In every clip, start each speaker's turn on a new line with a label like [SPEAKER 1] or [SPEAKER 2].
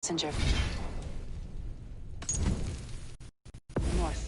[SPEAKER 1] Messenger. North.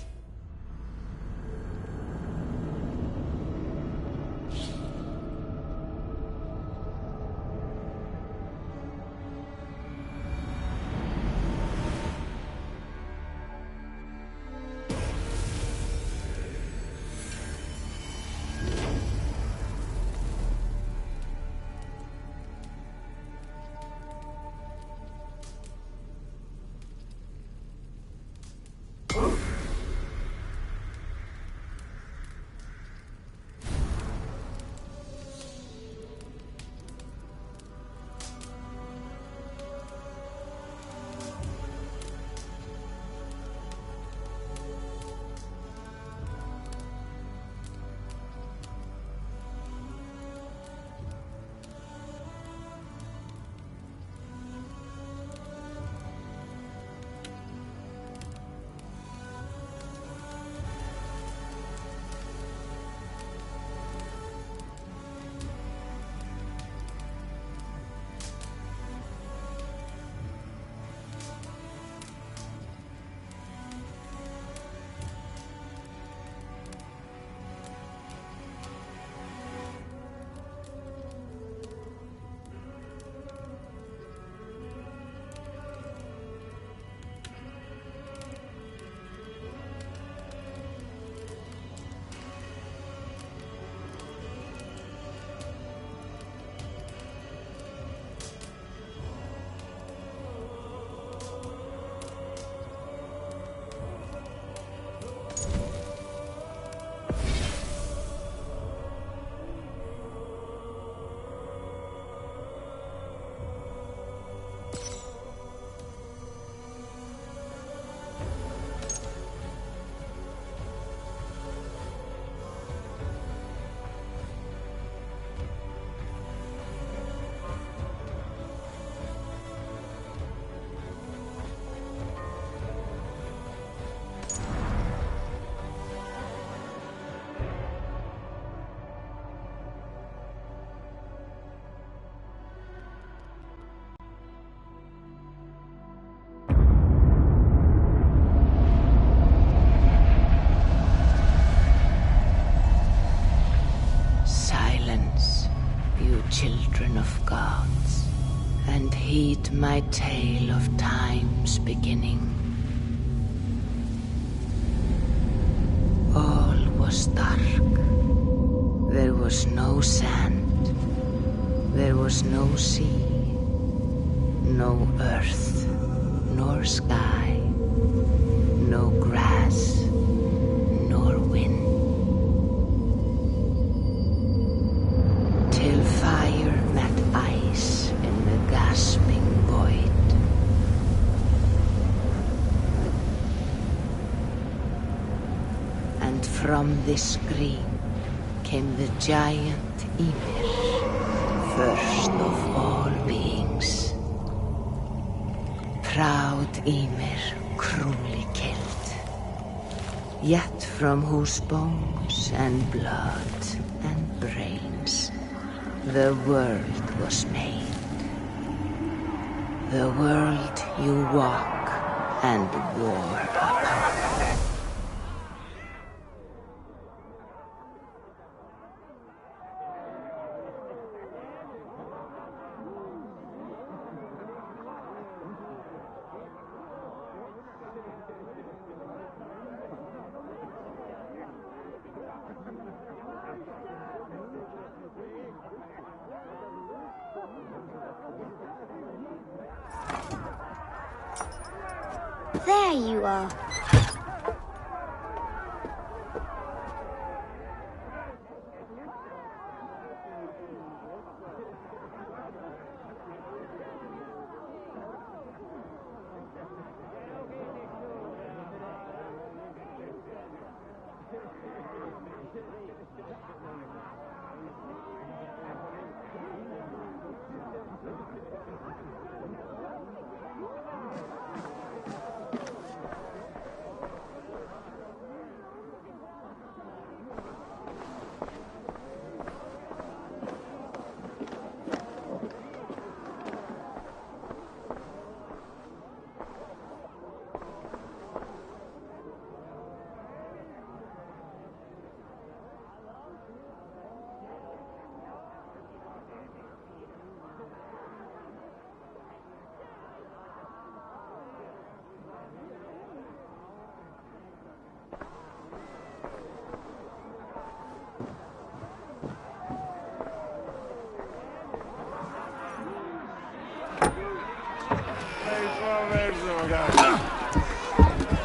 [SPEAKER 2] Children of gods, and heed my tale of time's beginning. All was dark. There was no sand. There was no sea, no earth, nor sky, no grass, nor wind. Till fire met ice in the gasping void. And from this scream came the giant Ymir, first of all beings. Proud Ymir, cruelly killed, yet from whose bones and blood and brains the world was made. The world you walk and war upon.
[SPEAKER 3] There you are.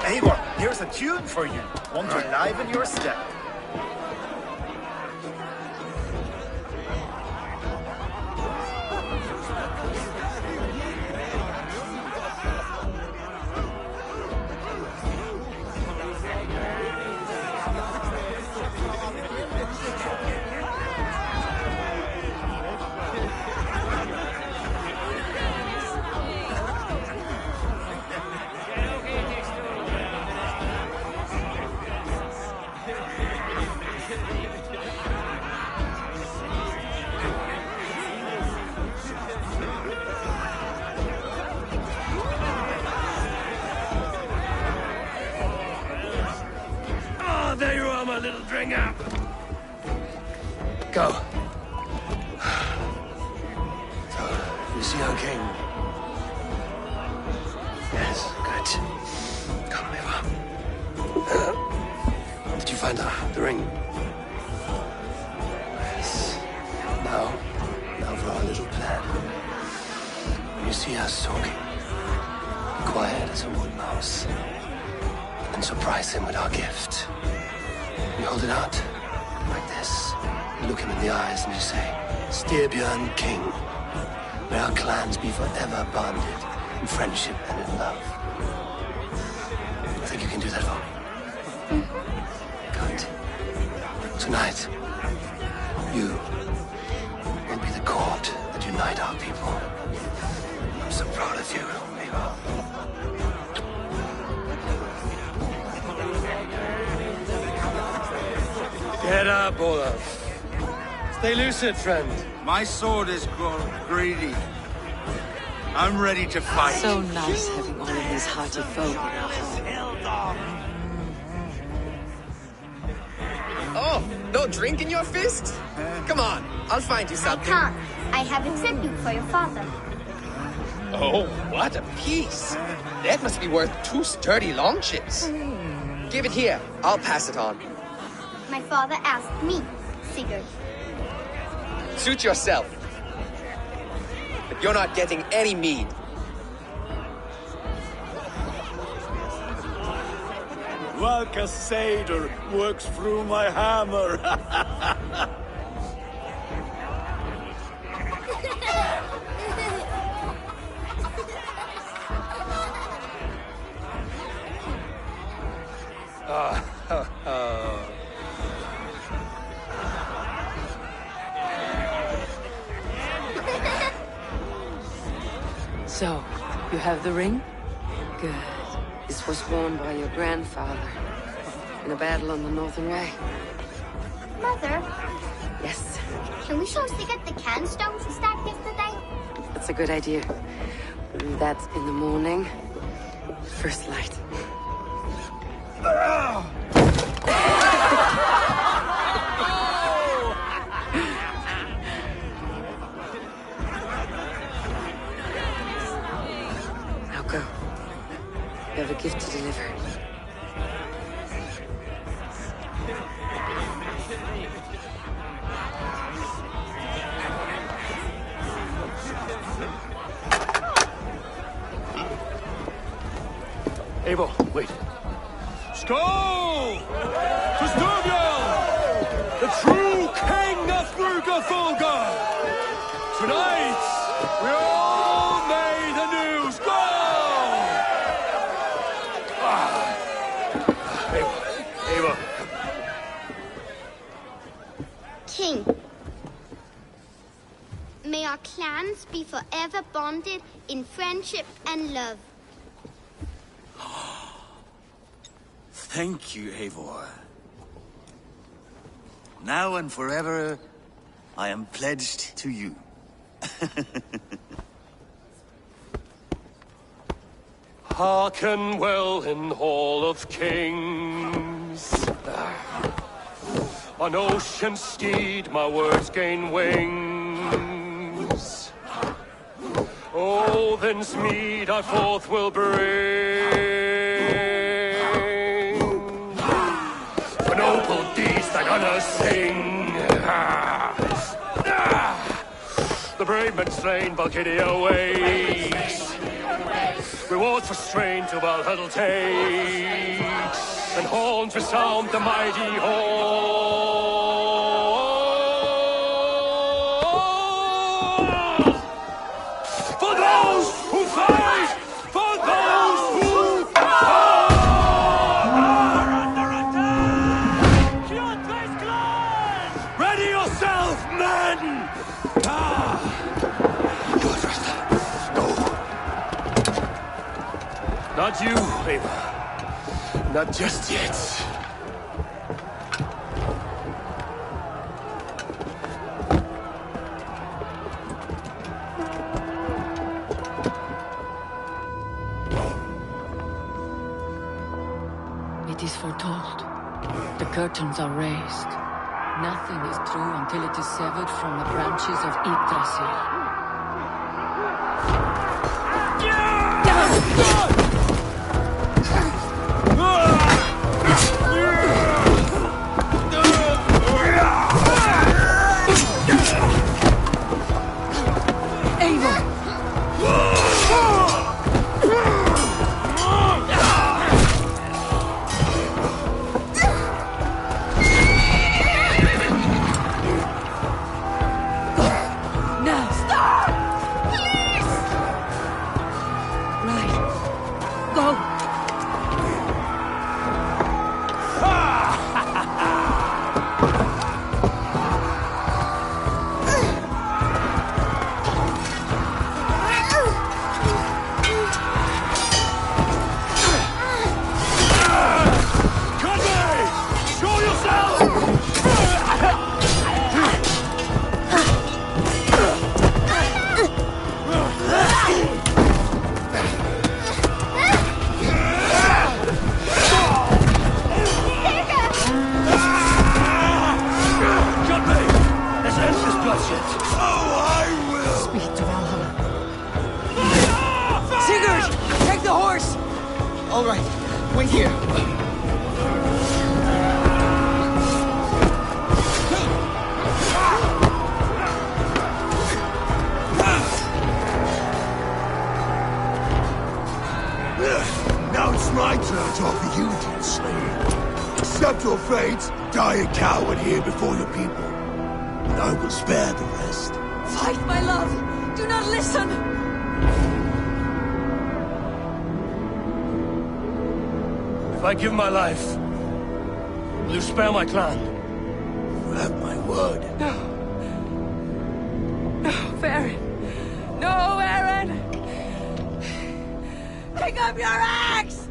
[SPEAKER 3] Eivor, here's a tune for you. Want to liven your step.
[SPEAKER 4] There you are, my little dringer. Go. So, you see our king? Yes, good. Come, Eva. Did you find the ring? Yes. Now for our little plan. When you see us talking, be quiet as a wood mouse, and surprise him with our gift. You hold it out, like this. You look him in the eyes and you say, Styrbjörn King, may our clans be forever bonded in friendship and in love. I think you can do that for me. Good. Tonight, you will be the cord that unite our people. I'm so proud of you, Eva. Get up, Olaf. Stay lucid, friend.
[SPEAKER 5] My sword is grown greedy. I'm ready to fight.
[SPEAKER 2] So nice having all of these hearty folk in our home.
[SPEAKER 6] Oh, no drink in your fist? Come on, I'll find you
[SPEAKER 7] I
[SPEAKER 6] something.
[SPEAKER 7] can't. I have a tribute for your father.
[SPEAKER 6] Oh, what a piece. That must be worth 2 sturdy longships. Give it here. I'll pass it on.
[SPEAKER 7] My father asked me, Sigurd.
[SPEAKER 6] Suit yourself. But you're not getting any mead.
[SPEAKER 3] Like a satyr works through my hammer.
[SPEAKER 2] So, you have the ring? Good. This was worn by your grandfather in a battle on the Northern Way.
[SPEAKER 7] Mother,
[SPEAKER 2] Yes,
[SPEAKER 7] can we show Sigurd the canstones he stacked yesterday?
[SPEAKER 2] that's a good idea. That's in the morning. First light. Now go. You have a gift to deliver.
[SPEAKER 4] Eivor, wait.
[SPEAKER 3] Skål! To Styrbjörn, the true king of Bruggerfolga! Tonight, we all made anew. Skål!
[SPEAKER 4] Eivor.
[SPEAKER 7] King, may our clans be forever bonded in friendship and love.
[SPEAKER 5] Thank you, Eivor. Now and forever, I am pledged to you.
[SPEAKER 4] Hearken well in Hall of Kings. On ocean steed my words gain wings. Odin's mead I forth will bring. For noble deeds that honor sing. The brave men slain, Valkyria wakes. Reward for strain to Valhalla takes, and horns resound the mighty horn. For those who fight! For those who fight! Under attack! Ready yourself, men! Good, Rasta. Go. Not you, Ava. Not just yet.
[SPEAKER 8] It is foretold. The curtains are raised. Nothing is true until it is severed from the branches of Yggdrasil. Speed to Valhalla. Sigurd! Take the horse!
[SPEAKER 6] All right, wait here.
[SPEAKER 3] Now it's my turn to offer you, dear slave. Accept your fate, die a coward here before your people, and I will spare the rest.
[SPEAKER 8] Fight, my love! Do not listen!
[SPEAKER 4] If I give my life, will you spare my clan?
[SPEAKER 3] You have my word.
[SPEAKER 8] No. No, Aaron. No, Aaron! Pick up your axe!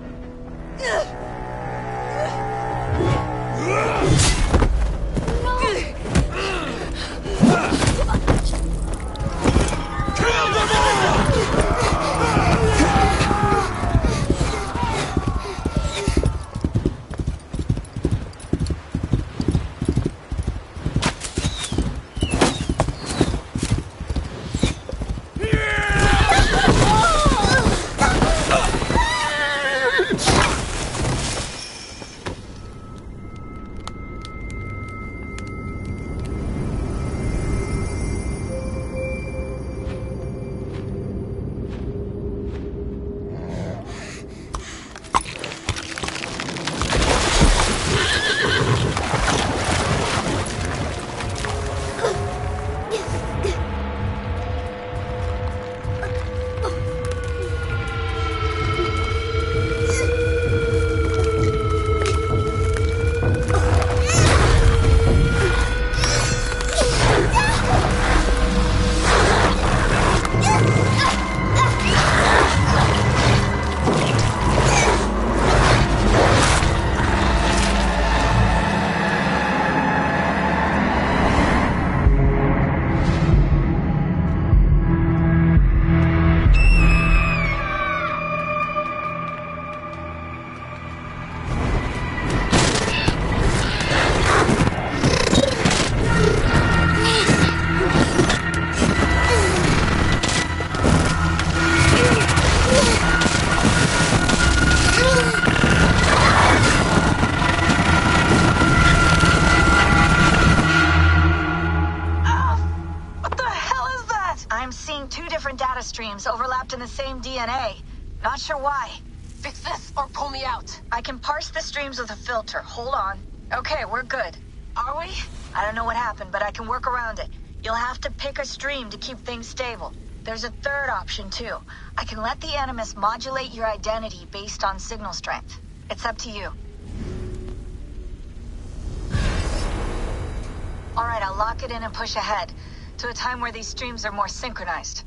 [SPEAKER 9] I'm seeing two different data streams overlapped in the same DNA. Not sure why.
[SPEAKER 10] Fix this or pull me out.
[SPEAKER 9] I can parse the streams with a filter. Hold on. Okay, we're good.
[SPEAKER 10] Are we?
[SPEAKER 9] I don't know what happened, but I can work around it. You'll have to pick a stream to keep things stable. There's a third option, too. I can let the Animus modulate your identity based on signal strength. It's up to you. Alright, I'll lock it in and push ahead, to a time where these streams are more synchronized.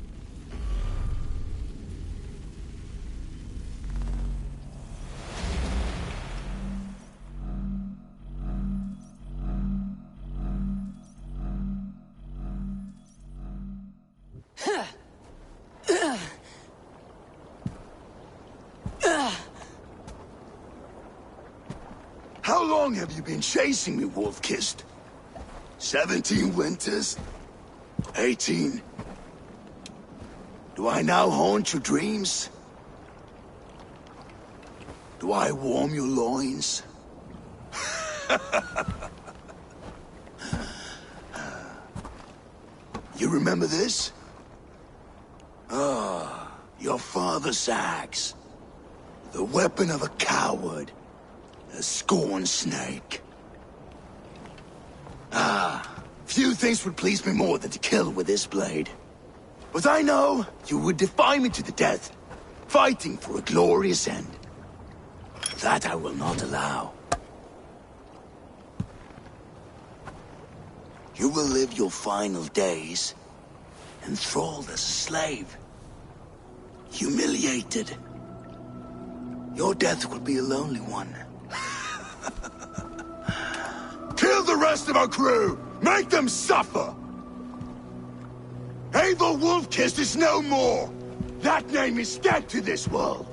[SPEAKER 3] How long have you been chasing me, Wolf-Kissed? 17 winters? 18? Do I now haunt your dreams? Do I warm your loins? You remember this? Ah, your father's axe. The weapon of a coward. A scorn snake. Few things would please me more than to kill with this blade. But I know you would defy me to the death, fighting for a glorious end. That I will not allow. You will live your final days enthralled as a slave. Humiliated. Your death will be a lonely one. Kill the rest of our crew! Make them suffer! Abel Wolf-Kissed is no more! That name is dead to this world!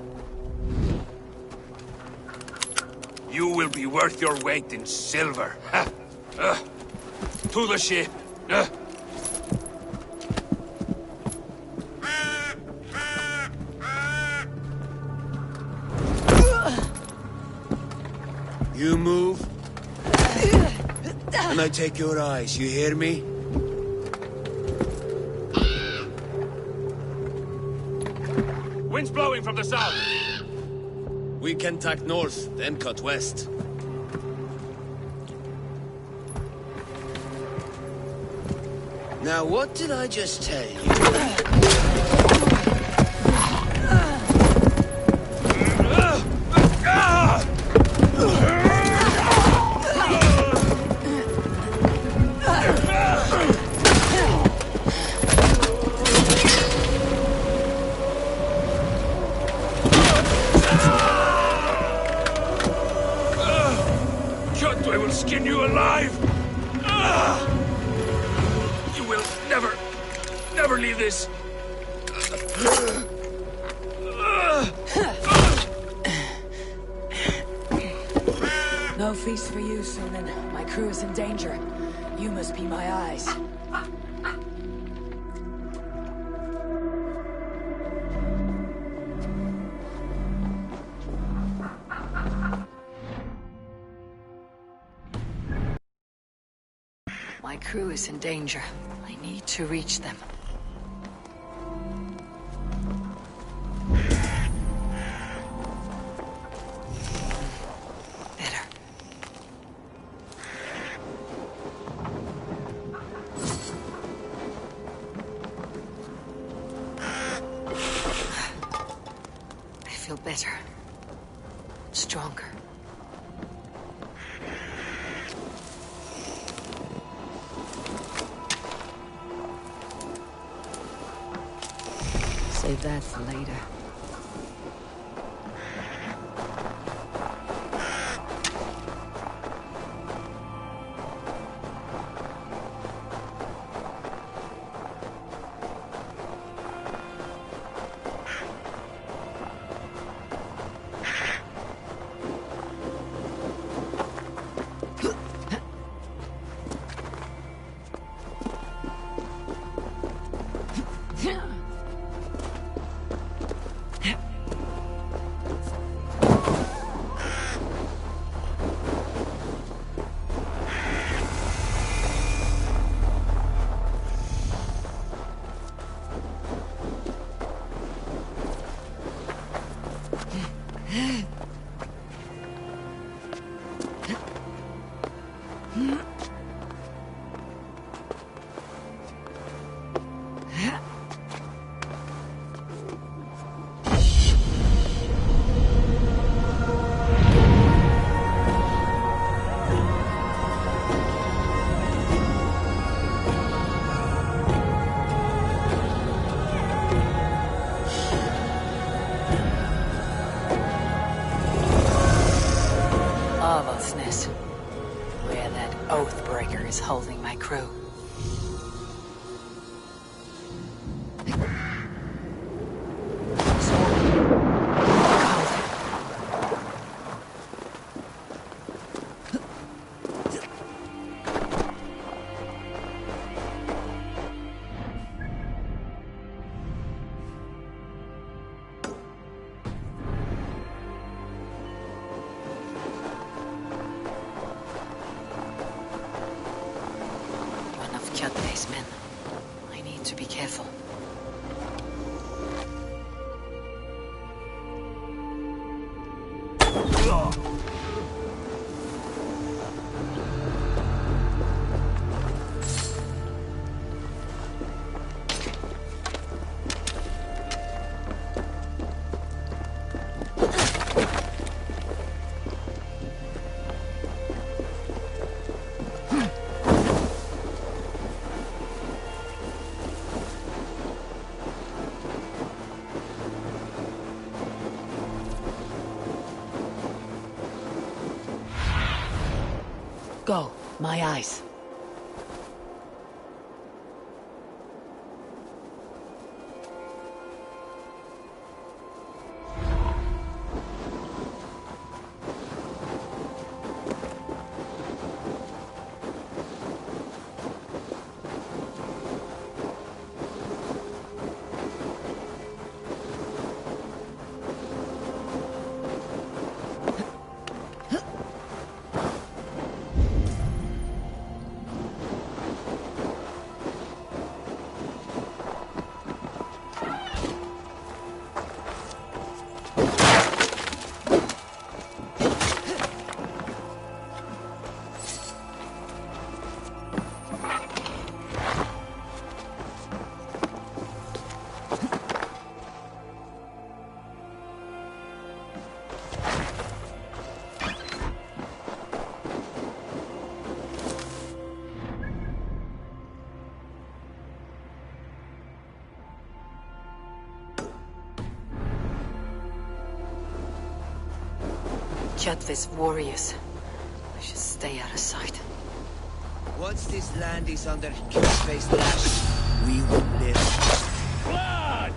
[SPEAKER 11] You will be worth your weight in silver. To the ship.
[SPEAKER 5] You move, and I take your eyes, you hear me?
[SPEAKER 11] Wind's blowing from the south.
[SPEAKER 5] We can tack north, then cut west. Now, what did I just tell you?
[SPEAKER 11] I will skin you alive! You will never leave this!
[SPEAKER 8] No feast for you, Sunan. My crew is in danger. You must be my eyes. My crew is in danger. I need to reach them. Better. I feel better. Stronger. Save that for later. Where that Oathbreaker is holding my crew. Men. I need to be careful. Go, my eyes. Kjotve's warriors. I should stay out of sight.
[SPEAKER 6] Once this land is under Kjotve's lash, we will live.
[SPEAKER 11] Blood!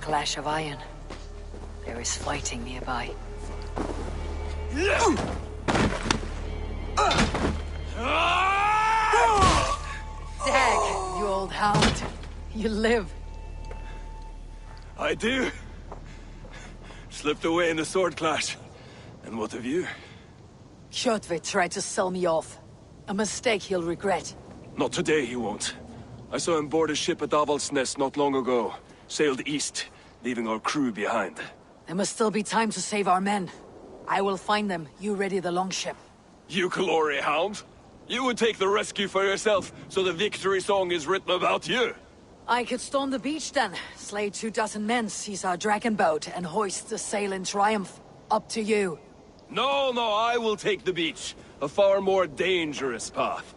[SPEAKER 8] Clash of iron. There is fighting nearby. Dag, you old hound. You live.
[SPEAKER 11] I do. Slipped away in the sword clash. And what of you?
[SPEAKER 8] Kjotve tried to sell me off. A mistake he'll regret.
[SPEAKER 11] Not today, he won't. I saw him board a ship at Avaldsnes not long ago. Sailed east, leaving our crew behind.
[SPEAKER 8] There must still be time to save our men. I will find them. You ready the longship.
[SPEAKER 11] You glory hound? You would take the rescue for yourself, so the victory song is written about you.
[SPEAKER 8] I could storm the beach then, slay 24 men, seize our dragon boat, and hoist the sail in triumph. Up to you.
[SPEAKER 11] No, I will take the beach. A far more dangerous path.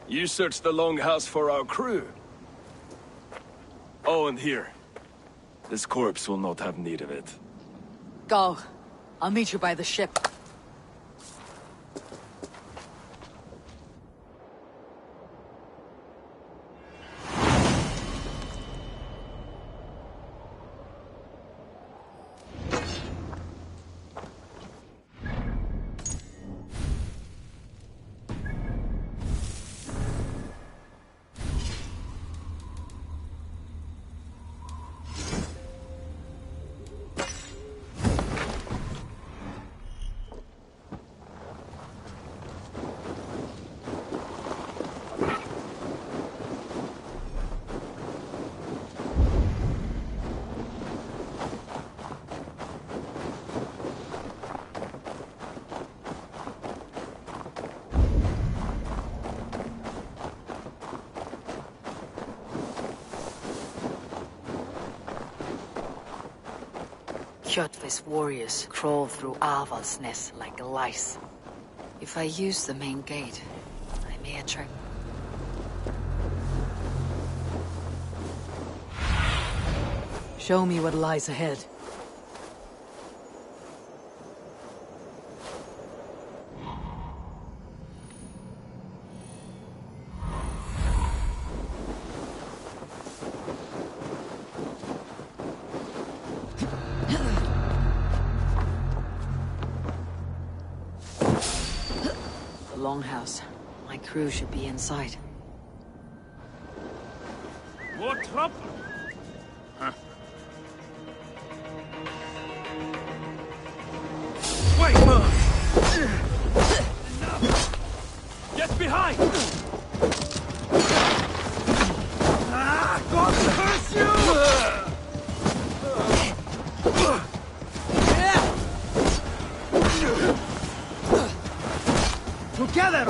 [SPEAKER 11] You search the longhouse for our crew. Oh, and here. This corpse will not have need of it.
[SPEAKER 8] Go. I'll meet you by the ship. Kjotve's warriors crawl through Aval's nest like lice. If I use the main gate, I may attract...
[SPEAKER 1] Show me what lies ahead. The Longhouse. My crew should be inside.
[SPEAKER 11] More trouble? Wait! Get behind! God curse you!
[SPEAKER 3] Together!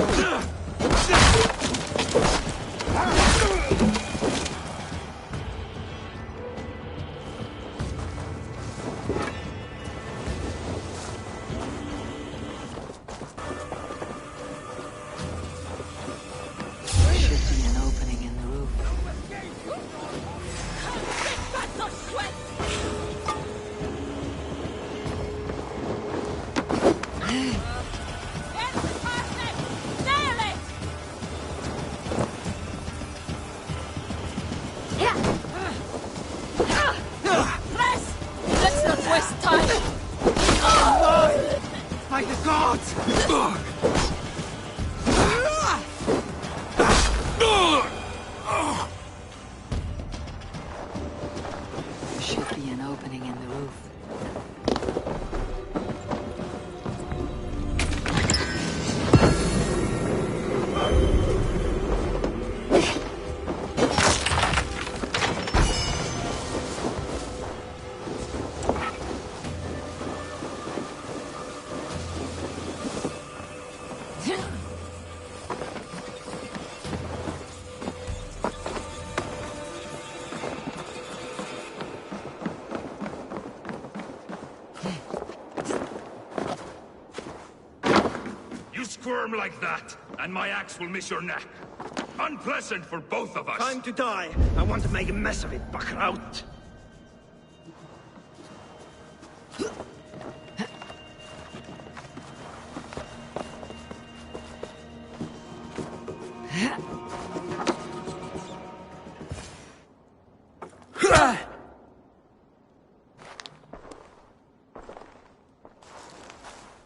[SPEAKER 11] Squirm like that, and my axe will miss your neck. Unpleasant for both of us.
[SPEAKER 3] Time to die. I want to make a mess of it, Bakraut.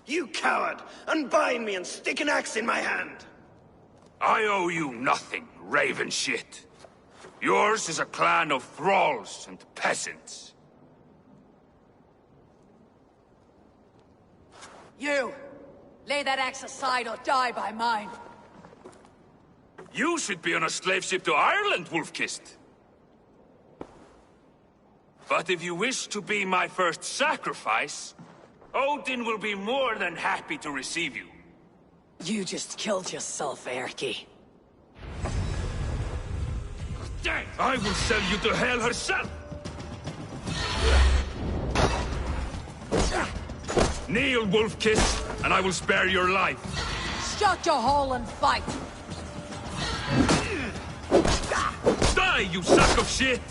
[SPEAKER 3] You coward! Unbind me and stick an axe in my hand!
[SPEAKER 11] I owe you nothing, raven shit. Yours is a clan of thralls and peasants.
[SPEAKER 10] You! Lay that axe aside or die by mine.
[SPEAKER 11] You should be on a slave ship to Ireland, Wolfkist. But if you wish to be my first sacrifice, Odin will be more than happy to receive you.
[SPEAKER 1] You just killed yourself, Erki.
[SPEAKER 11] Dang! I will sell you to hell herself! Kneel, Wolfkiss, and I will spare your life.
[SPEAKER 10] Shut your hole and fight!
[SPEAKER 11] Die, you sack of shit!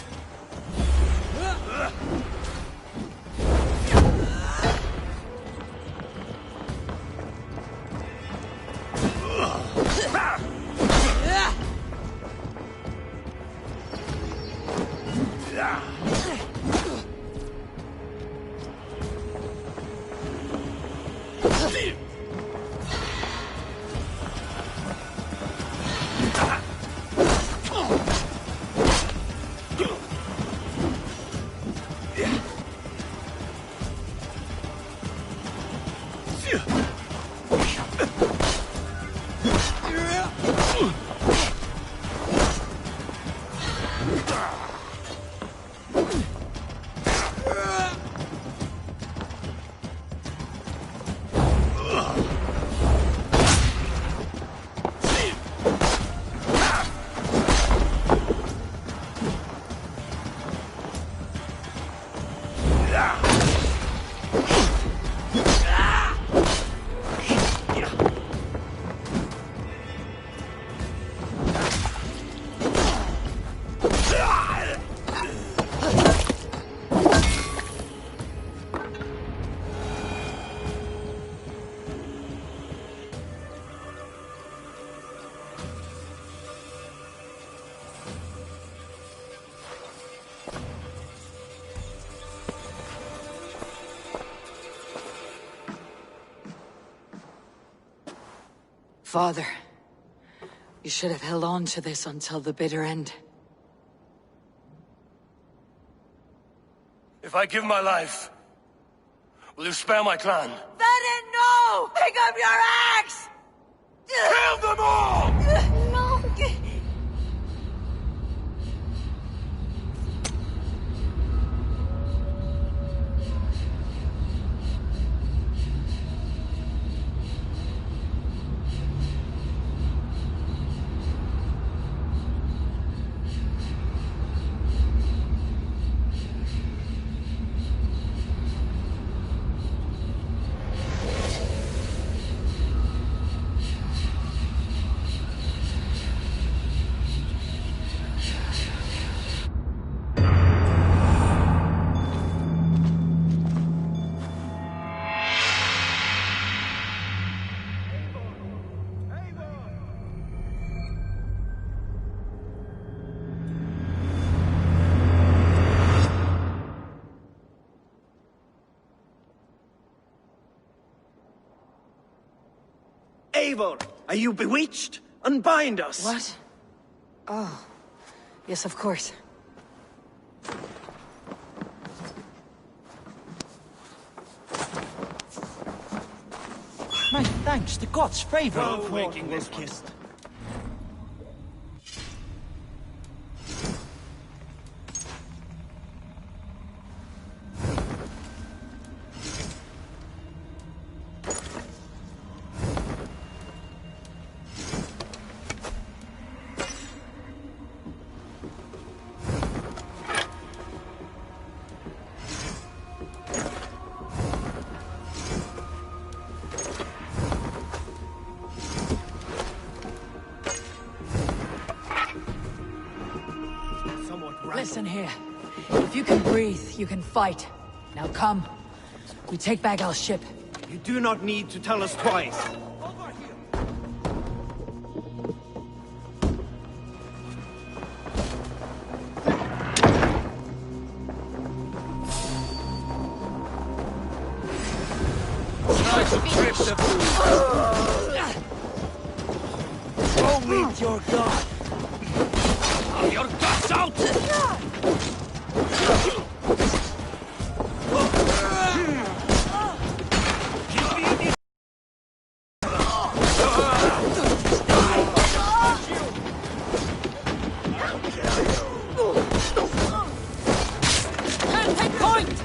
[SPEAKER 1] Father, you should have held on to this until the bitter end.
[SPEAKER 4] If I give my life, will you spare my clan?
[SPEAKER 10] Venin, no! Pick up your axe!
[SPEAKER 4] Kill them all!
[SPEAKER 10] No!
[SPEAKER 12] Eivor, are you bewitched? Unbind us!
[SPEAKER 1] What? Oh. Yes, of course.
[SPEAKER 12] My thanks, the gods favor.
[SPEAKER 11] No waking this one.
[SPEAKER 12] Kissed.
[SPEAKER 10] Listen here. If you can breathe, you can fight. Now come. We take back our ship.
[SPEAKER 12] You do not need to tell us twice. Go meet your god.
[SPEAKER 11] Your guts out!
[SPEAKER 10] Take point!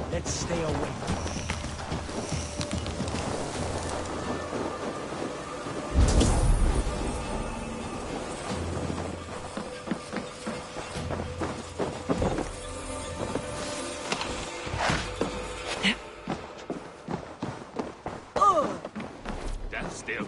[SPEAKER 12] Let's stay away.
[SPEAKER 11] Stand still.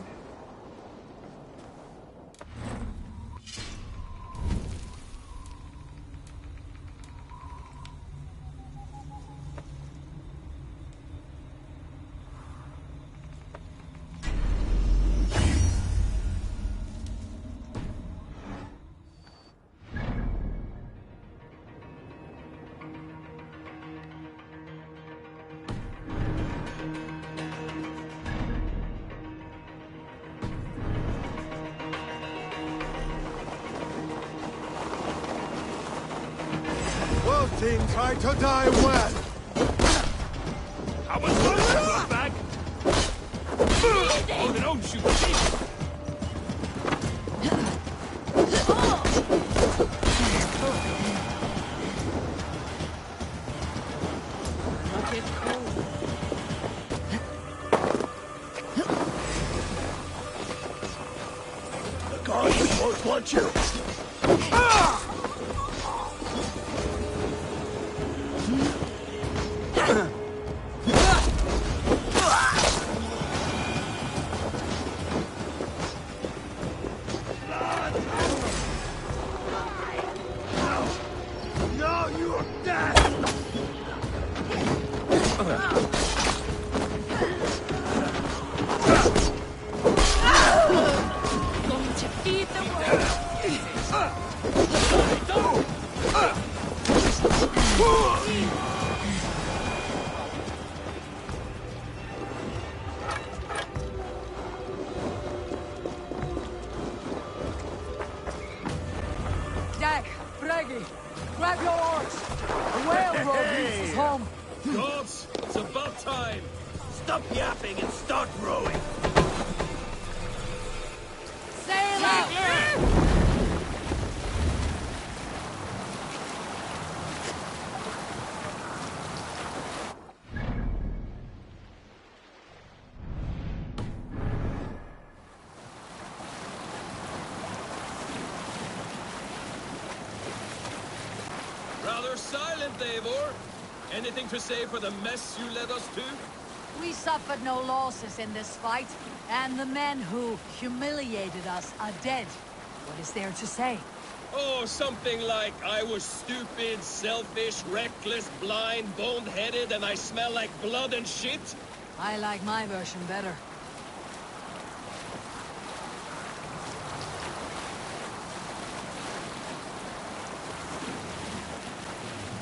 [SPEAKER 5] Both teams try to die well.
[SPEAKER 11] I was going back. Hold it on, shoot.
[SPEAKER 3] Oh, you both want you.
[SPEAKER 5] No, you're dead!
[SPEAKER 10] Going to feed the world. Jack, Braggy, grab your oars. The whale road leads us home.
[SPEAKER 11] Gods, it's about time.
[SPEAKER 12] Stop yapping and start rowing.
[SPEAKER 10] Sail out!
[SPEAKER 11] Rather silent, Eivor. Anything to say for the mess you led us to?
[SPEAKER 10] We suffered no losses in this fight, and the men who humiliated us are dead. What is there to say?
[SPEAKER 11] Oh, something like, I was stupid, selfish, reckless, blind, bone-headed, and I smell like blood and shit?
[SPEAKER 10] I like my version better.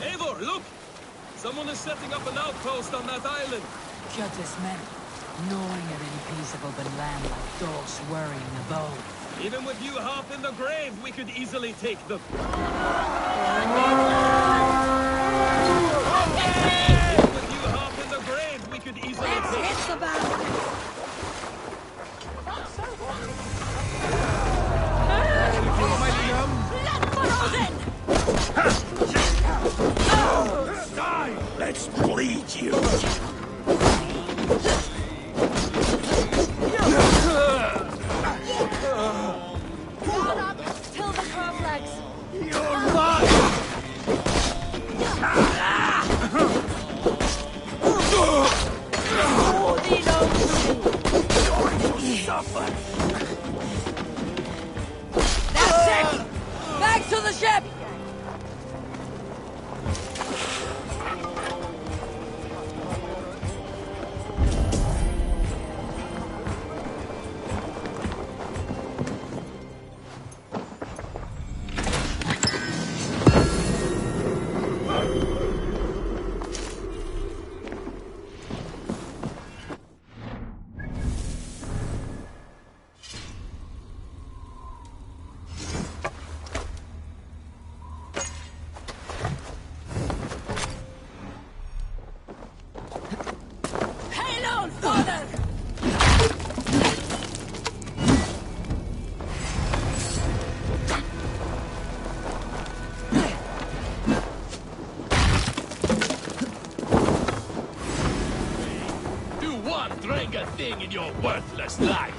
[SPEAKER 11] Eivor, look! Someone is setting up an outpost on that island.
[SPEAKER 10] Kjotve's men, gnawing at any piece of open land like dogs worrying a bone.
[SPEAKER 11] Even with you half in the grave, we could easily take them. Even with you half in the grave, we could easily
[SPEAKER 10] Let's
[SPEAKER 11] take
[SPEAKER 10] hit the battle!
[SPEAKER 3] Die! Let's bleed you!
[SPEAKER 10] Run up till the curve legs!
[SPEAKER 3] You're mine! Suffer!
[SPEAKER 10] That's it! Back to the ship!
[SPEAKER 11] Thing in your worthless life.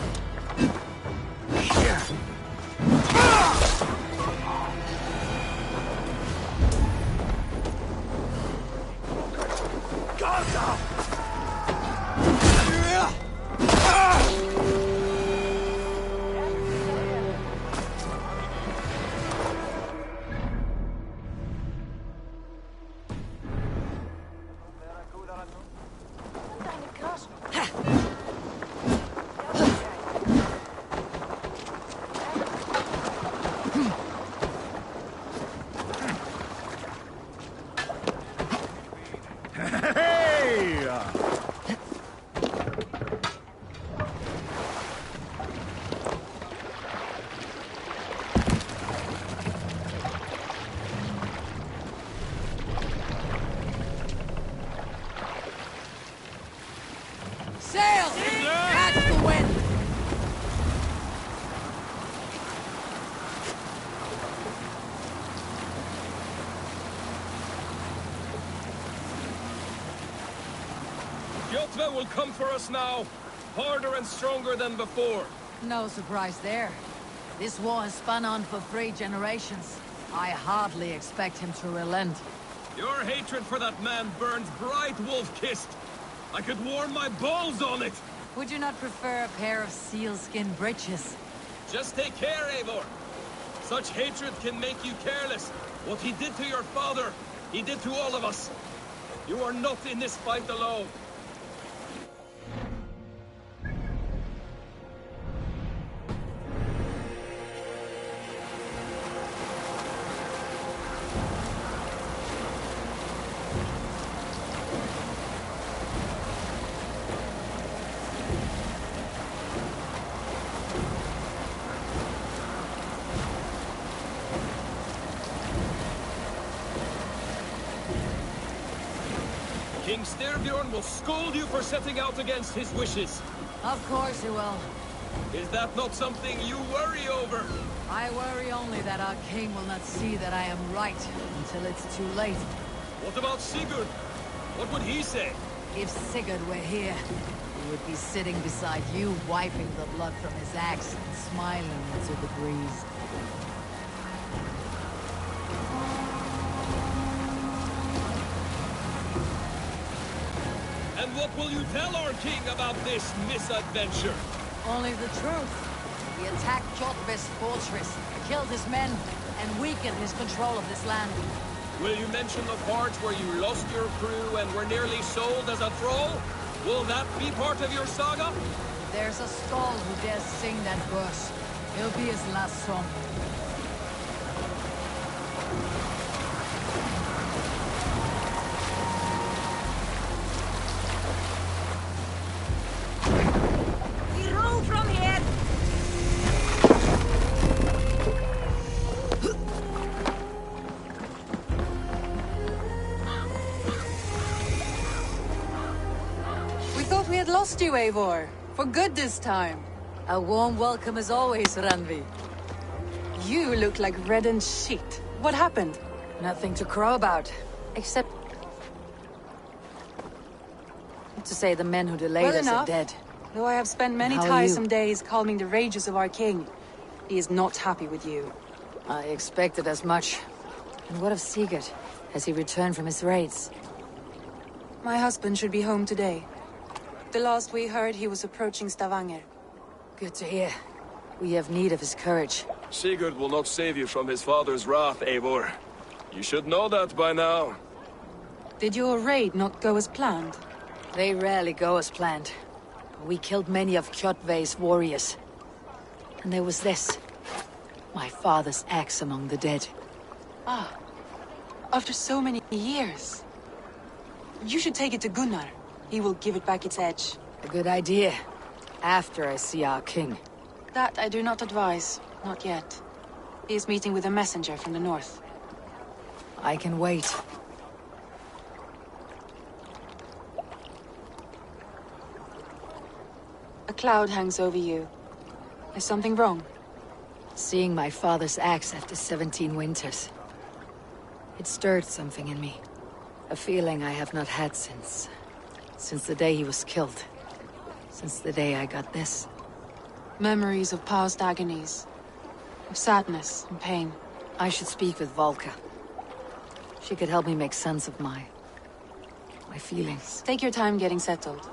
[SPEAKER 10] Sail! Catch the wind!
[SPEAKER 11] Kjotve will come for us now, harder and stronger than before.
[SPEAKER 10] No surprise there. This war has spun on for 3 generations. I hardly expect him to relent.
[SPEAKER 11] Your hatred for that man burns bright, wolf-kissed. I could warm my balls on it!
[SPEAKER 10] Would you not prefer a pair of sealskin breeches?
[SPEAKER 11] Just take care, Eivor! Such hatred can make you careless. What he did to your father, he did to all of us. You are not in this fight alone. King Styrbjorn will scold you for setting out against his wishes.
[SPEAKER 10] Of course he will.
[SPEAKER 11] Is that not something you worry over?
[SPEAKER 10] I worry only that our king will not see that I am right until it's too late.
[SPEAKER 11] What about Sigurd? What would he say?
[SPEAKER 10] If Sigurd were here, he would be sitting beside you, wiping the blood from his axe and smiling into the breeze.
[SPEAKER 11] And what will you tell our king about this misadventure?
[SPEAKER 10] Only the truth. He attacked Kjotve's fortress, killed his men, and weakened his control of this land.
[SPEAKER 11] Will you mention the part where you lost your crew and were nearly sold as a thrall? Will that be part of your saga?
[SPEAKER 10] If there's a skull who dares sing that verse, he'll be his last song.
[SPEAKER 9] We roll from here!
[SPEAKER 1] We thought we had lost you, Eivor. For good this time.
[SPEAKER 10] A warm welcome as always, Ranvi.
[SPEAKER 1] You look like reddened shit. What happened?
[SPEAKER 10] Nothing to crow about, except to say the men who delayed
[SPEAKER 1] Well
[SPEAKER 10] us are
[SPEAKER 1] enough.
[SPEAKER 10] dead.
[SPEAKER 1] Though I have spent many
[SPEAKER 10] How are
[SPEAKER 1] tiresome
[SPEAKER 10] you?
[SPEAKER 1] days calming the rages of our king. He is not happy with you.
[SPEAKER 10] I expected as much. And what of Sigurd? Has he returned from his raids?
[SPEAKER 1] My husband should be home today. The last we heard, he was approaching Stavanger.
[SPEAKER 10] Good to hear. We have need of his courage.
[SPEAKER 11] Sigurd will not save you from his father's wrath, Eivor. You should know that by now.
[SPEAKER 1] Did your raid not go as planned?
[SPEAKER 10] They rarely go as planned. We killed many of Kjotve's warriors. And there was this. My father's axe among the dead.
[SPEAKER 1] Ah. After so many years. You should take it to Gunnar. He will give it back its edge.
[SPEAKER 10] A good idea. After I see our king.
[SPEAKER 1] That I do not advise. Not yet. He is meeting with a messenger from the north.
[SPEAKER 10] I can wait.
[SPEAKER 1] A cloud hangs over you. Is something wrong?
[SPEAKER 10] Seeing my father's axe after 17 winters. It stirred something in me. A feeling I have not had since the day he was killed. Since the day I got this.
[SPEAKER 1] Memories of past agonies. Of sadness and pain.
[SPEAKER 10] I should speak with Volka. She could help me make sense of my feelings.
[SPEAKER 1] Take your time getting settled.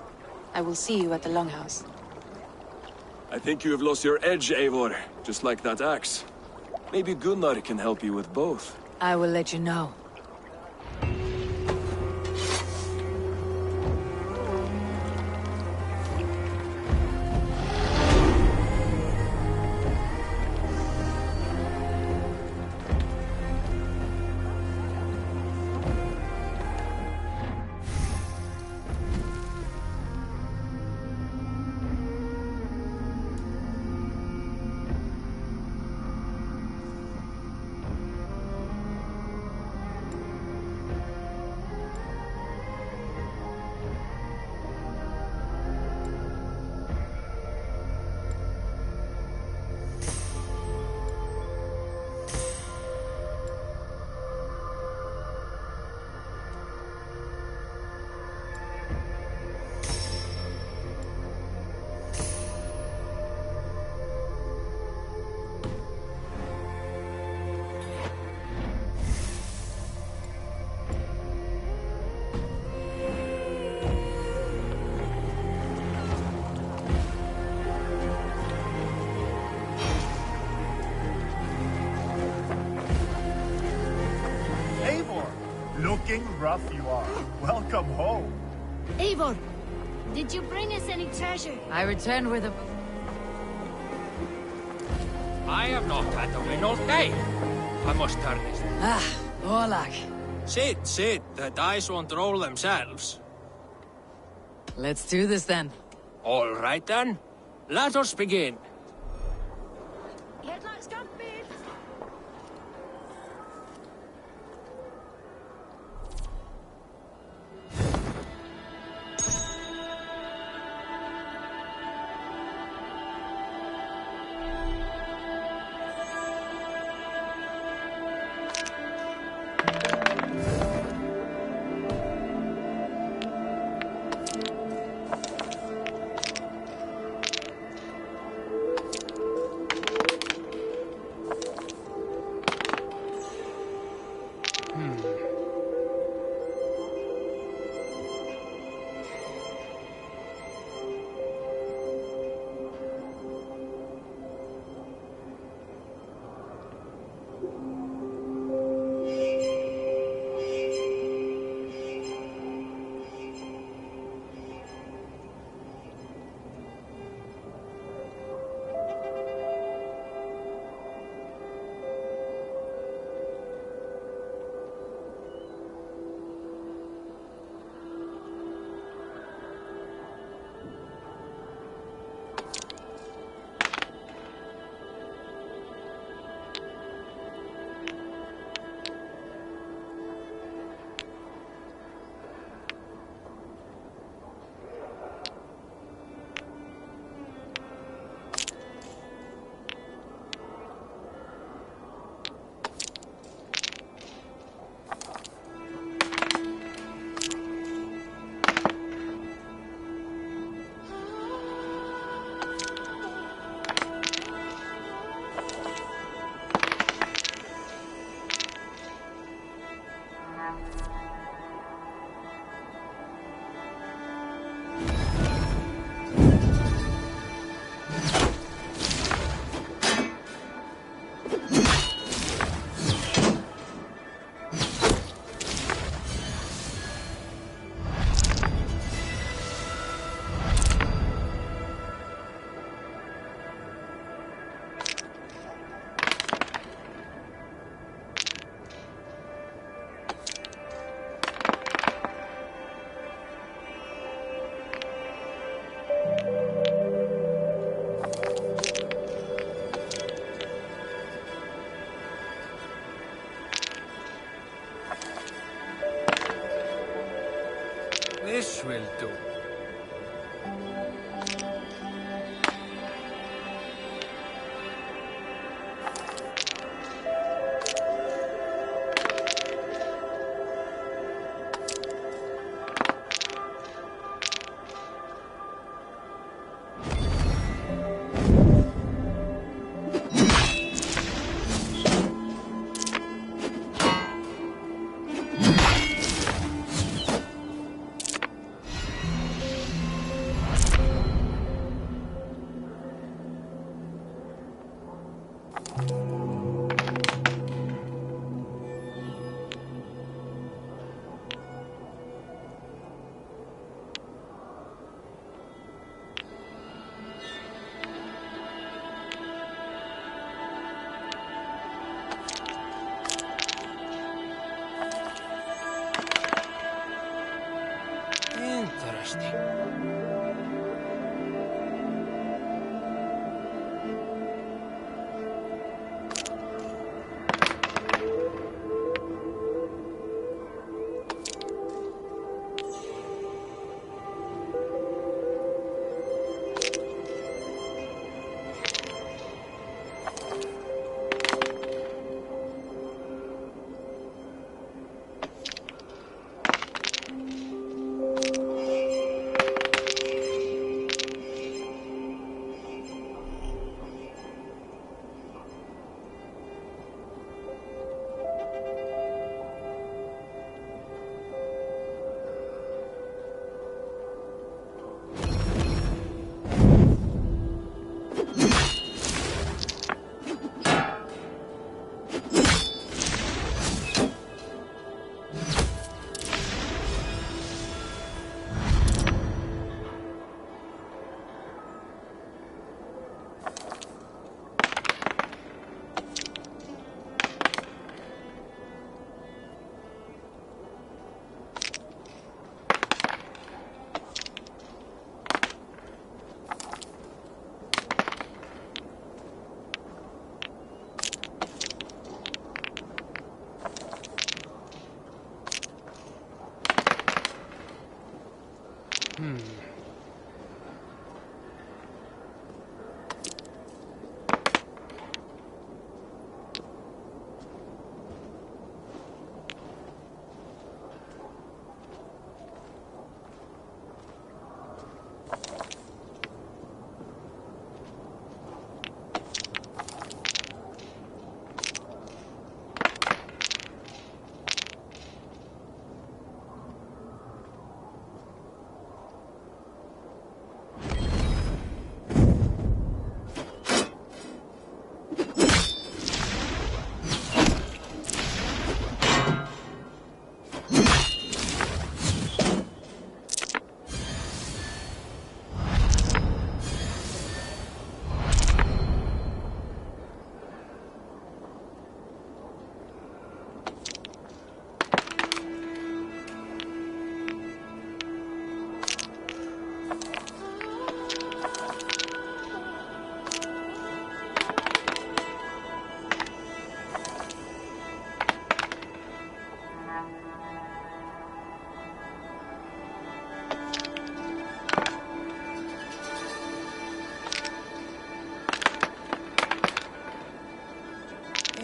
[SPEAKER 1] I will see you at the Longhouse.
[SPEAKER 11] I think you have lost your edge, Eivor, just like that axe. Maybe Gunnar can help you with both.
[SPEAKER 10] I will let you know.
[SPEAKER 13] Looking rough you are. Welcome home.
[SPEAKER 14] Eivor, did you bring us any treasure?
[SPEAKER 10] I returned with a...
[SPEAKER 15] I have not had the win all day. I must turn this.
[SPEAKER 10] Olak.
[SPEAKER 15] Sit. The dice won't roll themselves.
[SPEAKER 10] Let's do this then.
[SPEAKER 15] All right then. Let us begin.
[SPEAKER 14] Headlights got bit.
[SPEAKER 15] This will do. Interesting.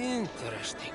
[SPEAKER 15] Interesting.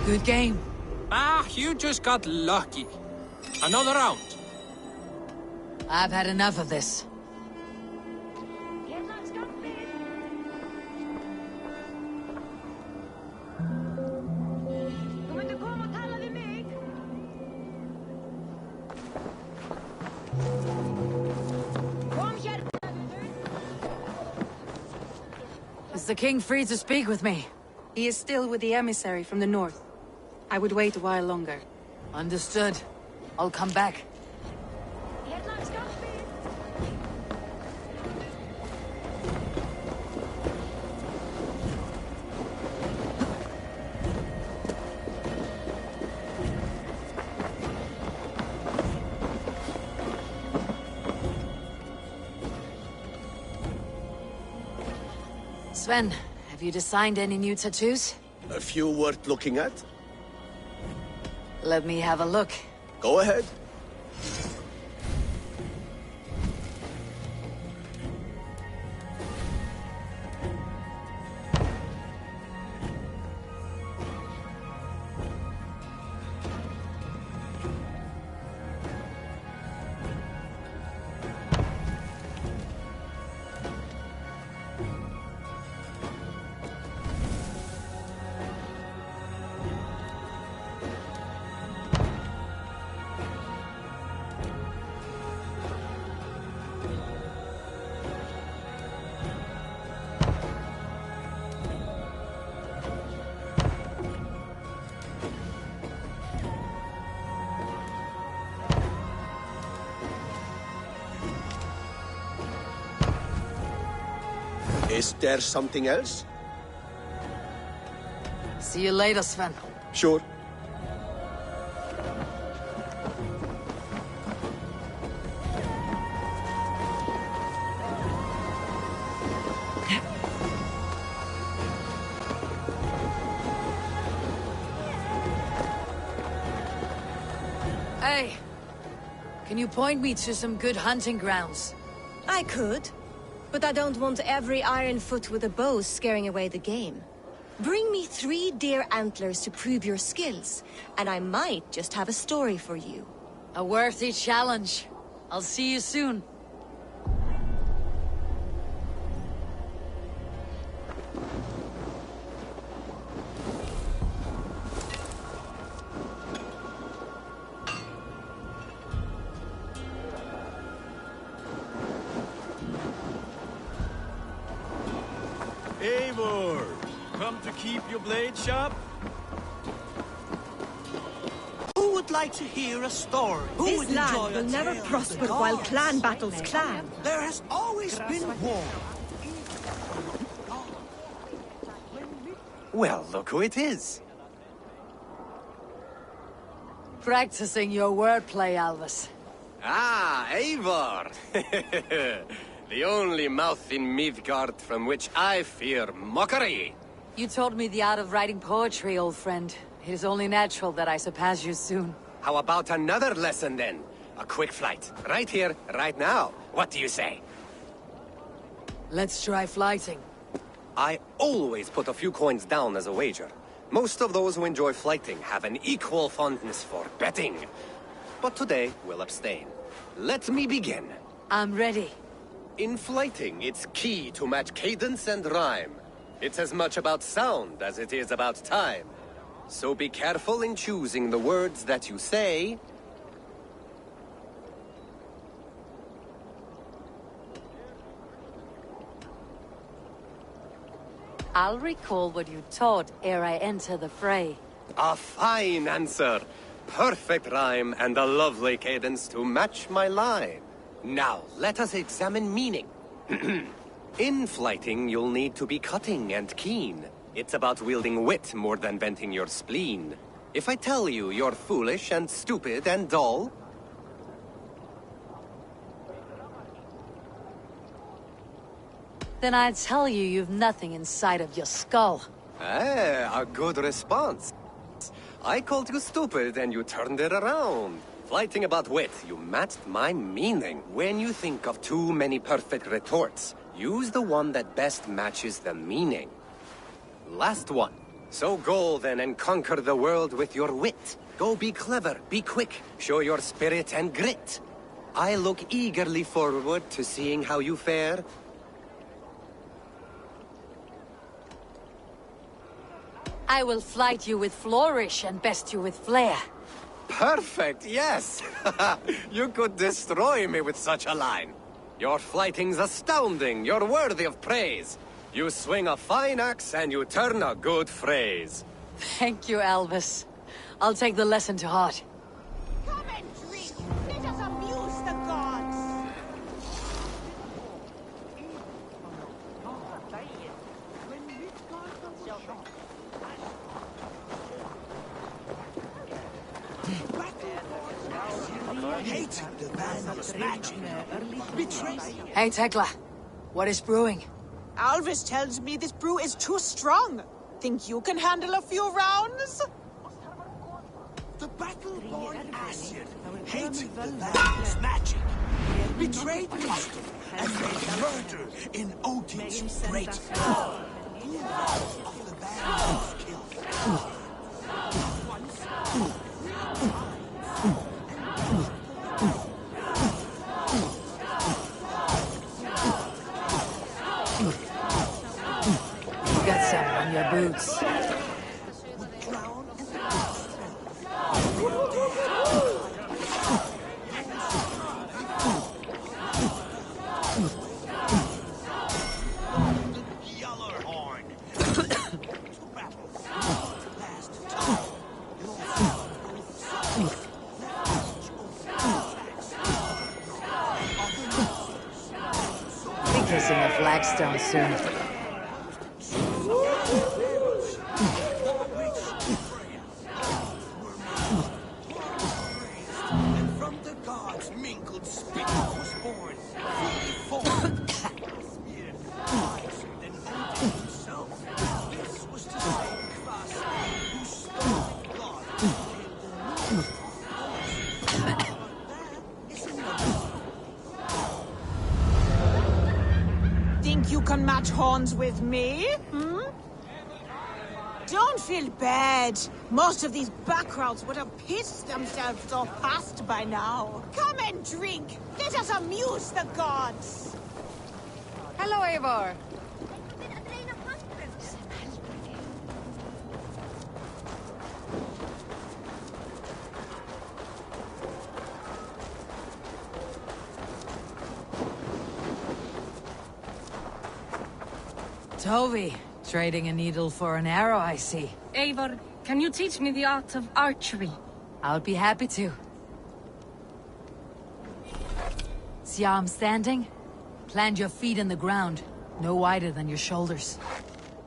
[SPEAKER 10] Good game.
[SPEAKER 15] Ah, you just got lucky. Another round.
[SPEAKER 10] I've had enough of this. Is the king free to speak with me?
[SPEAKER 1] He is still with the emissary from the north. I would wait a while longer.
[SPEAKER 10] Understood. I'll come back. Sven, have you designed any new tattoos?
[SPEAKER 4] A few worth looking at?
[SPEAKER 10] Let me have a look.
[SPEAKER 4] Go ahead. Is there something else?
[SPEAKER 10] See you later, Sven.
[SPEAKER 4] Sure.
[SPEAKER 10] Hey, can you point me to some good hunting grounds?
[SPEAKER 16] I could, but I don't want every iron foot with a bow scaring away the game. Bring me 3 deer antlers to prove your skills, and I might just have a story for you.
[SPEAKER 10] A worthy challenge. I'll see you soon.
[SPEAKER 13] Eivor, come to keep your blade sharp?
[SPEAKER 12] Who would like to hear a story? Who
[SPEAKER 16] This
[SPEAKER 12] would
[SPEAKER 16] land
[SPEAKER 12] enjoy a
[SPEAKER 16] will never
[SPEAKER 12] tale of
[SPEAKER 16] prosper
[SPEAKER 12] the
[SPEAKER 16] while
[SPEAKER 12] gods?
[SPEAKER 16] clan battles clan.
[SPEAKER 12] There has always been war.
[SPEAKER 6] Well, look who it is.
[SPEAKER 10] Practicing your wordplay, Alvis.
[SPEAKER 6] Ah, Eivor! The only mouth in Midgard from which I fear mockery.
[SPEAKER 10] You taught me the art of writing poetry, old friend. It is only natural that I surpass you soon.
[SPEAKER 6] How about another lesson then? A quick flight. Right here, right now. What do you say?
[SPEAKER 10] Let's try flighting.
[SPEAKER 6] I always put a few coins down as a wager. Most of those who enjoy flighting have an equal fondness for betting. But today, we'll abstain. Let me begin.
[SPEAKER 10] I'm ready.
[SPEAKER 6] In flighting, it's key to match cadence and rhyme. It's as much about sound as it is about time. So be careful in choosing the words that you say.
[SPEAKER 10] I'll recall what you taught ere I enter the fray.
[SPEAKER 6] A fine answer. Perfect rhyme and a lovely cadence to match my line. Now, let us examine meaning. In flighting, you'll need to be cutting and keen. It's about wielding wit more than venting your spleen. If I tell you you're foolish and stupid and dull,
[SPEAKER 10] then I'd tell you you've nothing inside of your skull.
[SPEAKER 6] a good response. I called you stupid and you turned it around. Flighting about wit, you matched my meaning. When you think of too many perfect retorts, use the one that best matches the meaning. Last one. So go then and conquer the world with your wit. Go be clever, be quick, show your spirit and grit. I look eagerly forward to seeing how you fare.
[SPEAKER 10] I will flight you with flourish and best you with flair.
[SPEAKER 6] Perfect, yes! You could destroy me with such a line. Your flighting's astounding, you're worthy of praise. You swing a fine axe and you turn a good phrase.
[SPEAKER 10] Thank you, Elvis. I'll take the lesson to heart.
[SPEAKER 17] Come and drink. Let us amuse the gods.
[SPEAKER 10] Hey, Tekla. What is brewing?
[SPEAKER 17] Alvis tells me this brew is too strong. Think you can handle a few rounds?
[SPEAKER 3] The battle-born acid hated the Valhalla's magic, betrayed wisdom, and made murder in Odin's great hall. Of the band was killed.
[SPEAKER 10] You got some on your boots. Be kissing a flagstone soon.
[SPEAKER 3] And from the gods mingled spit was born, fully formed. Wiser than Odin himself. This was to save Kvasir, who stole God and
[SPEAKER 17] Think you can match horns with me? Hmm? Don't feel bad. Most of these backgrounds would have pissed themselves off past by now. Come and drink. Let us amuse the gods.
[SPEAKER 10] Hello, Eivor. Tovi, trading a needle for an arrow, I see.
[SPEAKER 14] Eivor, can you teach me the art of archery?
[SPEAKER 10] I'll be happy to. See how I'm standing? Plant your feet in the ground, no wider than your shoulders.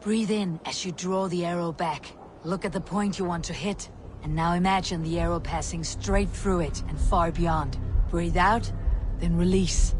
[SPEAKER 10] Breathe in as you draw the arrow back. Look at the point you want to hit, and now imagine the arrow passing straight through it and far beyond. Breathe out, then release.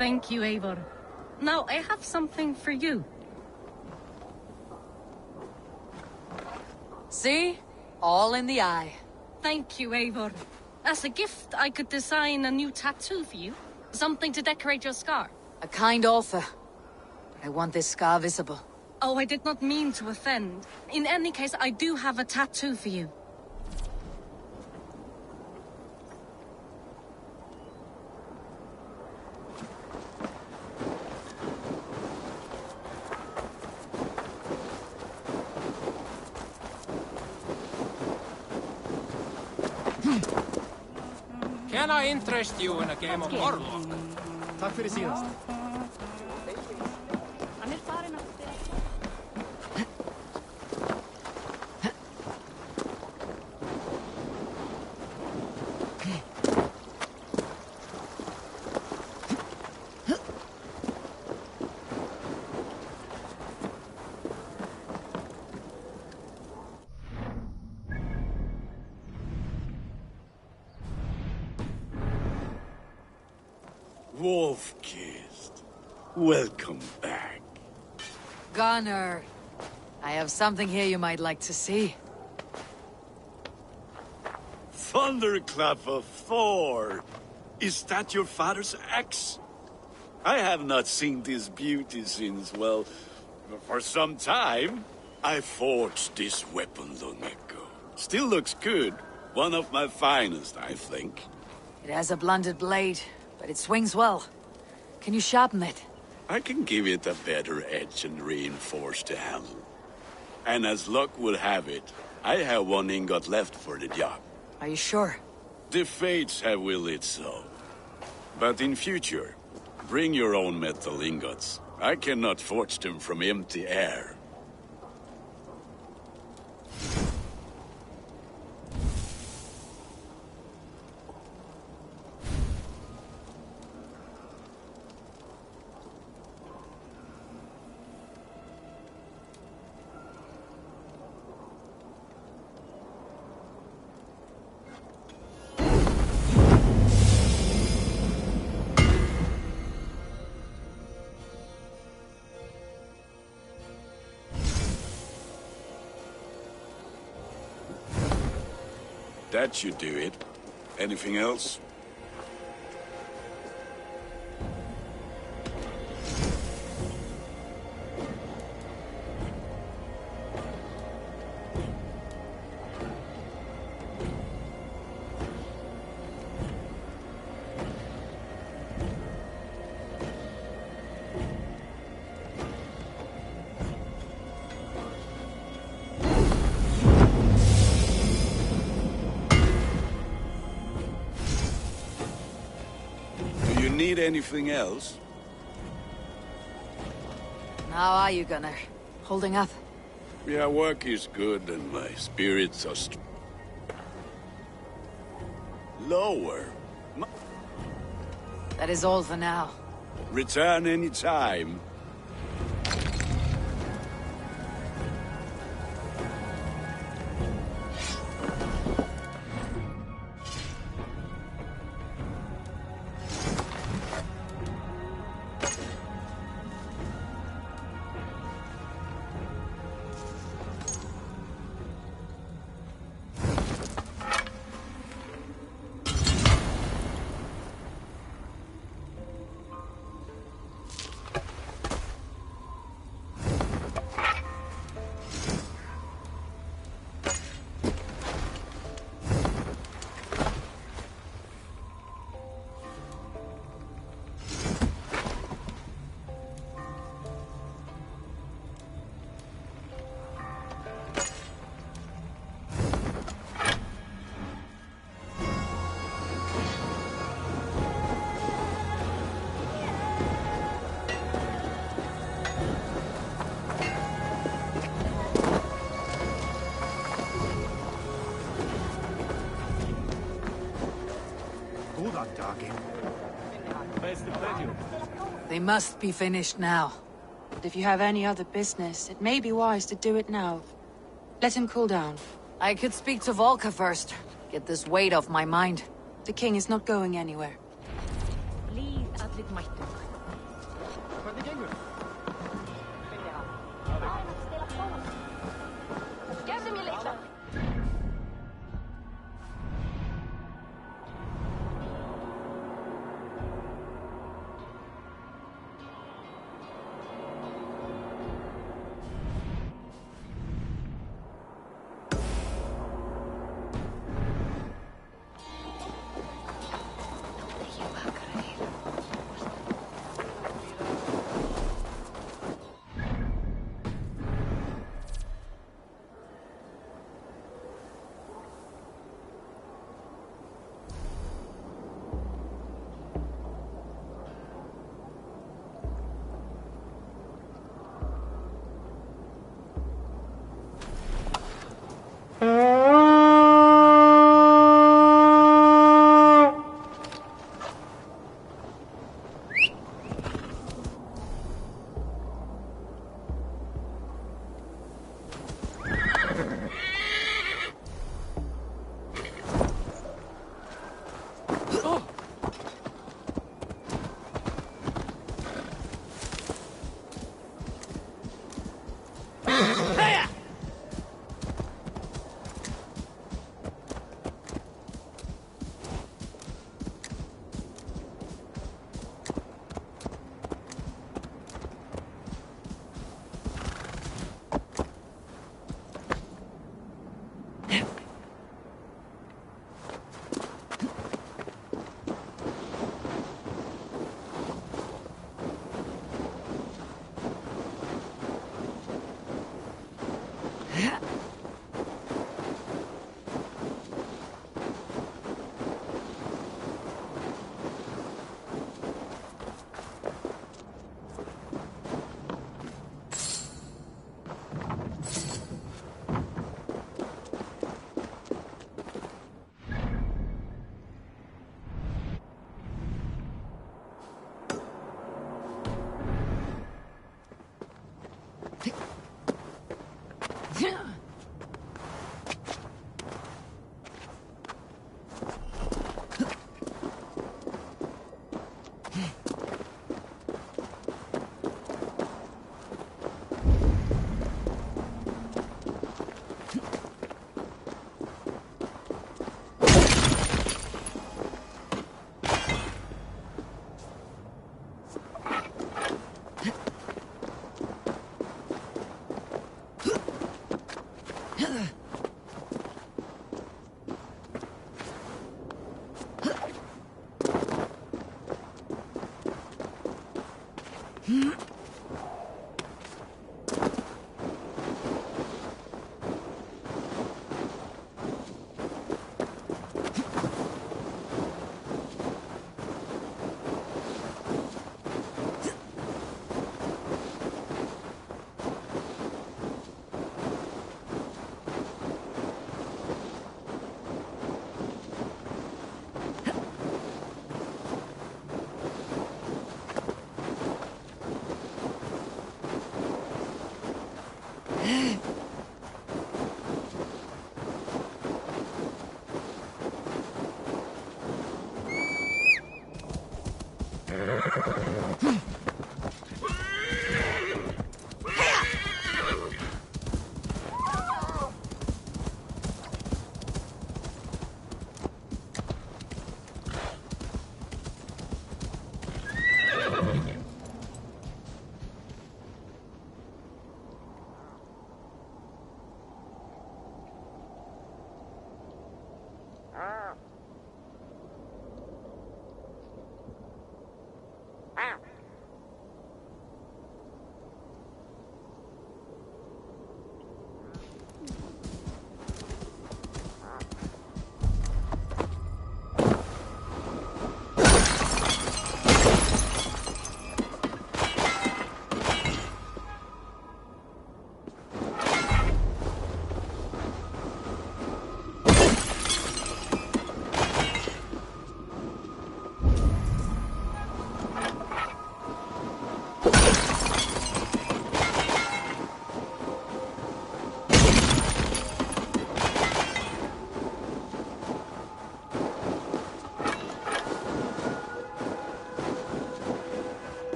[SPEAKER 14] Thank you, Eivor. Now, I have something for you.
[SPEAKER 10] See? All in the eye.
[SPEAKER 14] Thank you, Eivor. As a gift, I could design a new tattoo for you. Something to decorate your scar.
[SPEAKER 10] A kind offer. But I want this scar visible.
[SPEAKER 14] Oh, I did not mean to offend. In any case, I do have a tattoo for you.
[SPEAKER 15] Can I interest you in a game of Warlock?
[SPEAKER 13] Tack för det senaste.
[SPEAKER 18] Wolf-kissed. Welcome back.
[SPEAKER 10] Gunnar, I have something here you might like to see.
[SPEAKER 18] Thunderclap of Thor! Is that your father's axe? I have not seen this beauty since, well, for some time. I forged this weapon long ago. Still looks good. One of my finest, I think.
[SPEAKER 10] It has a blunted blade, but it swings well. Can you sharpen it?
[SPEAKER 18] I can give it a better edge and reinforce the handle. And as luck would have it, I have one ingot left for the job.
[SPEAKER 10] Are you sure?
[SPEAKER 18] The fates have willed it so. But in future, bring your own metal ingots. I cannot forge them from empty air. That should do it. Anything else? Need anything else?
[SPEAKER 10] How are you, Gunnar? Holding up?
[SPEAKER 18] Yeah, work is good and my spirits are lower.
[SPEAKER 10] That is all for now.
[SPEAKER 18] Return any time.
[SPEAKER 10] They must be finished now.
[SPEAKER 1] But if you have any other business, it may be wise to do it now. Let him cool down.
[SPEAKER 10] I could speak to Volker first. Get this weight off my mind.
[SPEAKER 1] The king is not going anywhere.
[SPEAKER 14] Leave at
[SPEAKER 8] Hvernig mættum?
[SPEAKER 19] Hvernig gengur?
[SPEAKER 8] Gefðu mér litla.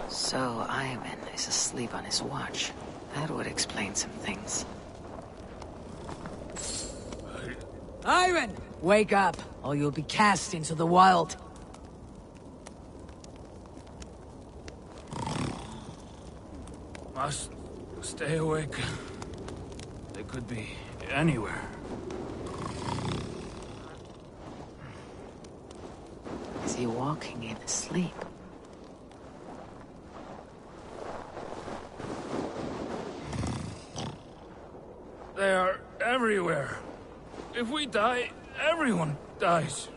[SPEAKER 2] So Ivan is asleep on his watch. That would explain some things.
[SPEAKER 10] Ivan! Wake up, or you'll be cast into the wild.
[SPEAKER 13] Must stay awake. They could be anywhere.
[SPEAKER 2] Is he walking in his sleep?
[SPEAKER 13] They are everywhere. If we die, everyone dies.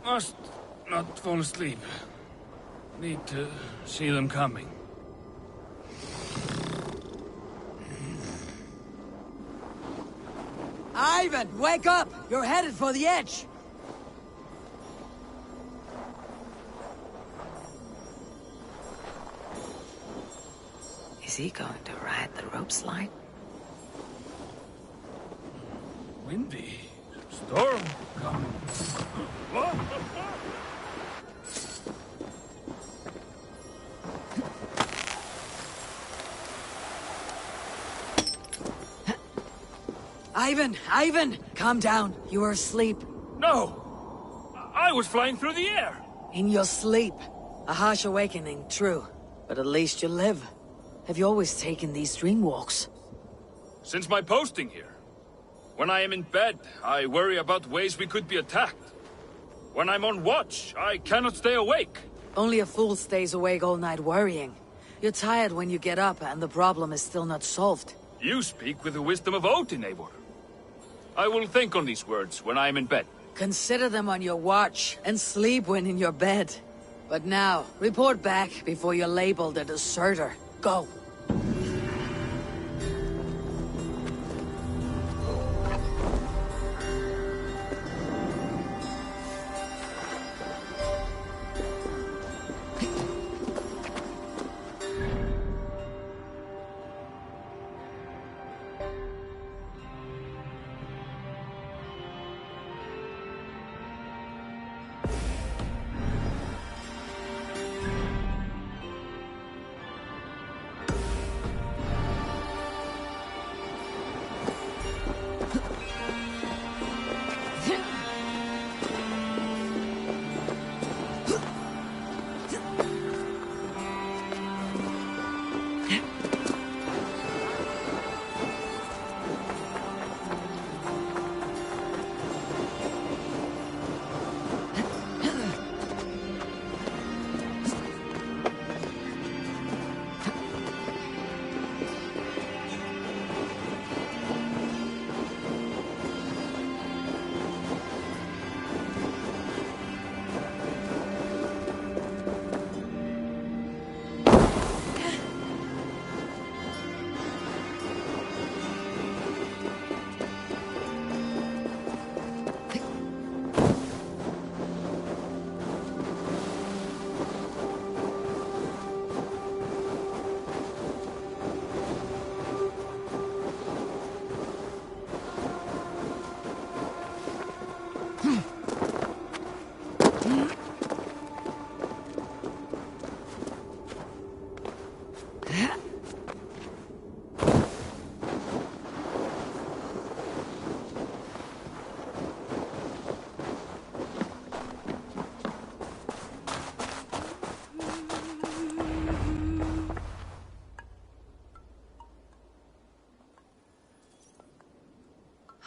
[SPEAKER 13] Must not fall asleep. Need to see them coming.
[SPEAKER 10] Ivan, wake up! You're headed for the edge!
[SPEAKER 2] Is he going to ride the rope slide?
[SPEAKER 13] Windy. Storm coming.
[SPEAKER 10] Ivan! Calm down. You were asleep.
[SPEAKER 13] No! I was flying through the air!
[SPEAKER 10] In your sleep. A harsh awakening, true. But at least you live. Have you always taken these dream walks?
[SPEAKER 13] Since my posting here. When I am in bed, I worry about ways we could be attacked. When I'm on watch, I cannot stay awake.
[SPEAKER 10] Only a fool stays awake all night worrying. You're tired when you get up, and the problem is still not solved.
[SPEAKER 13] You speak with the wisdom of Odin, Eivor. I will think on these words when I am in bed.
[SPEAKER 10] Consider them on your watch, and sleep when in your bed. But now, report back before you're labeled a deserter. Go.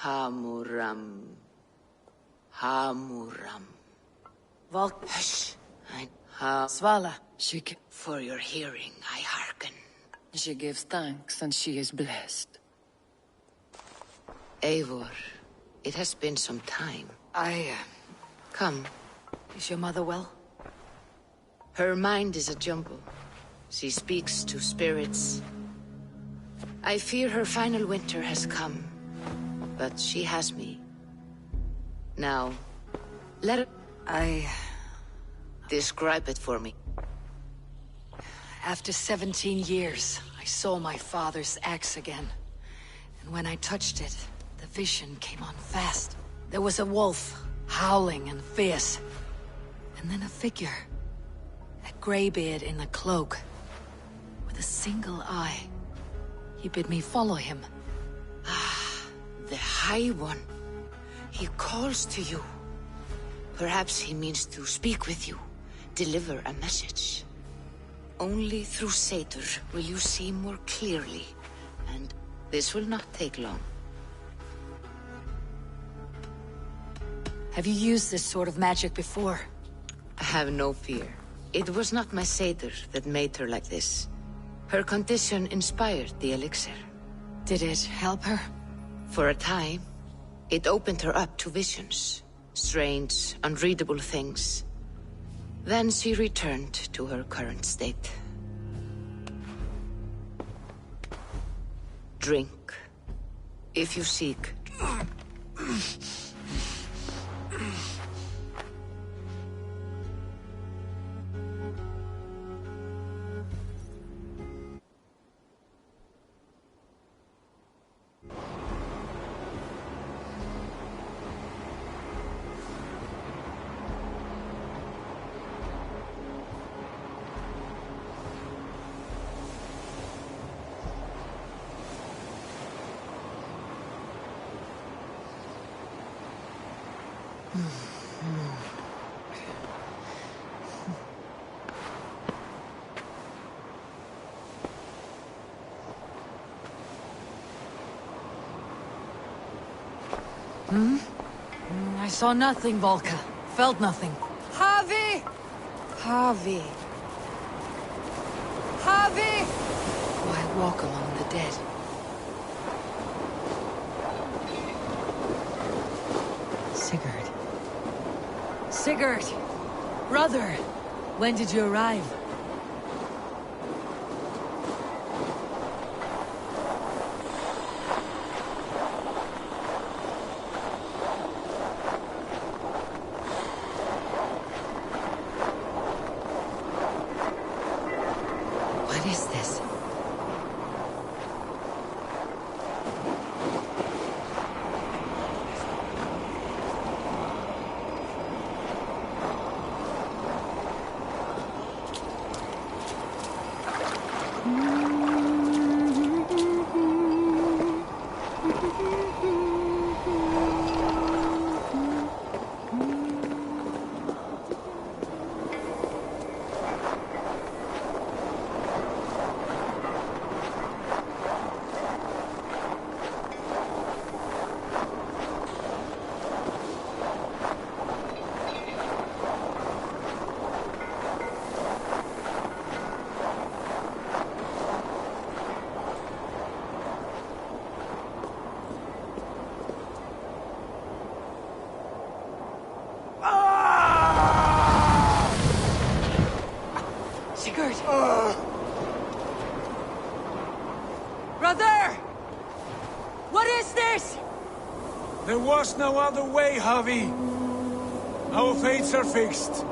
[SPEAKER 2] Hamuram. Hamuram.
[SPEAKER 10] Hush.
[SPEAKER 2] Svala. For your hearing, I hearken.
[SPEAKER 8] She gives thanks and she is blessed.
[SPEAKER 2] Eivor, it has been some time. Come.
[SPEAKER 10] Is your mother well?
[SPEAKER 2] Her mind is a jumble. She speaks to spirits. I fear her final winter has come. But she has me. Now, let her... Describe it for me.
[SPEAKER 10] After 17 years, I saw my father's axe again. And when I touched it, the vision came on fast. There was a wolf, howling and fierce. And then a figure. A graybeard in a cloak. With a single eye. He bid me follow him.
[SPEAKER 2] The High One. He calls to you. Perhaps he means to speak with you. Deliver a message. Only through Satyr will you see more clearly. And this will not take long.
[SPEAKER 10] Have you used this sort of magic before?
[SPEAKER 2] Have no fear. It was not my Satyr that made her like this. Her condition inspired the elixir.
[SPEAKER 10] Did it help her?
[SPEAKER 2] For a time, it opened her up to visions. Strange, unreadable things. Then she returned to her current state. Drink. If you seek.
[SPEAKER 10] Hmm? I saw nothing, Volka. Felt nothing. Harvey! Harvey. Harvey! Wild walk among the dead. Sigurd. Sigurd! Brother! When did you arrive? What is this? Sigurd! Brother! What is this?
[SPEAKER 20] There was no other way, Javi. Our fates are fixed.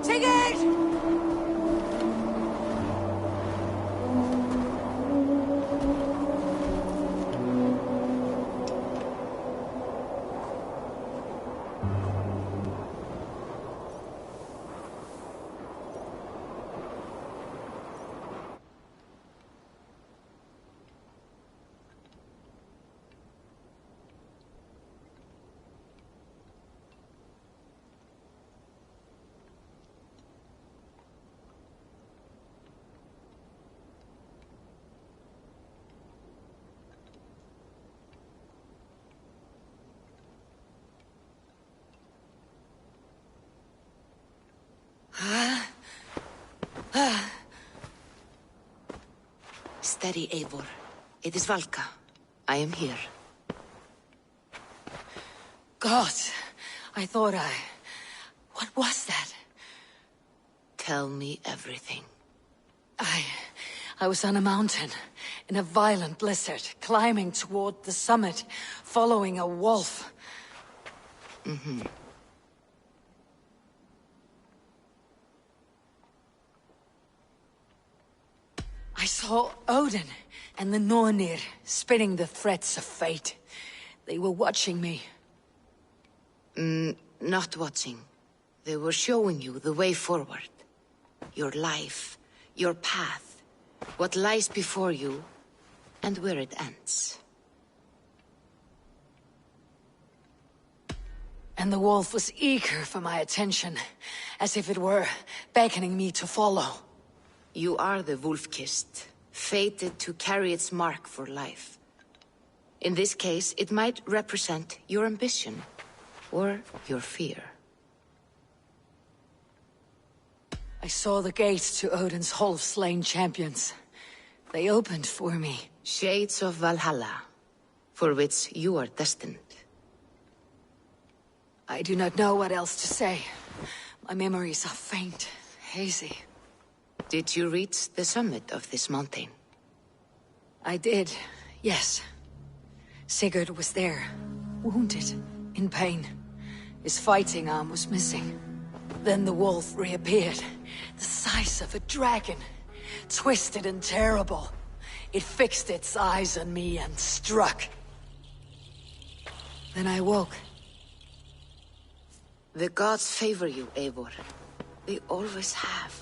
[SPEAKER 10] Sigurd!
[SPEAKER 2] Steady, Eivor. It is Valka. I am here.
[SPEAKER 10] God, I thought What was that?
[SPEAKER 2] Tell me everything.
[SPEAKER 10] I was on a mountain, in a violent blizzard, climbing toward the summit, following a wolf.
[SPEAKER 2] Mm-hmm.
[SPEAKER 10] I saw Odin and the Nornir spitting the threats of fate. They were watching me.
[SPEAKER 2] Not watching. They were showing you the way forward. Your life, your path, what lies before you, and where it ends.
[SPEAKER 10] And the wolf was eager for my attention, as if it were beckoning me to follow.
[SPEAKER 2] You are the wolf-kissed, fated to carry its mark for life. In this case, it might represent your ambition, or your fear.
[SPEAKER 10] I saw the gates to Odin's Hall of Slain Champions. They opened for me.
[SPEAKER 2] Shades of Valhalla, for which you are destined.
[SPEAKER 10] I do not know what else to say. My memories are faint, hazy.
[SPEAKER 2] Did you reach the summit of this mountain?
[SPEAKER 10] I did, yes. Sigurd was there, wounded, in pain. His fighting arm was missing. Then the wolf reappeared, the size of a dragon, twisted and terrible. It fixed its eyes on me and struck. Then I woke.
[SPEAKER 2] The gods favor you, Eivor. They always have.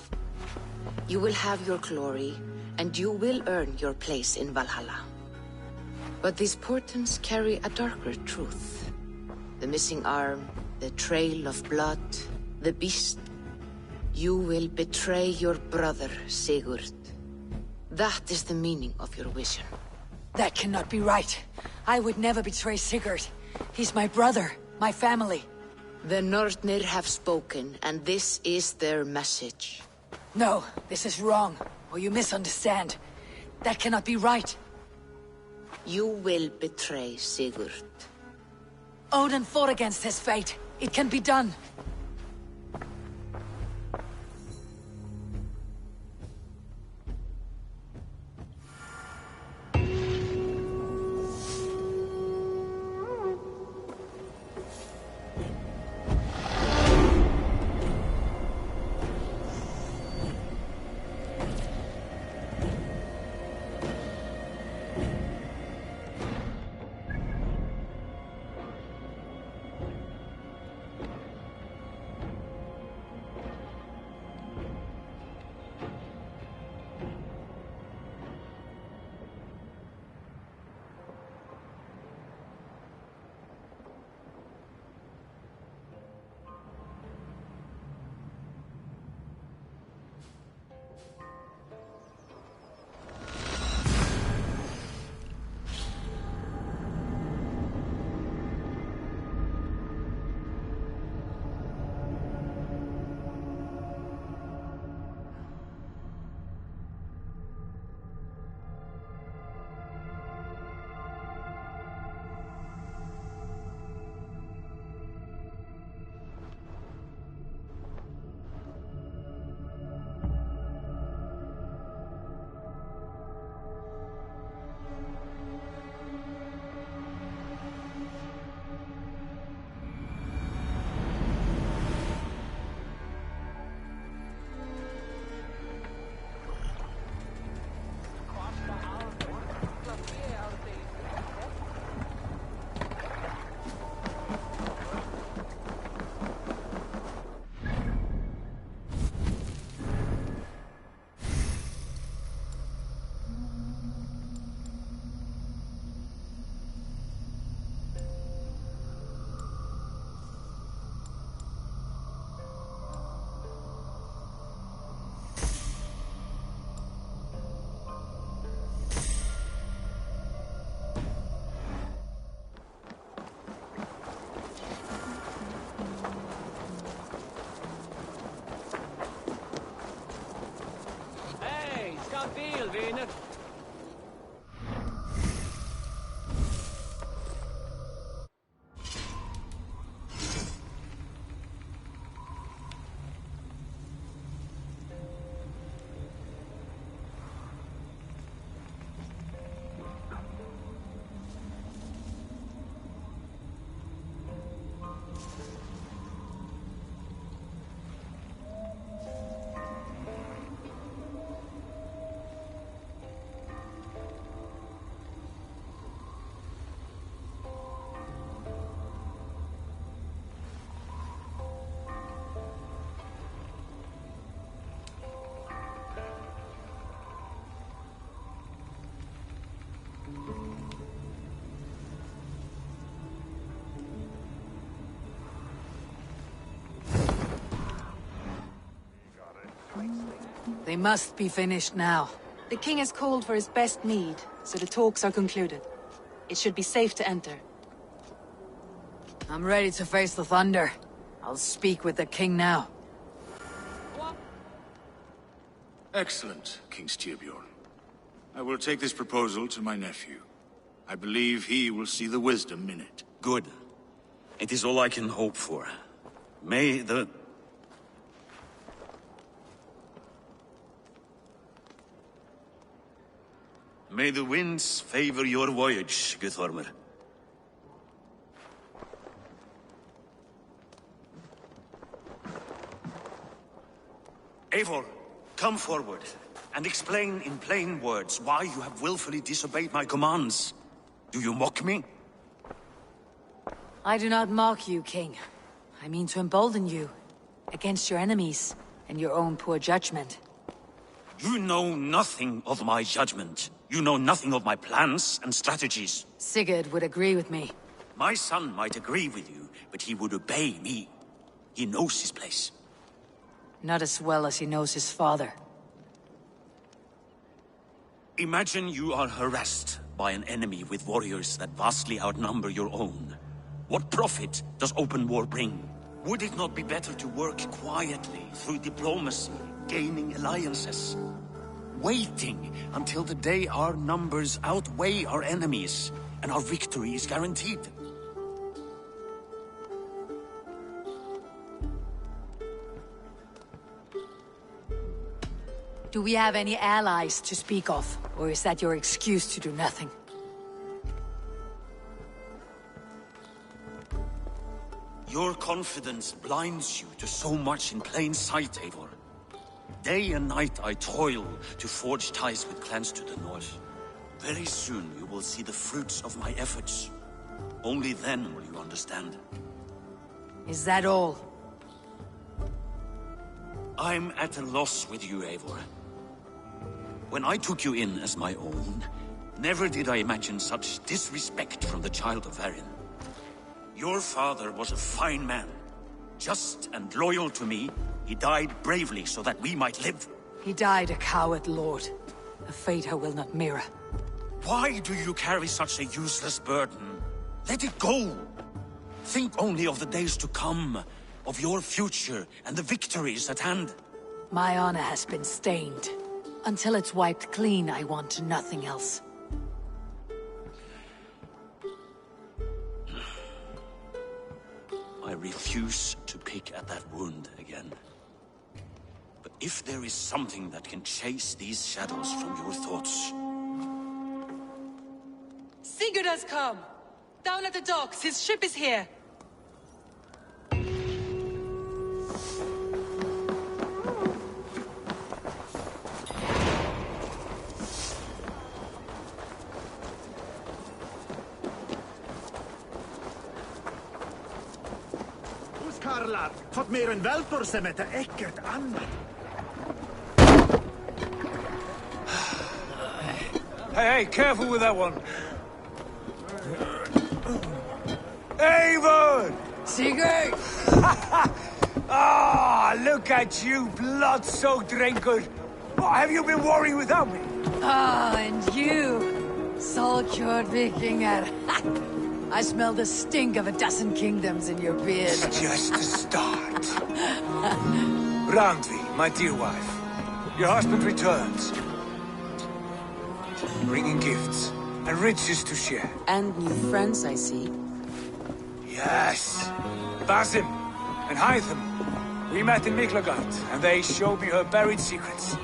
[SPEAKER 2] You will have your glory, and you will earn your place in Valhalla. But these portents carry a darker truth. The missing arm, the trail of blood, the beast. You will betray your brother, Sigurd. That is the meaning of your vision.
[SPEAKER 10] That cannot be right. I would never betray Sigurd. He's my brother, my family.
[SPEAKER 2] The Nornir have spoken, and this is their message.
[SPEAKER 10] No, this is wrong, or you misunderstand. That cannot be right.
[SPEAKER 2] You will betray Sigurd.
[SPEAKER 10] Odin fought against his fate. It can be done. They must be finished now.
[SPEAKER 1] The king has called for his best mead, so the talks are concluded. It should be safe to enter.
[SPEAKER 10] I'm ready to face the thunder. I'll speak with the king now.
[SPEAKER 18] Excellent, King Styrbjorn. I will take this proposal to my nephew. I believe he will see the wisdom in it.
[SPEAKER 21] Good. It is all I can hope for. May the winds favor your voyage, Guthormr. Eivor, come forward, and explain in plain words why you have willfully disobeyed my commands. Do you mock me?
[SPEAKER 10] I do not mock you, King. I mean to embolden you, against your enemies, and your own poor judgment.
[SPEAKER 21] You know nothing of my judgment. You know nothing of my plans and strategies.
[SPEAKER 10] Sigurd would agree with me.
[SPEAKER 21] My son might agree with you, but he would obey me. He knows his place.
[SPEAKER 10] Not as well as he knows his father.
[SPEAKER 21] Imagine you are harassed by an enemy with warriors that vastly outnumber your own. What profit does open war bring? Would it not be better to work quietly through diplomacy, gaining alliances? Waiting until the day our numbers outweigh our enemies and our victory is guaranteed.
[SPEAKER 10] Do we have any allies to speak of? Or is that your excuse to do nothing?
[SPEAKER 21] Your confidence blinds you to so much in plain sight, Eivor. Day and night I toil to forge ties with clans to the north. Very soon you will see the fruits of my efforts. Only then will you understand.
[SPEAKER 10] Is that all?
[SPEAKER 21] I'm at a loss with you, Eivor. When I took you in as my own, never did I imagine such disrespect from the child of Varin. Your father was a fine man. Just and loyal to me, he died bravely so that we might live.
[SPEAKER 10] He died a coward, Lord. A fate I will not mirror.
[SPEAKER 21] Why do you carry such a useless burden? Let it go! Think only of the days to come, of your future and the victories at hand.
[SPEAKER 10] My honor has been stained. Until it's wiped clean, I want nothing else.
[SPEAKER 21] I refuse to pick at that wound again. But if there is something that can chase these shadows from your thoughts...
[SPEAKER 1] Sigurd has come! Down at the docks, his ship is here!
[SPEAKER 12] Karlar, fått mer än vältor som heter äckert annat.
[SPEAKER 20] Hey, careful with that one. Eivor!
[SPEAKER 10] Sigurd!
[SPEAKER 20] Ah, look at you, blood-soaked drinker. Oh, have you been worrying without me?
[SPEAKER 10] Ah, and you, soul-cured Vikingar. I smell the stink of a dozen kingdoms in your beard.
[SPEAKER 20] Just the start. Randvi, my dear wife, your husband returns. Bringing gifts and riches to share.
[SPEAKER 1] And new friends, I see.
[SPEAKER 20] Yes. Basim and Hytham. We met in Miklagard, and they showed me her buried secrets.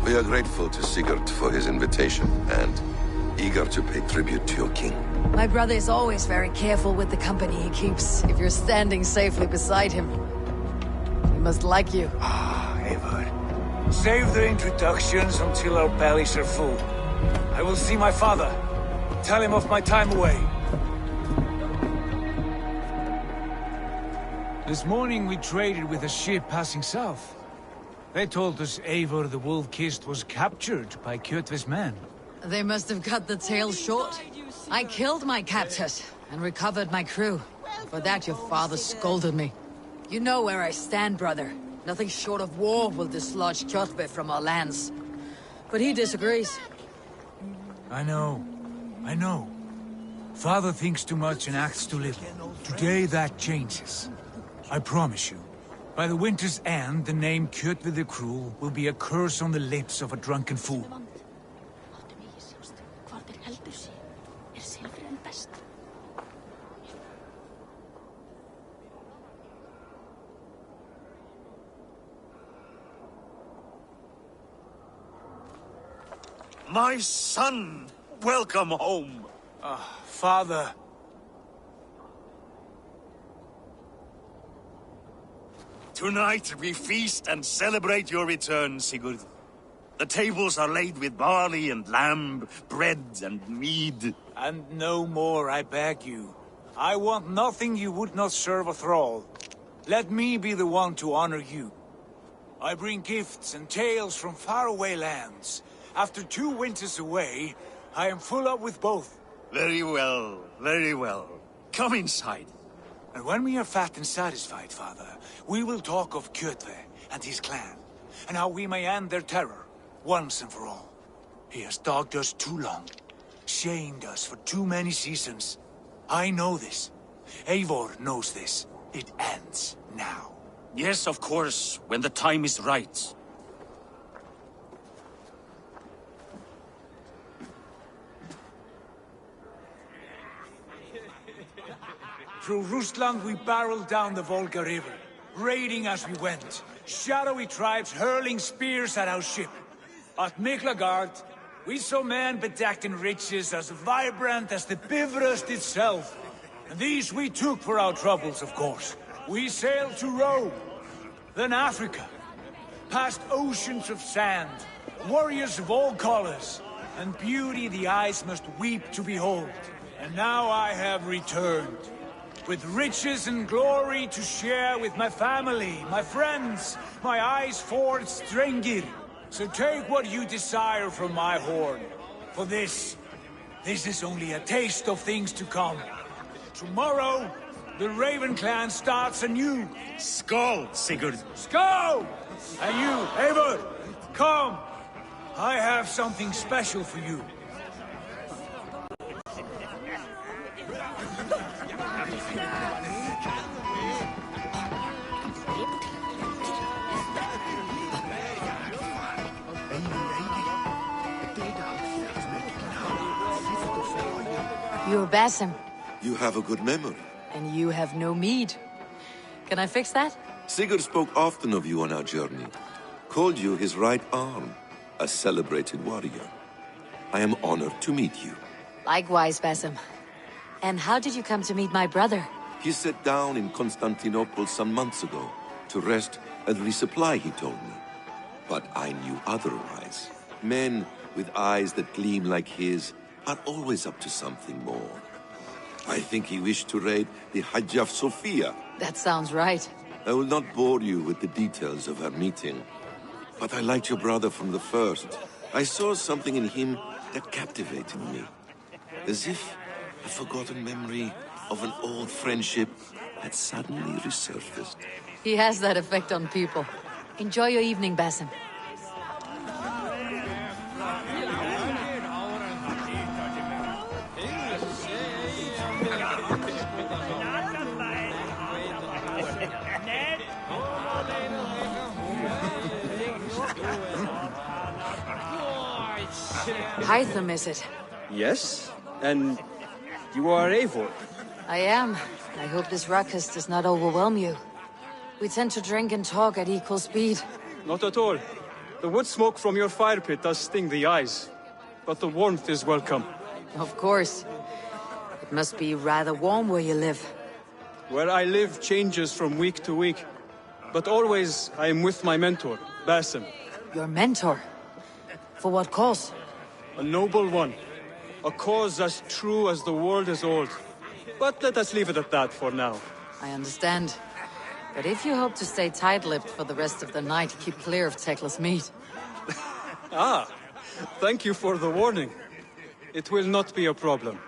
[SPEAKER 7] We are grateful to Sigurd for his invitation, and eager to pay tribute to your king.
[SPEAKER 10] My brother is always very careful with the company he keeps. If you're standing safely beside him, he must like you.
[SPEAKER 20] Ah, Eivor. Save the introductions until our bellies are full. I will see my father. Tell him of my time away.
[SPEAKER 22] This morning we traded with a ship passing south. They told us Eivor the Wolf-Kissed was captured by Kjotve's men.
[SPEAKER 10] They must have cut the tail short. I killed my captors and recovered my crew. For that your father scolded me. You know where I stand, brother. Nothing short of war will dislodge Kjotve from our lands. But he disagrees.
[SPEAKER 22] I know. Father thinks too much and acts too little. Today that changes. I promise you. By the winter's end, the name Kjotve the Cruel will be a curse on the lips of a drunken fool.
[SPEAKER 21] My son! Welcome home!
[SPEAKER 20] Father.
[SPEAKER 21] Tonight we feast and celebrate your return, Sigurd. The tables are laid with barley and lamb, bread and mead.
[SPEAKER 20] And no more, I beg you. I want nothing you would not serve a thrall. Let me be the one to honor you. I bring gifts and tales from faraway lands. After 2 winters away, I am full up with both.
[SPEAKER 21] Very well, very well. Come inside.
[SPEAKER 20] And when we are fat and satisfied, Father, we will talk of Kjotve and his clan, and how we may end their terror, once and for all. He has dogged us too long.
[SPEAKER 22] chained us for too many seasons. I know this. Eivor knows this. It ends now.
[SPEAKER 21] Yes, of course, when the time is right.
[SPEAKER 22] Through Rusland we barreled down the Volga River, raiding as we went. Shadowy tribes hurling spears at our ship. At Miklagard, we saw men bedecked in riches as vibrant as the Bifrost itself. And these we took for our troubles, of course. We sailed to Rome, then Africa, past oceans of sand, warriors of all colors, and beauty the eyes must weep to behold. And now I have returned, with riches and glory to share with my family, my friends, my eyes-forged Strengir. So take what you desire from my horn. For this is only a taste of things to come. Tomorrow, the Raven clan starts anew.
[SPEAKER 21] Skål, Sigurd!
[SPEAKER 22] Skål! And you, Eivor, come! I have something special for you.
[SPEAKER 10] You're Basim,
[SPEAKER 7] You have a good memory.
[SPEAKER 10] and you have no mead. Can I fix that?
[SPEAKER 7] Sigurd spoke often of you on our journey. Called you his right arm, a celebrated warrior. I am honored to meet you.
[SPEAKER 10] Likewise, Basim. And how did you come to meet my brother?
[SPEAKER 7] He sat down in Constantinople some months ago to rest and resupply, he told me. But I knew otherwise. Men with eyes that gleam like his are always up to something more. I think he wished to raid the Hagia Sophia.
[SPEAKER 10] That sounds right.
[SPEAKER 7] I will not bore you with the details of our meeting. But I liked your brother from the first. I saw something in him that captivated me. As if a forgotten memory of an old friendship had suddenly resurfaced.
[SPEAKER 10] He has that effect on people. Enjoy your evening, Basim. Hytham, is it?
[SPEAKER 5] Yes? And you are Eivor?
[SPEAKER 10] I am. I hope this ruckus does not overwhelm you. We tend to drink and talk at equal speed.
[SPEAKER 5] Not at all. The wood smoke from your fire pit does sting the eyes. But the warmth is welcome.
[SPEAKER 10] Of course. It must be rather warm where you live.
[SPEAKER 5] Where I live changes from week to week. But always I am with my mentor, Basim.
[SPEAKER 10] Your mentor? For what cause?
[SPEAKER 5] A noble one. A cause as true as the world is old. But let us leave it at that for now.
[SPEAKER 10] I understand. But if you hope to stay tight-lipped for the rest of the night, keep clear of Tekla's meat.
[SPEAKER 5] Ah, thank you for the warning. It will not be a problem.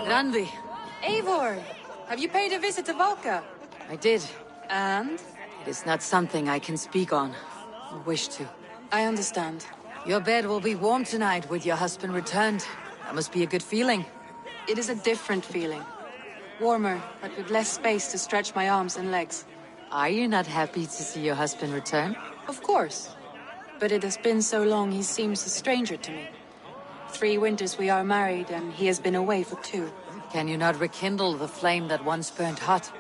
[SPEAKER 10] Randvi.
[SPEAKER 1] Eivor! Have you paid a visit to Valka?
[SPEAKER 10] I did.
[SPEAKER 1] And?
[SPEAKER 10] It is not something I can speak on, or wish to.
[SPEAKER 1] I understand.
[SPEAKER 10] Your bed will be warm tonight with your husband returned. That must be a good feeling.
[SPEAKER 1] It is a different feeling. Warmer, but with less space to stretch my arms and legs.
[SPEAKER 10] Are you not happy to see your husband return?
[SPEAKER 1] Of course. But it has been so long he seems a stranger to me. 3 winters we are married, and he has been away for 2.
[SPEAKER 10] Can you not rekindle the flame that once burned hot?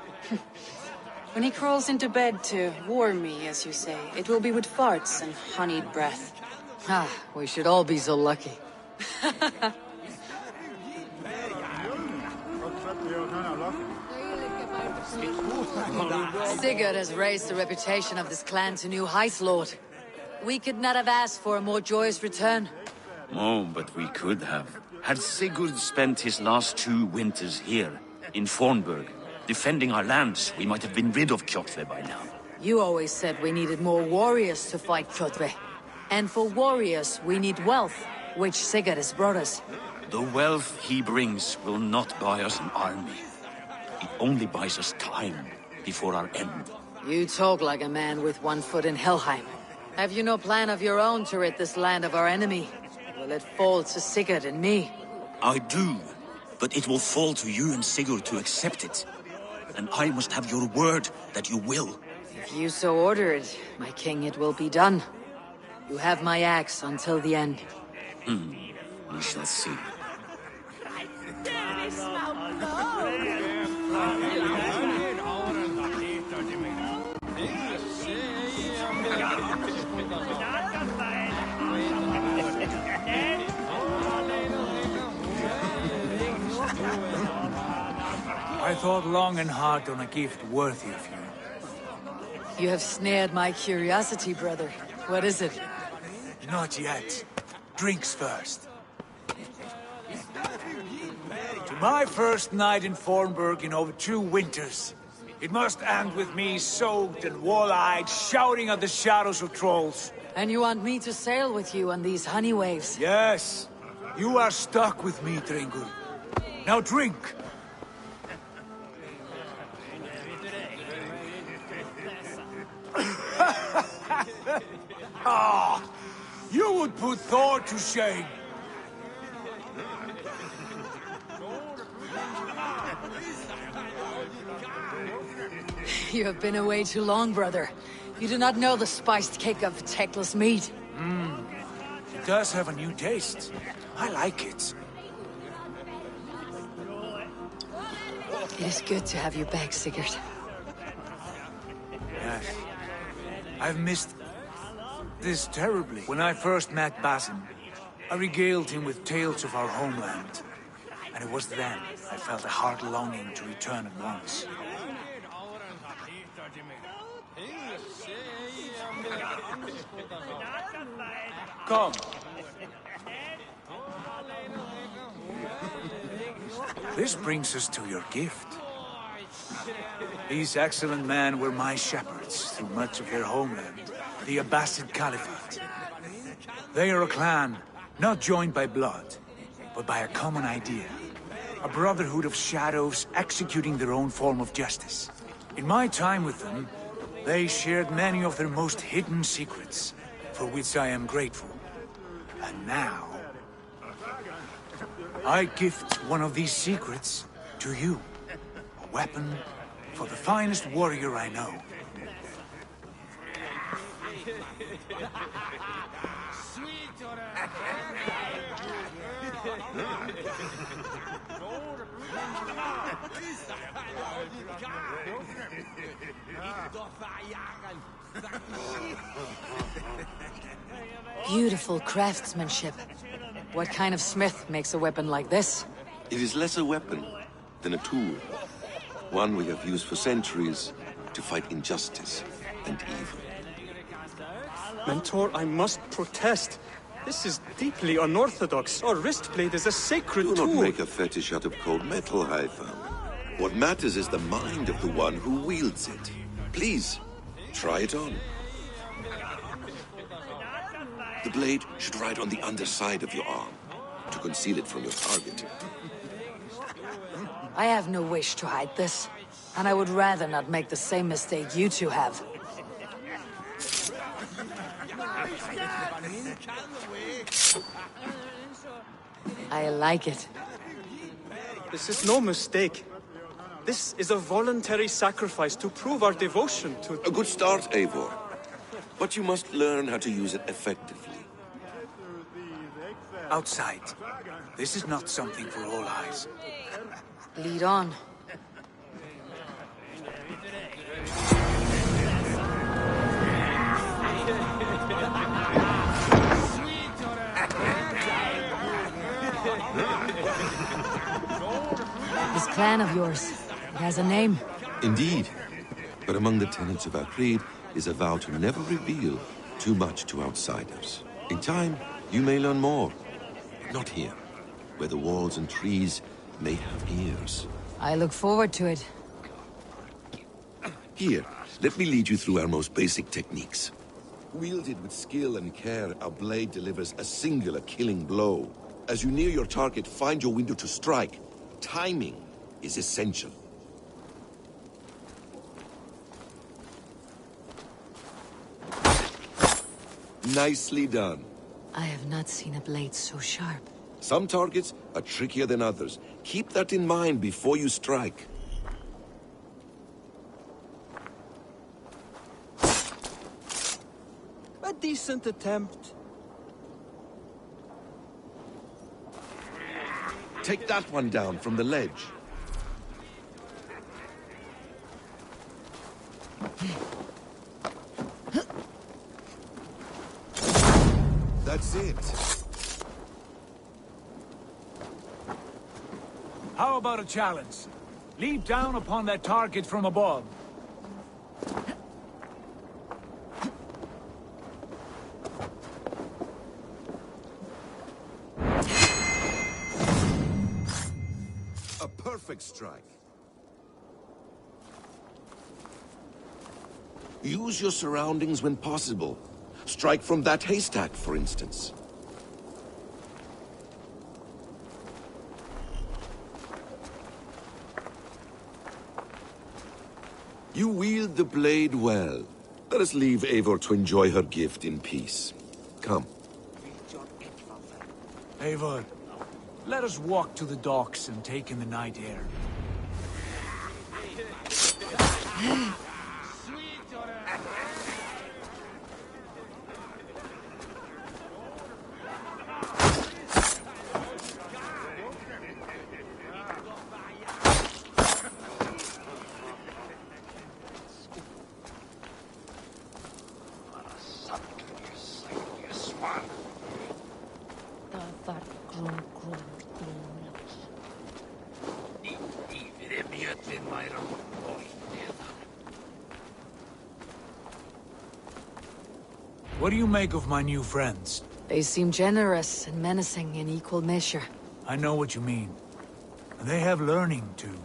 [SPEAKER 1] When he crawls into bed to warm me, as you say, it will be with farts and honeyed breath.
[SPEAKER 10] Ah, we should all be so lucky. Sigurd has raised the reputation of this clan to new heights, Lord. We could not have asked for a more joyous return.
[SPEAKER 21] Oh, but we could have. Had Sigurd spent his last 2 winters here, in Fornburg, defending our lands, we might have been rid of Kjotve by now.
[SPEAKER 10] You always said we needed more warriors to fight Kjotve. And for warriors, we need wealth, which Sigurd has brought us.
[SPEAKER 21] The wealth he brings will not buy us an army. It only buys us time. before our end.
[SPEAKER 10] You talk like a man with one foot in Helheim. Have you no plan of your own to rid this land of our enemy? Will it fall to Sigurd and me?
[SPEAKER 21] I do, but it will fall to you and Sigurd to accept it. And I must have your word that you will.
[SPEAKER 10] If you so order it, my king, it will be done. You have my axe until the end.
[SPEAKER 21] We shall see.
[SPEAKER 22] I thought long and hard on a gift worthy of you.
[SPEAKER 10] You have snared my curiosity, brother. What is it?
[SPEAKER 22] Not yet. Drinks first. To my first night in Fornburg in over 2 winters. It must end with me soaked and wall-eyed, shouting at the shadows of trolls.
[SPEAKER 10] And you want me to sail with you on these honey waves?
[SPEAKER 22] Yes. You are stuck with me, Drengur. Now drink. Ah, you would put Thor to shame.
[SPEAKER 10] You have been away too long, brother. You do not know the spiced cake of Tekla's meat.
[SPEAKER 22] It does have a new taste. I like it.
[SPEAKER 10] It is good to have you back, Sigurd.
[SPEAKER 22] Yes. I've missed this terribly. When I first met Basim, I regaled him with tales of our homeland. And it was then I felt a heart longing to return at once. Come. This brings us to your gift. These excellent men were my shepherds through much of their homeland, the Abbasid Caliphate. They are a clan, not joined by blood, but by a common idea. A brotherhood of shadows executing their own form of justice. In my time with them, they shared many of their most hidden secrets, for which I am grateful. And now, I gift one of these secrets to you. A weapon for the finest warrior I know.
[SPEAKER 10] Beautiful craftsmanship. What kind of smith makes a weapon like this?
[SPEAKER 7] It is less a weapon than a tool. One we have used for centuries to fight injustice and evil.
[SPEAKER 5] Mentor, I must protest. This is deeply unorthodox. Our wrist blade is a sacred tool.
[SPEAKER 7] Do not make a fetish out of cold metal, Haitham. What matters is the mind of the one who wields it. Please, try it on. The blade should ride on the underside of your arm, to conceal it from your target.
[SPEAKER 10] I have no wish to hide this, and I would rather not make the same mistake you two have. I like it.
[SPEAKER 5] This is no mistake. This is a voluntary sacrifice to prove our devotion to...
[SPEAKER 7] A good start, Eivor. But you must learn how to use it effectively.
[SPEAKER 22] Outside. This is not something for all eyes.
[SPEAKER 10] Lead on. This clan of yours, it has a name.
[SPEAKER 7] Indeed. But among the tenets of our creed is a vow to never reveal too much to outsiders. In time, you may learn more. But not here, where the walls and trees may have ears.
[SPEAKER 10] I look forward to it.
[SPEAKER 7] Here, let me lead you through our most basic techniques. Wielded with skill and care, our blade delivers a singular killing blow. As you near your target, find your window to strike. Timing is essential. Nicely done.
[SPEAKER 10] I have not seen a blade so sharp.
[SPEAKER 7] Some targets are trickier than others. Keep that in mind before you strike.
[SPEAKER 9] A decent attempt.
[SPEAKER 7] Take that one down from the ledge. That's it.
[SPEAKER 22] How about a challenge? Leap down upon that target from above.
[SPEAKER 7] A perfect strike. Use your surroundings when possible. Strike from that haystack, for instance. You wield the blade well. Let us leave Eivor to enjoy her gift in peace. Come.
[SPEAKER 22] Eivor, let us walk to the docks and take in the night air. What do you make of my new friends?
[SPEAKER 10] They seem generous and menacing in equal measure.
[SPEAKER 22] I know what you mean. They have learning, too.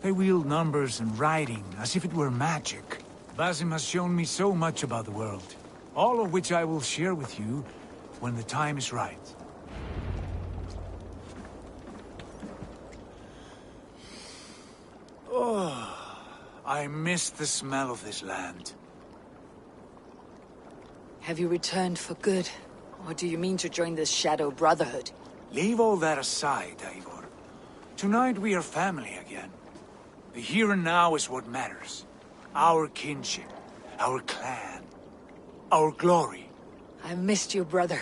[SPEAKER 22] They wield numbers and writing as if it were magic. Basim has shown me so much about the world, all of which I will share with you when the time is right. Oh, I miss the smell of this land.
[SPEAKER 10] Have you returned for good? Or do you mean to join the Shadow Brotherhood?
[SPEAKER 22] Leave all that aside, Eivor. Tonight we are family again. The here and now is what matters. Our kinship, our clan, our glory.
[SPEAKER 10] I've missed you, brother.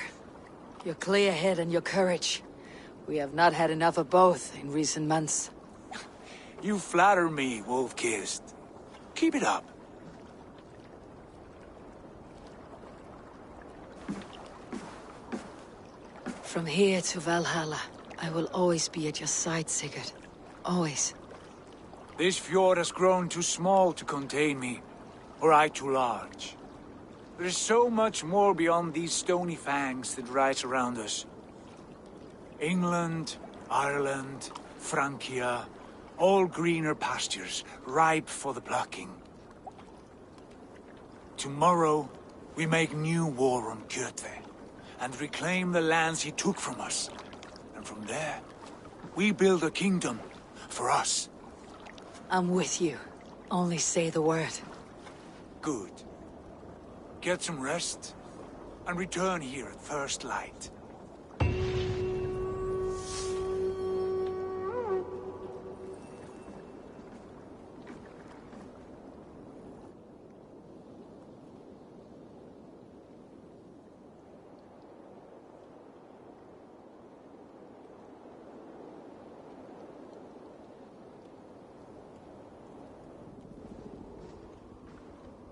[SPEAKER 10] Your clear head and your courage. We have not had enough of both in recent months.
[SPEAKER 22] You flatter me, Wolf-Kissed. Keep it up.
[SPEAKER 10] From here to Valhalla, I will always be at your side, Sigurd. Always.
[SPEAKER 22] This fjord has grown too small to contain me, or I too large. There is so much more beyond these stony fangs that rise around us. England, Ireland, Francia, all greener pastures, ripe for the plucking. Tomorrow, we make new war on Kjotve, and reclaim the lands he took from us. And from there, we build a kingdom for us.
[SPEAKER 10] I'm with you. Only say the word.
[SPEAKER 22] Good. Get some rest, and return here at first light.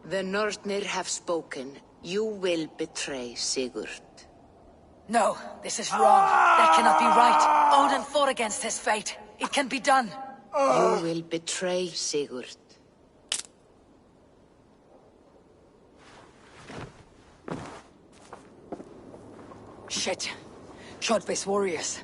[SPEAKER 2] The Nornir have spoken. You will betray Sigurd.
[SPEAKER 10] No, this is wrong. That cannot be right. Odin fought against his fate. It can be done.
[SPEAKER 2] You will betray Sigurd.
[SPEAKER 10] Shit. Kjotve's warriors.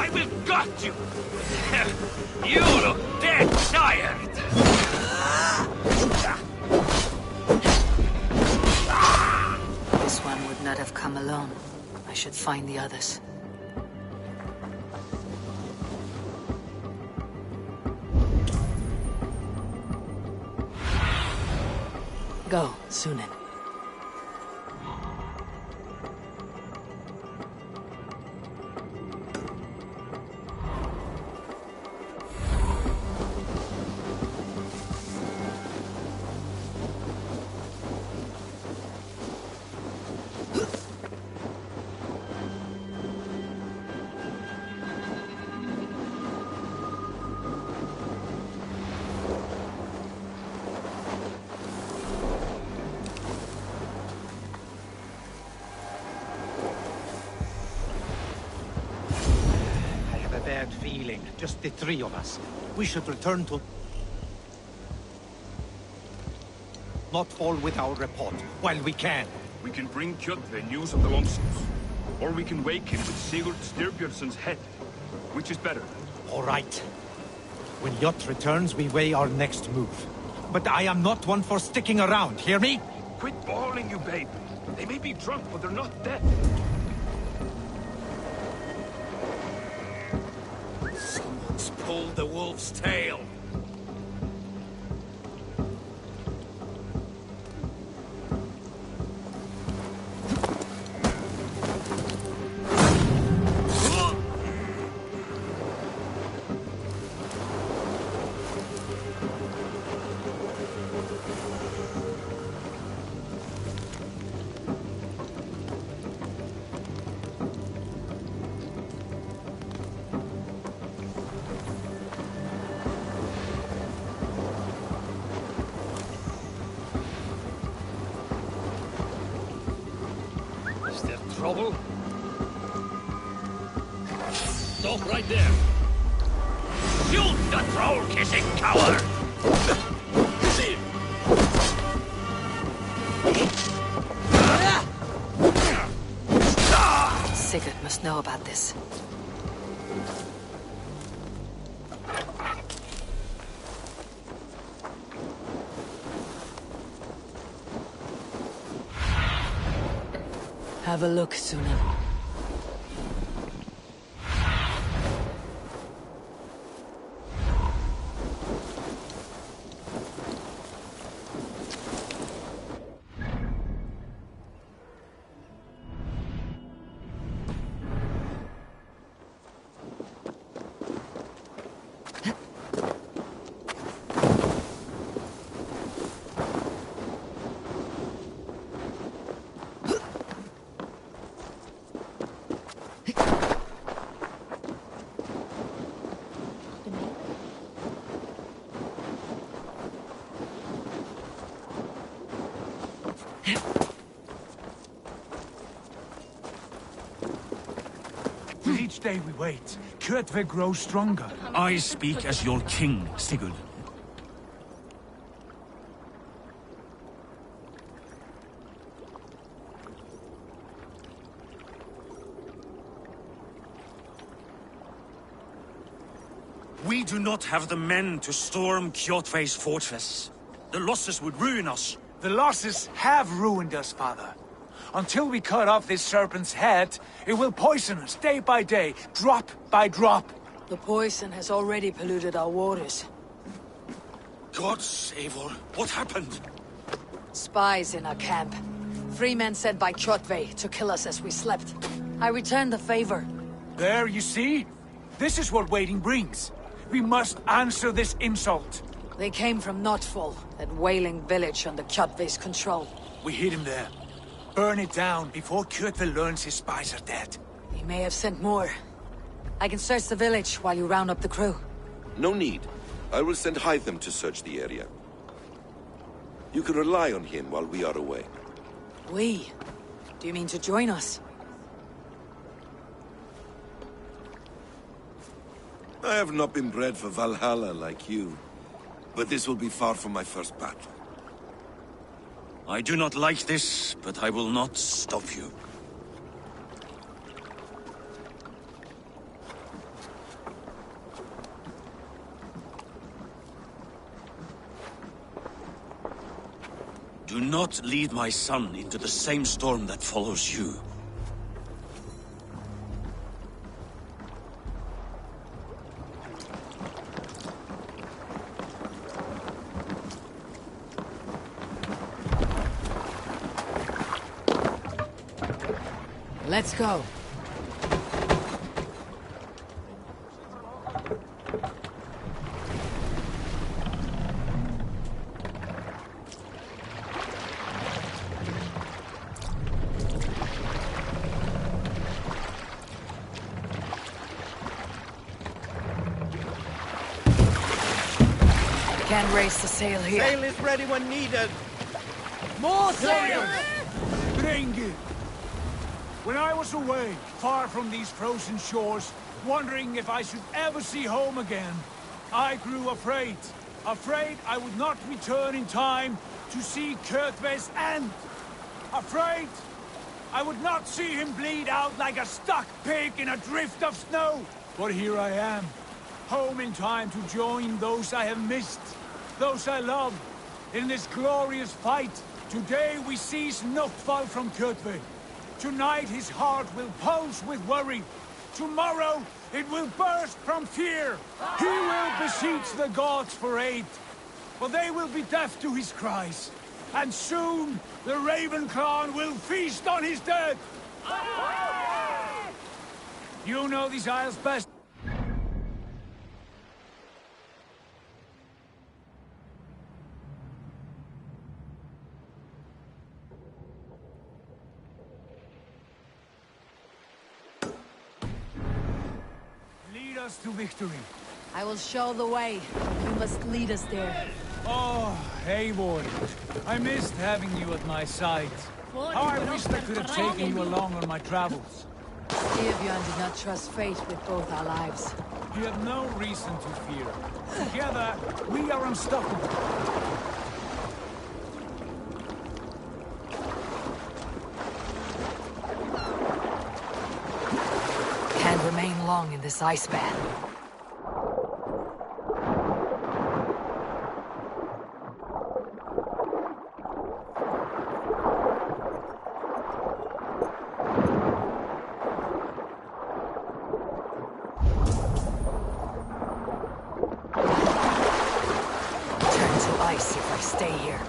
[SPEAKER 15] I will gut you! You look dead tired!
[SPEAKER 10] This one would not have come alone. I should find the others. Go, Sunan.
[SPEAKER 12] Bad feeling. Just the three of us. We should return to... not fall with our report, while we can.
[SPEAKER 13] We can bring Kjotve news of the monsters. Or we can wake him with Sigurd Styrbjörnsson's head. Which is better?
[SPEAKER 12] All right. When Jot returns, we weigh our next move. But I am not one for sticking around, hear me?
[SPEAKER 13] Quit bawling, you babe. They may be drunk, but they're not dead.
[SPEAKER 15] Someone's pulled the wolf's tail. Trouble? Stop right there! Shoot the troll-kissing coward!
[SPEAKER 10] Sigurd must know about this. Have a look, Sunan.
[SPEAKER 22] With each day we wait, Kjotve grows stronger.
[SPEAKER 21] I speak as your king, Sigurd. We do not have the men to storm Kjotve's fortress. The losses would ruin us.
[SPEAKER 22] The losses have ruined us, father. Until we cut off this serpent's head, it will poison us day by day, drop by drop.
[SPEAKER 10] The poison has already polluted our waters.
[SPEAKER 21] God save her. What happened?
[SPEAKER 10] Spies in our camp. 3 men sent by Kjotve to kill us as we slept. I returned the favor.
[SPEAKER 22] There, you see? This is what waiting brings. We must answer this insult.
[SPEAKER 10] They came from Notfall, that whaling village under Kjotve's control.
[SPEAKER 22] We hid him there. Burn it down before Kjotve learns his spies are dead.
[SPEAKER 10] He may have sent more. I can search the village while you round up the crew.
[SPEAKER 7] No need. I will send Hytham to search the area. You can rely on him while we are away.
[SPEAKER 10] We? Do you mean to join us?
[SPEAKER 7] I have not been bred for Valhalla like you, but this will be far from my first battle.
[SPEAKER 21] I do not like this, but I will not stop you. not lead my son into the same storm that follows you.
[SPEAKER 10] Let's go. Can't raise the sail here.
[SPEAKER 9] Sail is ready when needed.
[SPEAKER 17] More sail!
[SPEAKER 22] Bring it! When I was away, far from these frozen shores, wondering if I should ever see home again, I grew afraid. Afraid I would not return in time to see Kjotve's end. Afraid I would not see him bleed out like a stuck pig in a drift of snow. But here I am, home in time to join those I have missed, those I love, in this glorious fight. Today we seize Notval from Kjotve. Tonight his heart will pulse with worry. Tomorrow it will burst from fear. He will beseech the gods for aid, but they will be deaf to his cries. And soon the Raven clan will feast on his dead. You know these isles best. To victory.
[SPEAKER 10] I will show the way. You must lead us there.
[SPEAKER 22] Oh, Eivor. I missed having you at my side. How I wished I could have taken you along on my travels.
[SPEAKER 10] Styrbjörn did not trust fate with both our lives.
[SPEAKER 22] You have no reason to fear. Together, we are unstoppable.
[SPEAKER 10] Can't remain long in this ice bath. Turn to ice if I stay here.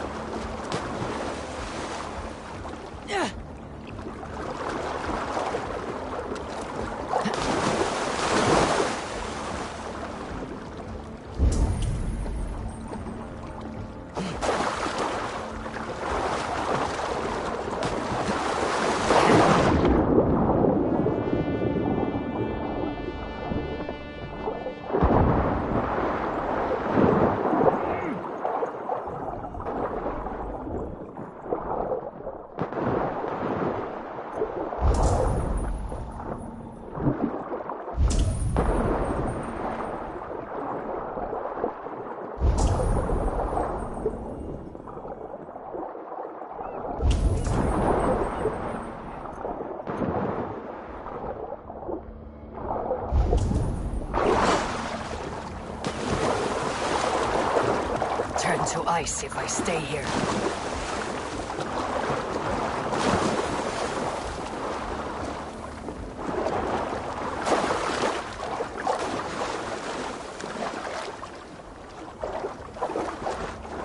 [SPEAKER 10] Turn to ice if I stay here.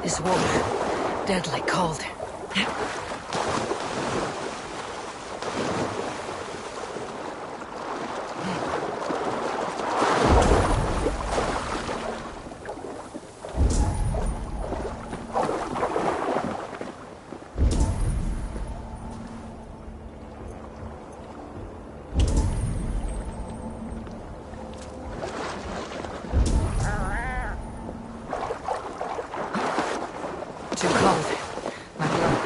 [SPEAKER 10] This water, deadly cold. Too cold. My blood.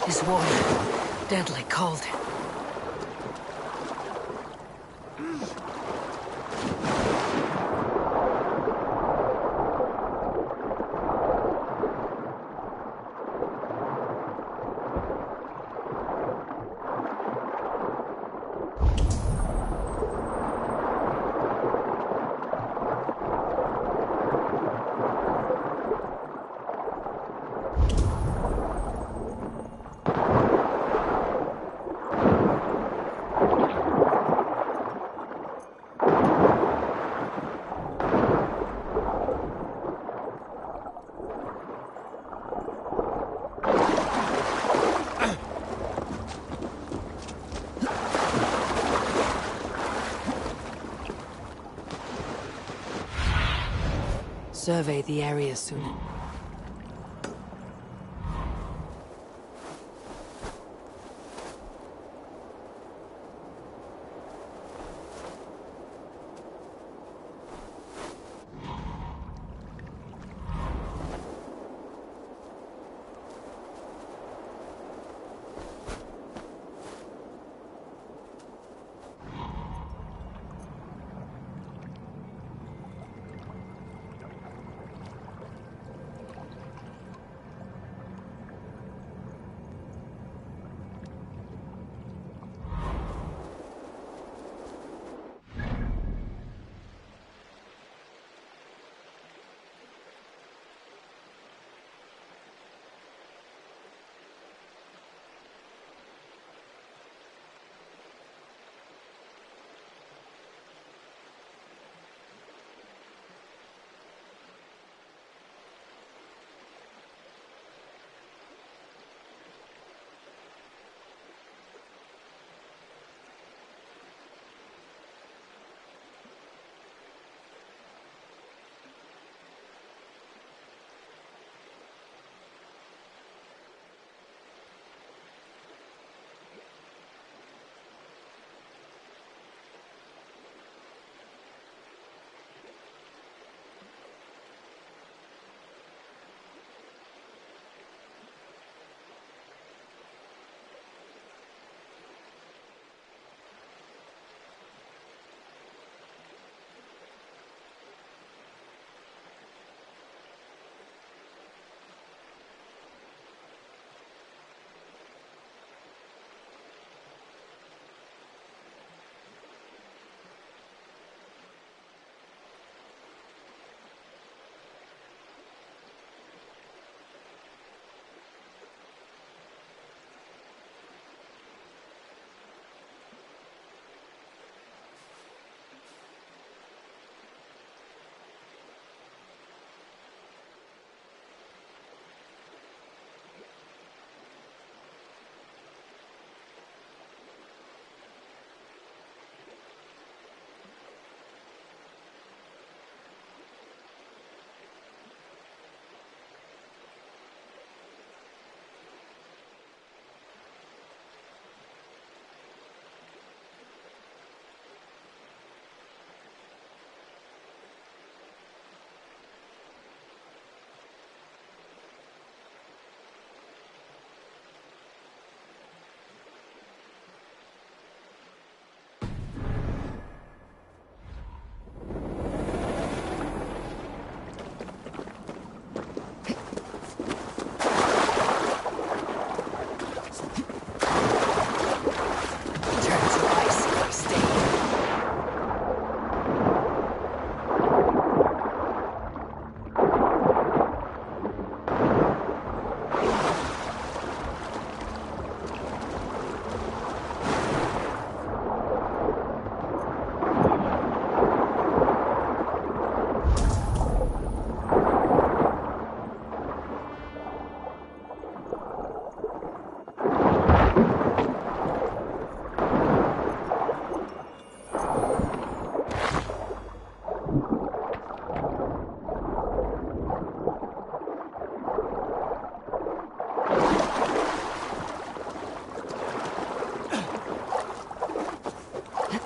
[SPEAKER 10] This water, deadly cold. survey the area soon.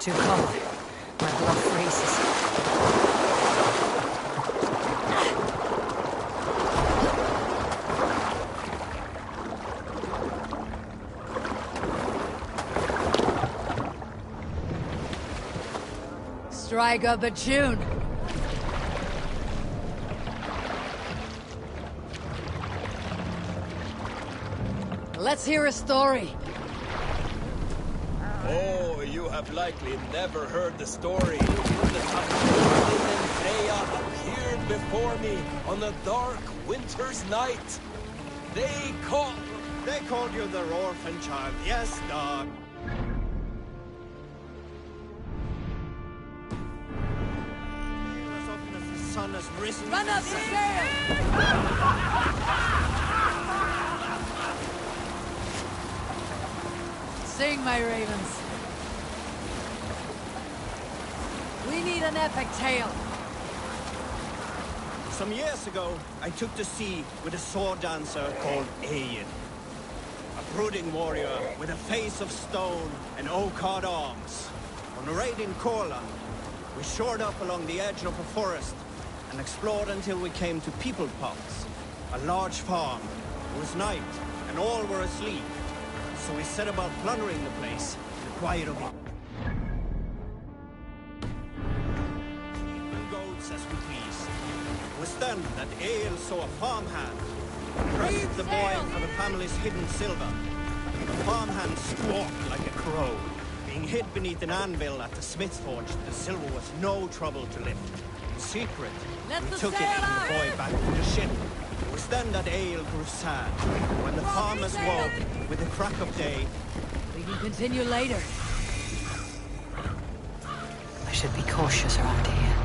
[SPEAKER 10] Too cold. My blood freezes. Strike up a tune. Let's hear a story.
[SPEAKER 4] Oh, you have likely never heard the story. The Titan and Freya appeared before me on a dark winter's night. They called you their orphan child, yes, dog. As often as the sun has risen.
[SPEAKER 10] Run up, Sing, my ravens. We need an epic tale.
[SPEAKER 11] Some years ago, I took to sea with a sword dancer called Aeon. A brooding warrior with a face of stone and oak-hard arms. On a raid in Corland, we shored up along the edge of a forest and explored until we came to People Pots, a large farm. It was night, and all were asleep, so we set about plundering the place in the quiet of it. Goats as we pleased. It was then that Ael saw a farmhand. Pressed the boy for the family's hidden silver. The farmhand squawked like a crow. Being hid beneath an anvil at the smith's forge, the silver was no trouble to lift. In secret, we took it from the boy back to the ship. It was then that Ael grew sad. When the farmers woke with the crack of day,
[SPEAKER 10] We can continue later. I should be cautious around here.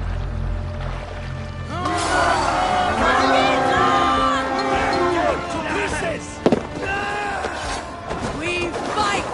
[SPEAKER 10] We fight!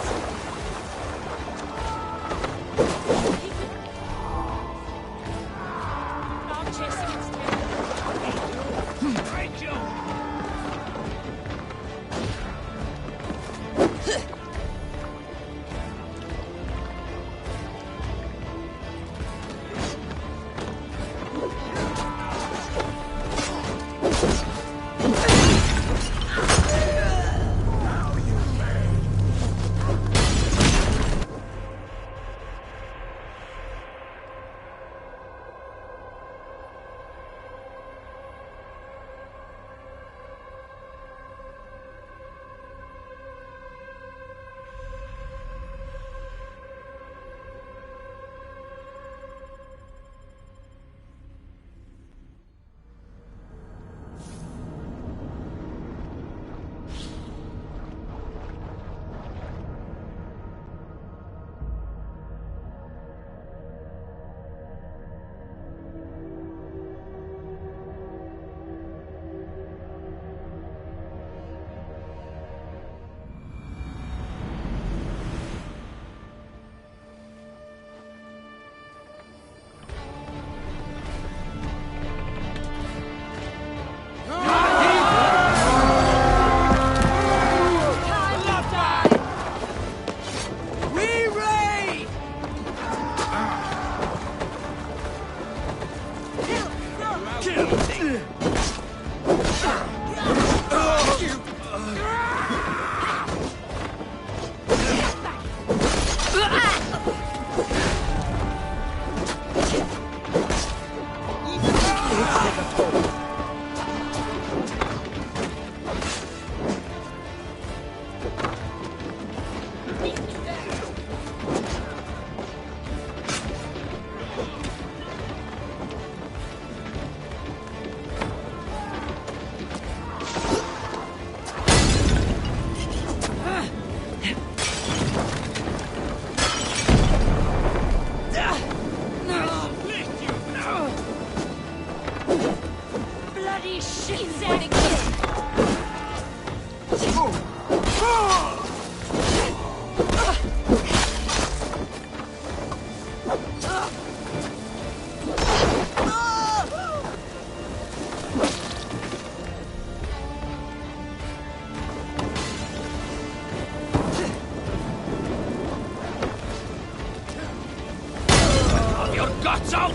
[SPEAKER 15] Guts out!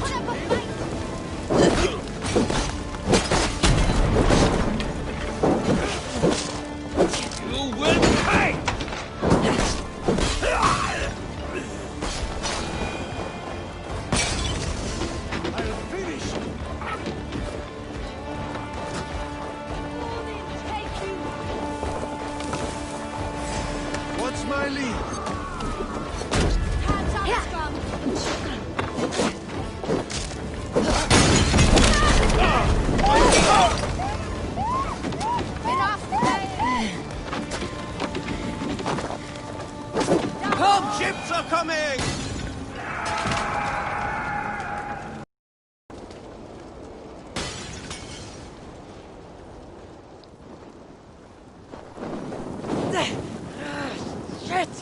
[SPEAKER 15] You will pay!
[SPEAKER 20] I'll finish you!
[SPEAKER 3] What's my lead?
[SPEAKER 11] Come, ships are coming!
[SPEAKER 10] Shit!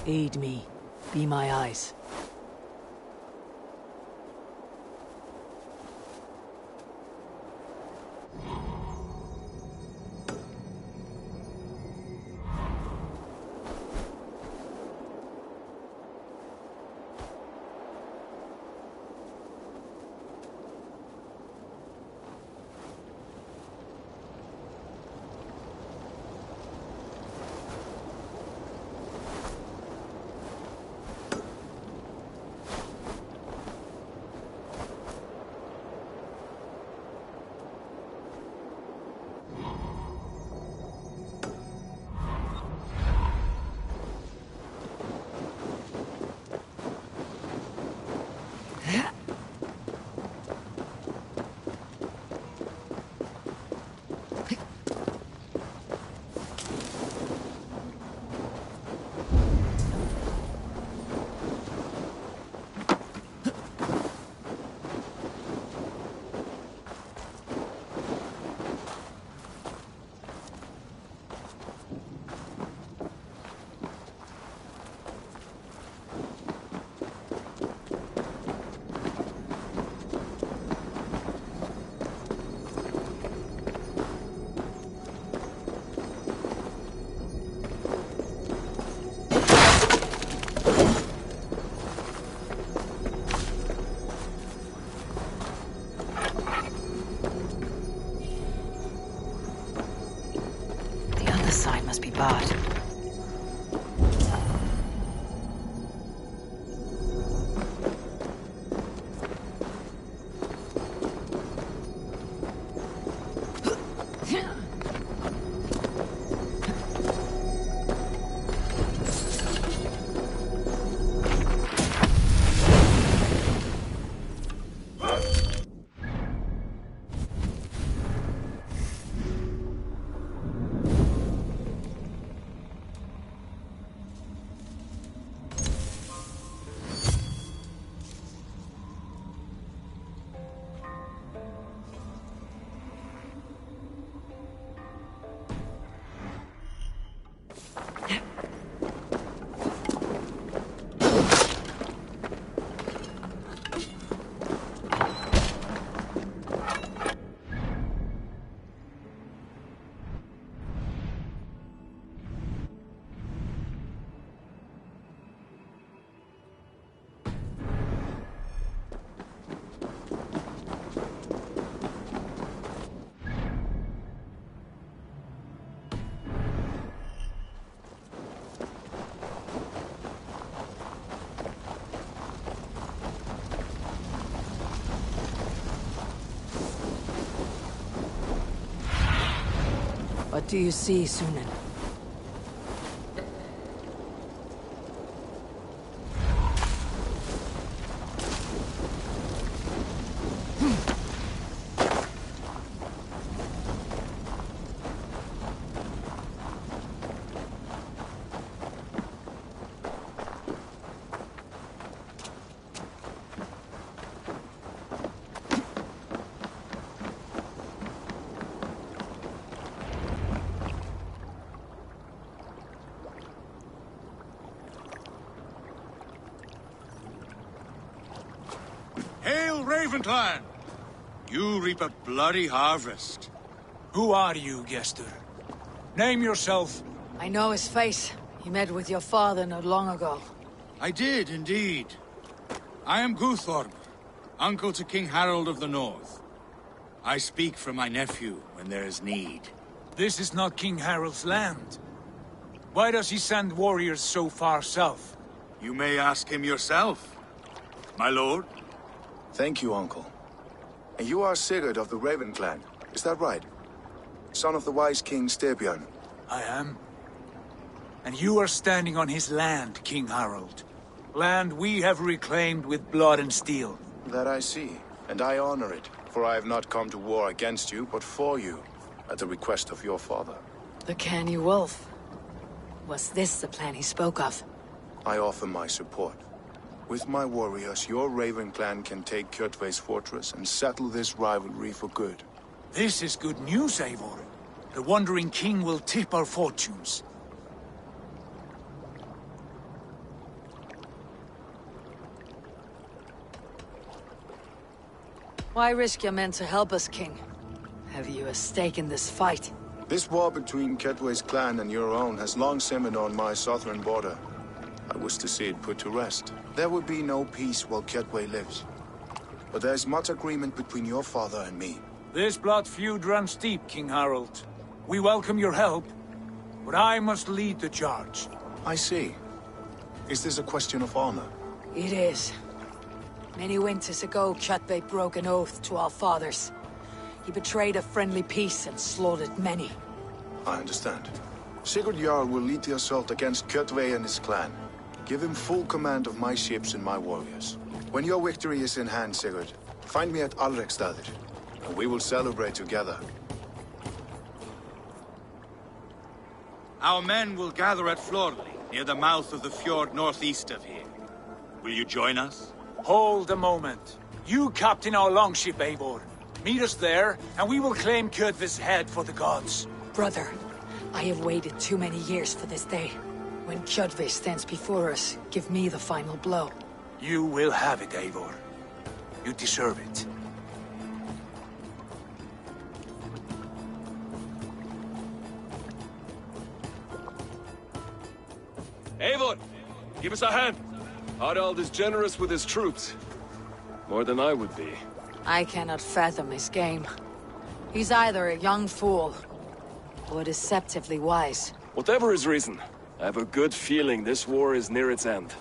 [SPEAKER 10] Aid me. Be my eyes. Must be barred. What do you see, Sunan?
[SPEAKER 20] Hail, Ravenclan! You reap a bloody harvest. Who are you, Gester? Name yourself.
[SPEAKER 10] I know his face. He met with your father not long ago.
[SPEAKER 20] I did, indeed. I am Guthorm, uncle to King Harold of the North. I speak for my nephew when there is need. This is not King Harold's land. Why does he send warriors so far south? You may ask him yourself, my lord.
[SPEAKER 6] Thank you, uncle. And you are Sigurd of the Raven clan, is that right? Son of the wise King Styrbjörn.
[SPEAKER 20] I am. And you are standing on his land, King Harold. Land we have reclaimed with blood and steel.
[SPEAKER 6] That I see, and I honor it, for I have not come to war against you, but for you, at the request of your father.
[SPEAKER 10] The Canny Wolf. Was this the plan he spoke of?
[SPEAKER 6] I offer my support. With my warriors, your Raven clan can take Kjotve's fortress and settle this rivalry for good.
[SPEAKER 20] This is good news, Eivor. The Wandering King will tip our fortunes.
[SPEAKER 10] Why risk your men to help us, King? Have you a stake in this fight?
[SPEAKER 6] This war between Kedway's clan and your own has long simmered on my southern border. I wish to see it put to rest. There will be no peace while Kedway lives. But there's much agreement between your father and me.
[SPEAKER 22] This blood feud runs deep, King Harold. We welcome your help, but I must lead the charge.
[SPEAKER 6] I see. Is this a question of honor?
[SPEAKER 10] It is. Many winters ago, Kjotve broke an oath to our fathers. He betrayed a friendly peace and slaughtered many.
[SPEAKER 6] I understand. Sigurd Jarl will lead the assault against Kjotve and his clan. Give him full command of my ships and my warriors. When your victory is in hand, Sigurd, find me at Alrekstadir, and we will celebrate together.
[SPEAKER 14] Our men will gather at Florley, near the mouth of the fjord northeast of here. Will you join us?
[SPEAKER 22] Hold a moment. You captain our longship, Eivor. Meet us there, and we will claim Kjotve's head for the gods.
[SPEAKER 10] Brother, I have waited too many years for this day. When Kjotve stands before us, give me the final blow.
[SPEAKER 22] You will have it, Eivor. You deserve it.
[SPEAKER 4] Eivor, give us a hand. Harald is generous with his troops. More than I would be.
[SPEAKER 10] I cannot fathom his game. He's either a young fool, or deceptively wise.
[SPEAKER 4] Whatever his reason, I have a good feeling this war is near its end.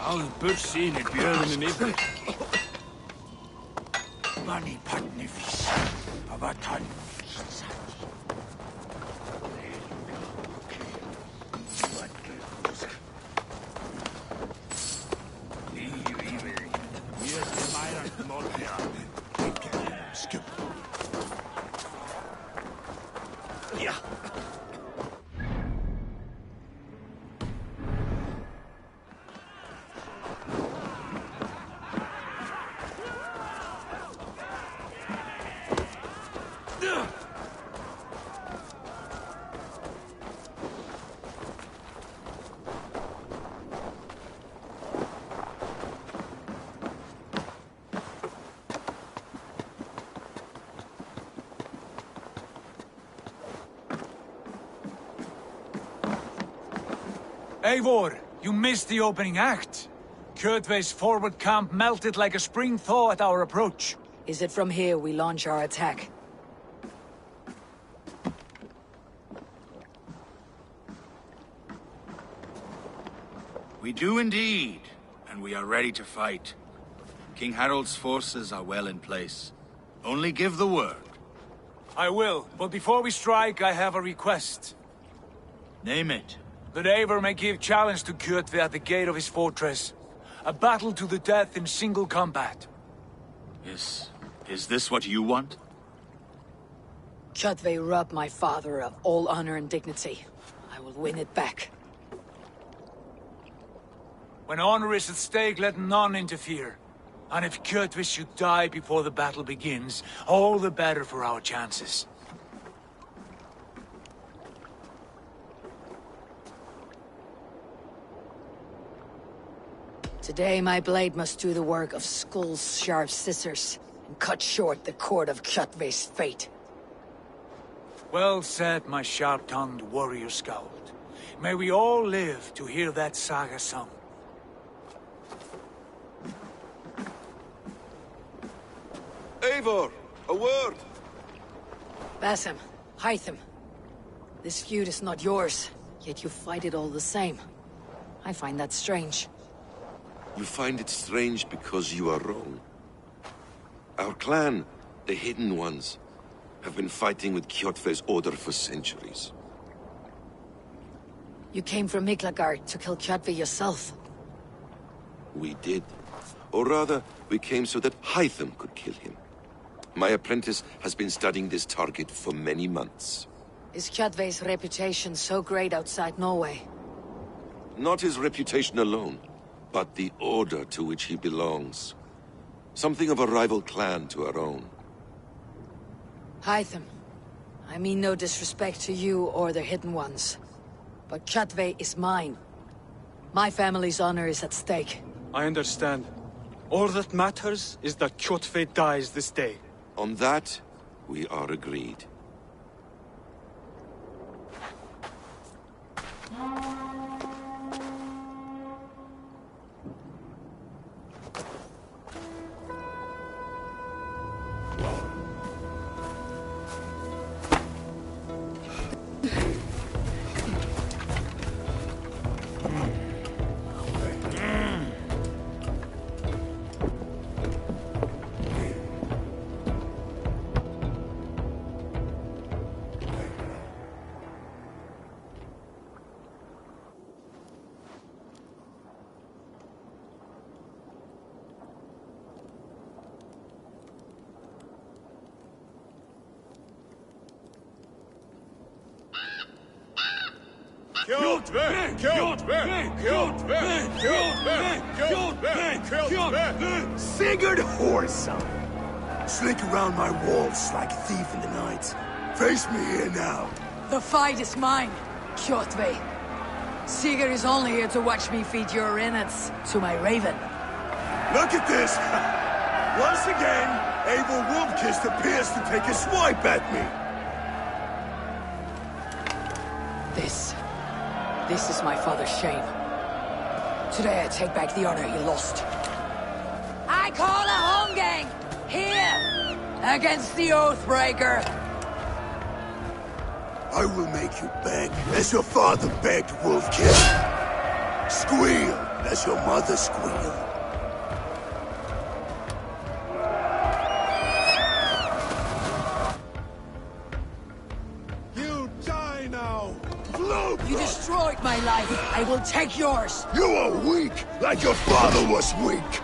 [SPEAKER 15] Áður burt sín í björnum yfir.
[SPEAKER 20] Money partners. Avatan.
[SPEAKER 22] Eivor, you missed the opening act. Kjotve's forward camp melted like a spring thaw at our approach.
[SPEAKER 10] Is it from here we launch our attack?
[SPEAKER 14] We do indeed, and we are ready to fight. King Harald's forces are well in place. Only give the word.
[SPEAKER 22] I will, but before we strike, I have a request.
[SPEAKER 14] Name it.
[SPEAKER 22] That Eivor may give challenge to Kjotve at the gate of his fortress. A battle to the death in single combat.
[SPEAKER 14] Is this what you want?
[SPEAKER 10] Kjotve robbed my father of all honor and dignity. I will win it back.
[SPEAKER 22] When honor is at stake, let none interfere. And if Kjotve should die before the battle begins, all the better for our chances.
[SPEAKER 10] Today my blade must do the work of Skull's sharp scissors, and cut short the cord of Kjotve's fate.
[SPEAKER 22] Well said, my sharp-tongued warrior scout. May we all live to hear that saga sung.
[SPEAKER 7] Eivor, a word!
[SPEAKER 10] Basim, Hytham. This feud is not yours, yet you fight it all the same. I find that strange.
[SPEAKER 7] You find it strange because you are wrong. Our clan, the Hidden Ones, have been fighting with Kjotve's order for centuries.
[SPEAKER 10] You came from Miklagard to kill Kjotve yourself.
[SPEAKER 7] We did. Or rather, we came so that Hytham could kill him. My apprentice has been studying this target for many months.
[SPEAKER 10] Is Kjotve's reputation so great outside Norway?
[SPEAKER 7] Not his reputation alone, but the order to which he belongs. Something of a rival clan to our own.
[SPEAKER 10] Hytham, I mean no disrespect to you or the Hidden Ones, but Kjotve is mine. My family's honor is at stake.
[SPEAKER 5] I understand. All that matters is that Kjotve dies this day.
[SPEAKER 7] On that, we are agreed.
[SPEAKER 3] Sigurd Whoreson! Slink around my walls like a thief in the night. Face me here now.
[SPEAKER 10] The fight is mine, Kjotve. Sigurd is only here to watch me feed your innards to my raven.
[SPEAKER 3] Look at this! Once again, Abel Wolfkist appears to take a swipe at me.
[SPEAKER 10] This is my father's shame. Today I take back the honor he lost. I call a holmgang! Here! Against the Oathbreaker!
[SPEAKER 3] I will make you beg, as your father begged, Wolfkist. Squeal, as your mother squealed. You die now!
[SPEAKER 10] You destroyed my life. I will take yours.
[SPEAKER 3] You are weak, like your father was weak.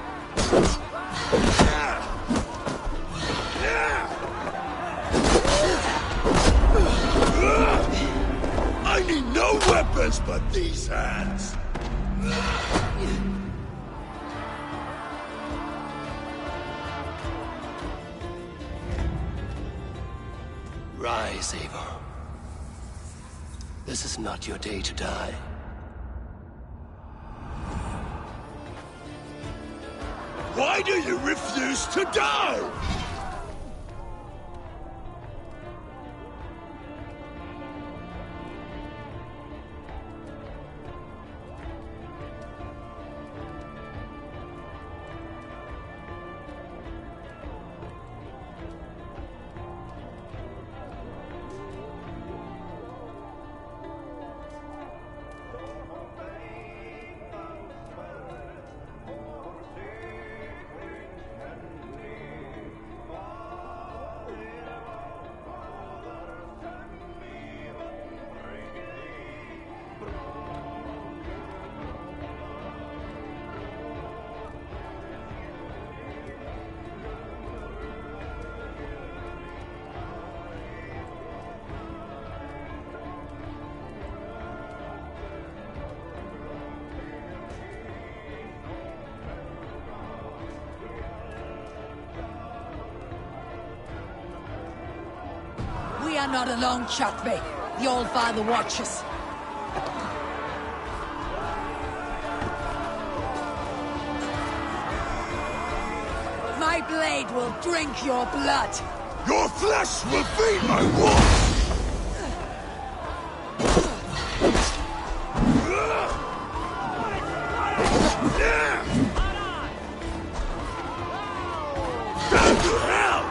[SPEAKER 3] I need no weapons but these hands.
[SPEAKER 16] Rise, Eivor. This is not your day to die.
[SPEAKER 3] Why do you refuse to die?
[SPEAKER 10] not alone, Chatway. The Old Father watches. My blade will drink your blood.
[SPEAKER 3] Your flesh will feed my wolves! Down to hell!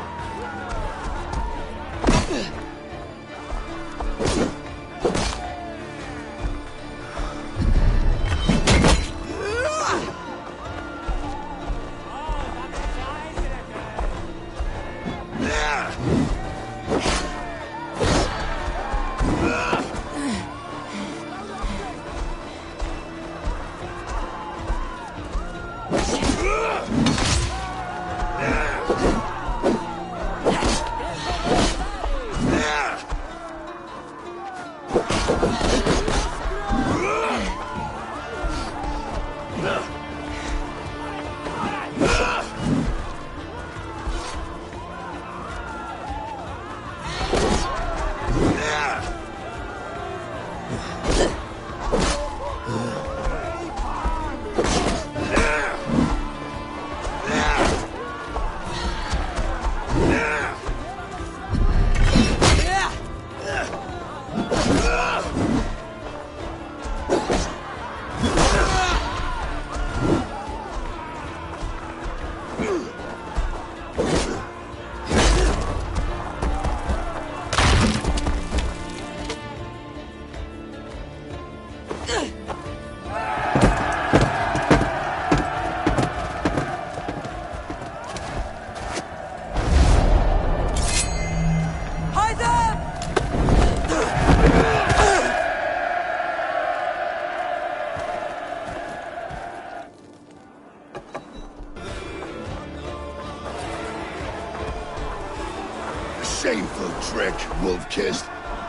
[SPEAKER 3] Shameful trick, wolf-kissed.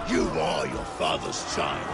[SPEAKER 3] You are your father's child.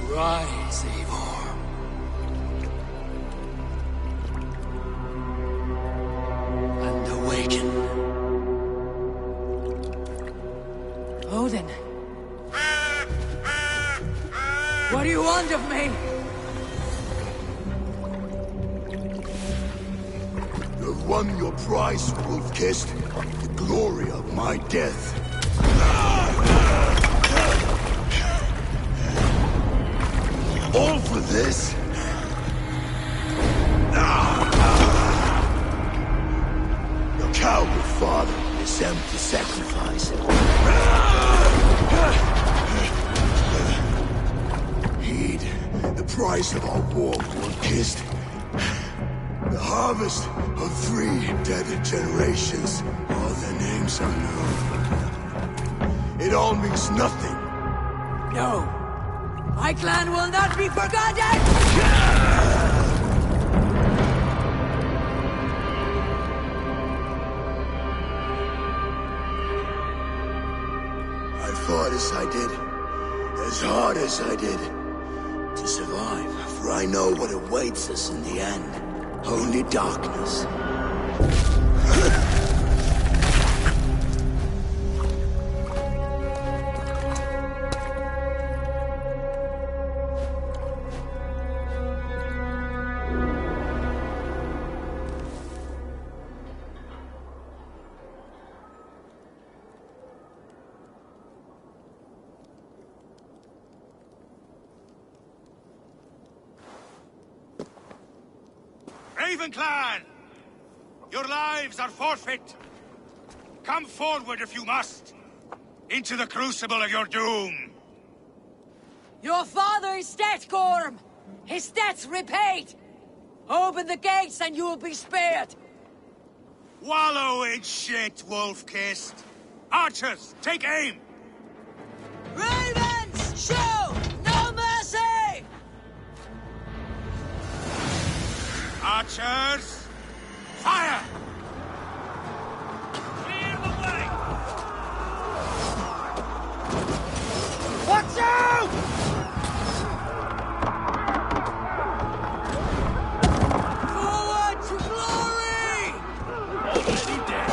[SPEAKER 16] Rise, Eivor. And awaken.
[SPEAKER 10] Odin. What do you want of me?
[SPEAKER 3] You have won your prize, wolf-kissed. The glory of my death. All for this? Your coward father is empty sacrifice. Heed the price of our war, wolf-kissed. The harvest of 3 dead generations. All their names are known. It all means nothing.
[SPEAKER 10] No. My clan will not be forgotten!
[SPEAKER 3] I fought as I did, as hard as I did. To survive, for I know what awaits us in the end. Only darkness.
[SPEAKER 14] Raven Clan! Your lives are forfeit! Come forward if you must! Into the crucible of your doom!
[SPEAKER 10] Your father is dead, Gorm! His debt's repaid! Open the gates and you will be spared!
[SPEAKER 14] Wallow in shit, wolf-kissed! Archers, take aim!
[SPEAKER 10] Ravens, show no mercy!
[SPEAKER 14] Archers, fire!
[SPEAKER 15] Clear the way!
[SPEAKER 10] Watch out! Forward to glory!
[SPEAKER 15] Already dead.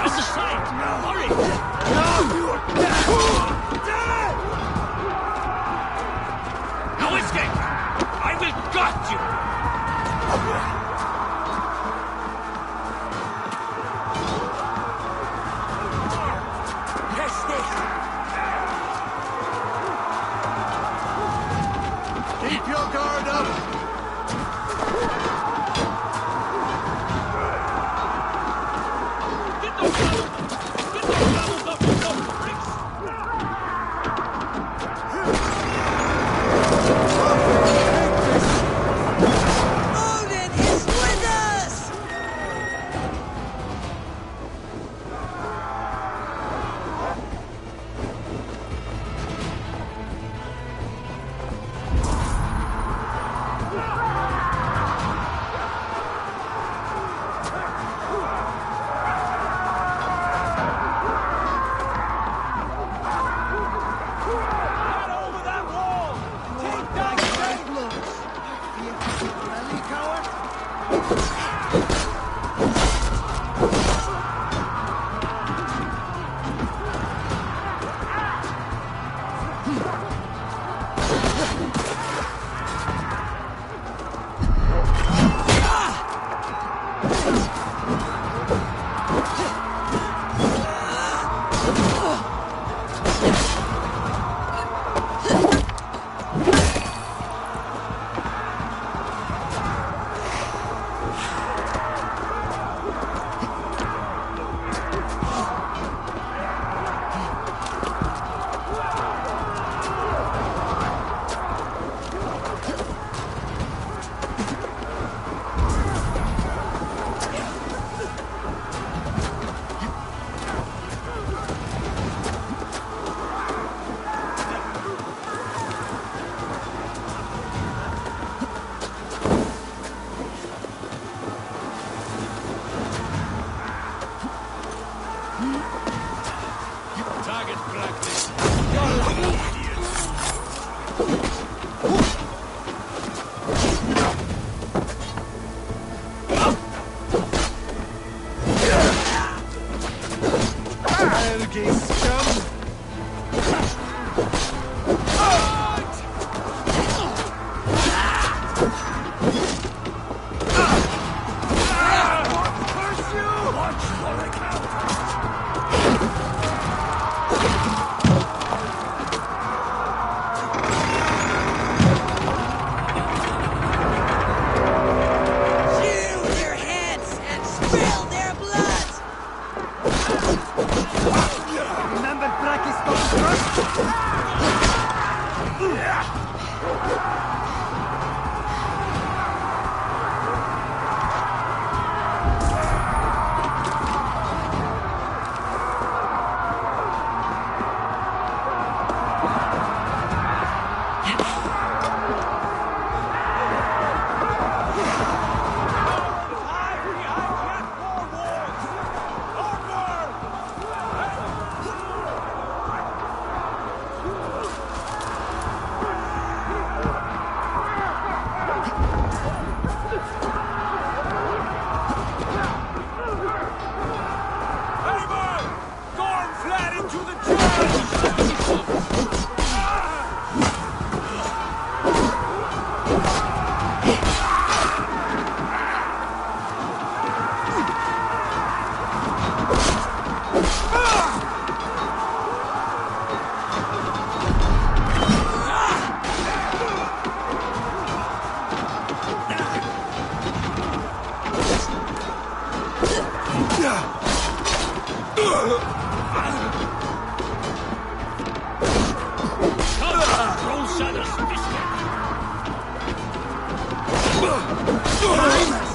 [SPEAKER 15] On the side! Hurry! No escape! I will gut you!
[SPEAKER 3] Keep your guard up!
[SPEAKER 10] Odin is with us!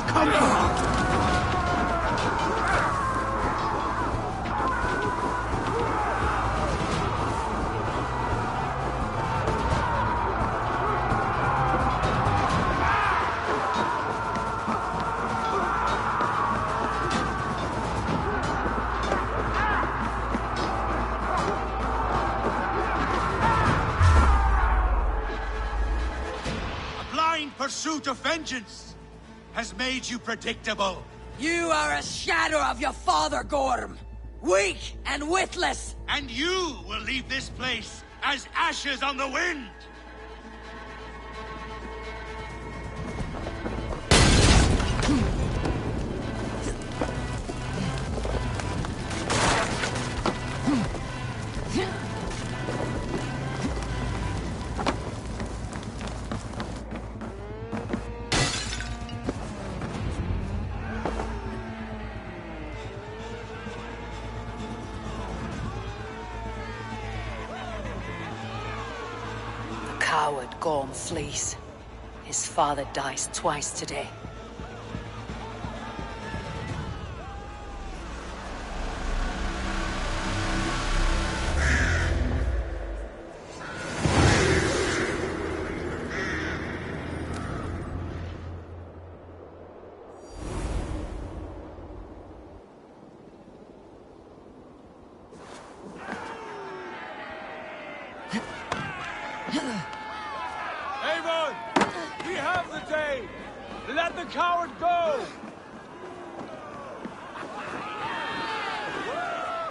[SPEAKER 3] Come on!
[SPEAKER 14] Pursuit of vengeance has made you predictable.
[SPEAKER 8] You are a shadow of your father, Gorm. Weak and witless.
[SPEAKER 14] And you will leave this place as ashes on the wind.
[SPEAKER 10] Coward Gorm flees. His father dies twice today.
[SPEAKER 22] Avon! We have the day! Let the coward go!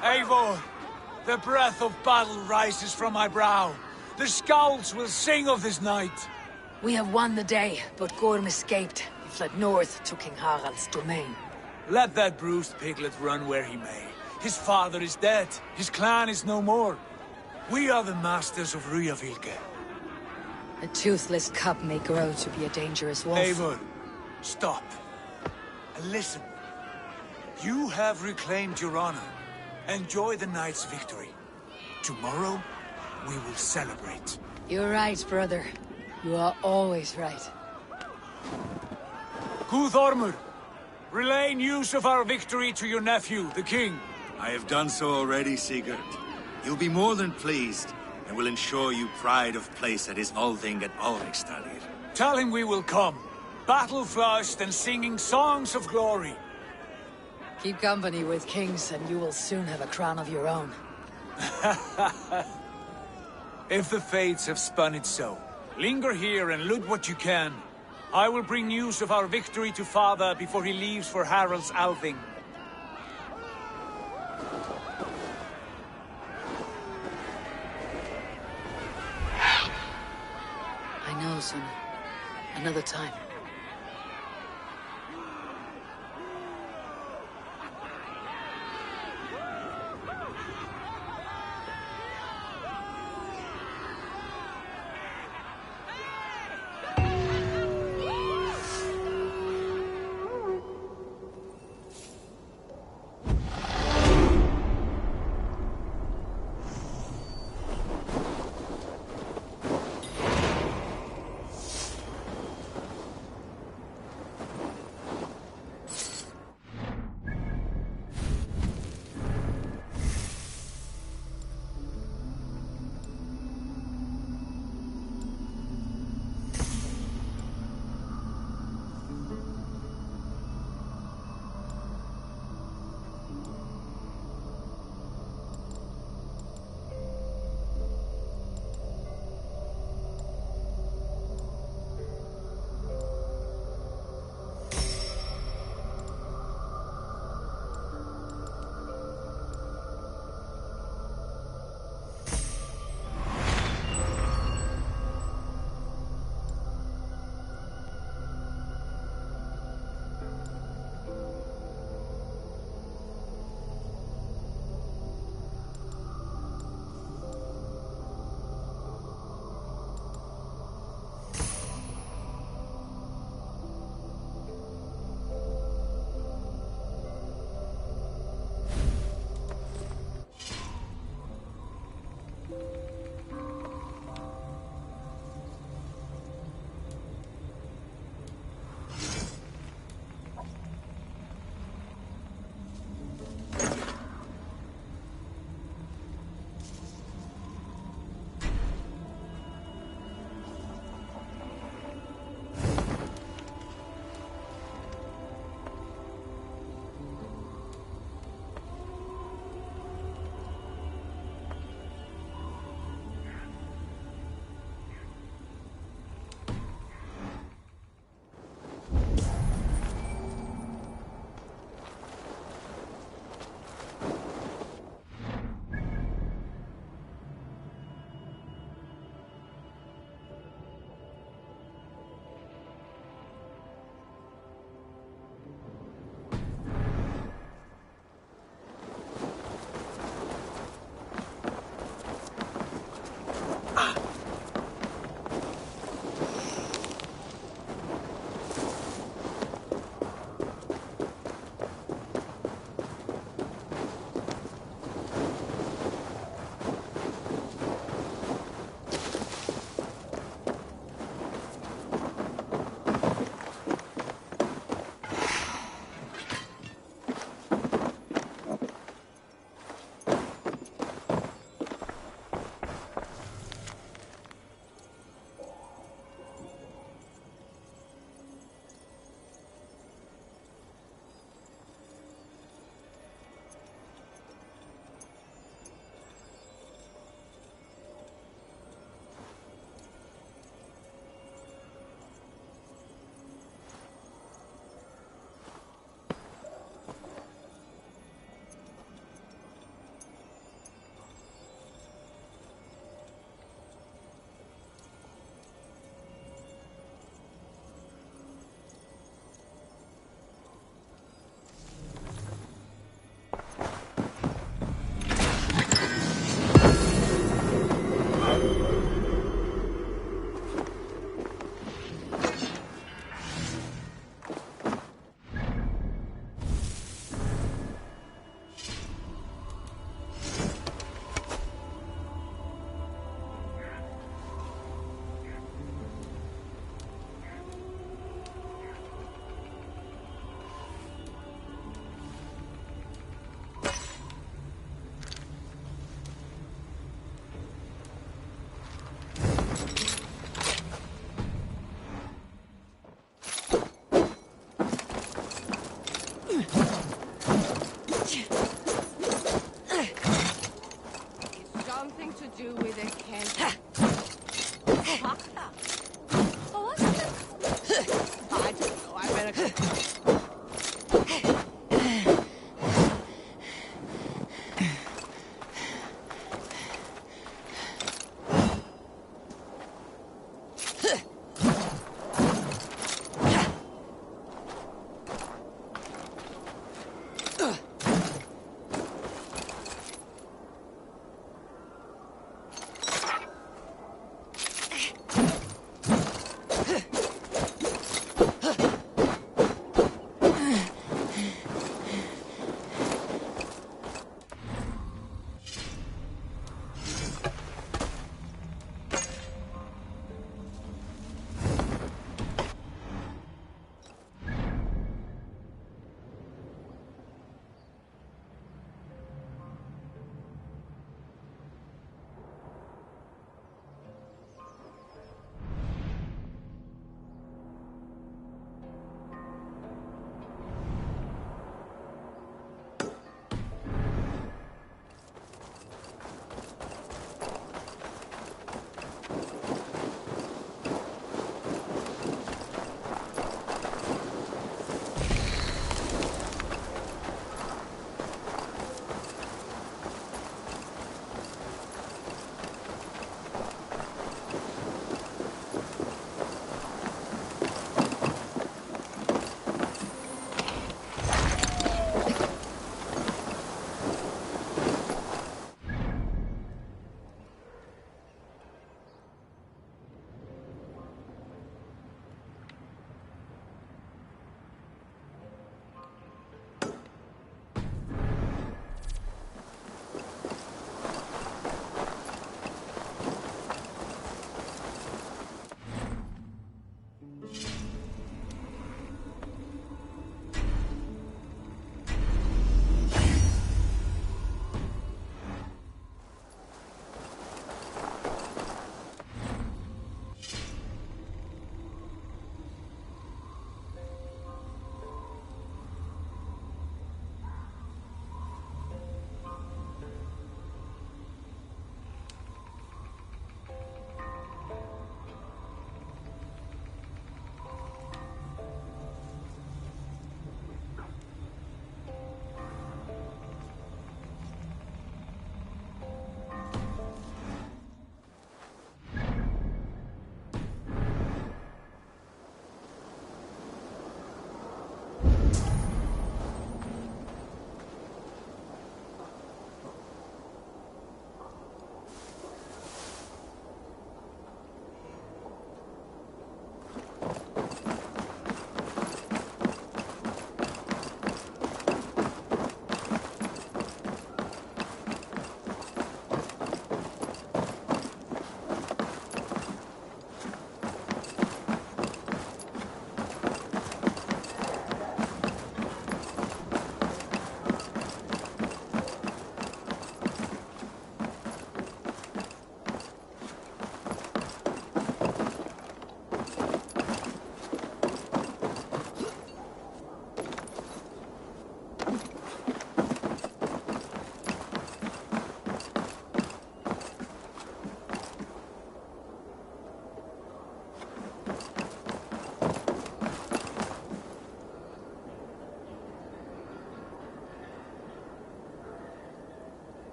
[SPEAKER 22] Eivor, the breath of battle rises from my brow. The scouts will sing of this night.
[SPEAKER 10] We have won the day, but Gorm escaped. He fled north to King Harald's domain.
[SPEAKER 22] Let that bruised piglet run where he may. His father is dead. His clan is no more. We are the masters of Ryjavilke.
[SPEAKER 10] A toothless cub may grow to be a dangerous wolf.
[SPEAKER 22] Eivor, stop. And listen. You have reclaimed your honor. Enjoy the night's victory. Tomorrow, we will celebrate.
[SPEAKER 10] You're right, brother. You are always right.
[SPEAKER 22] Guthormur, relay news of our victory to your nephew, the king.
[SPEAKER 18] I have done so already, Sigurd. He'll be more than pleased, and will ensure you pride of place at his Althing at Alrikstadir.
[SPEAKER 22] Tell him we will come, battle-flushed and singing songs of glory.
[SPEAKER 10] Keep company with kings, and you will soon have a crown of your own.
[SPEAKER 22] If the fates have spun it so, linger here and loot what you can. I will bring news of our victory to father before he leaves for Harald's Althing.
[SPEAKER 10] I know, son. Another time.
[SPEAKER 17] do with a cake? I don't know. I better go.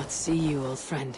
[SPEAKER 10] See you, old friend.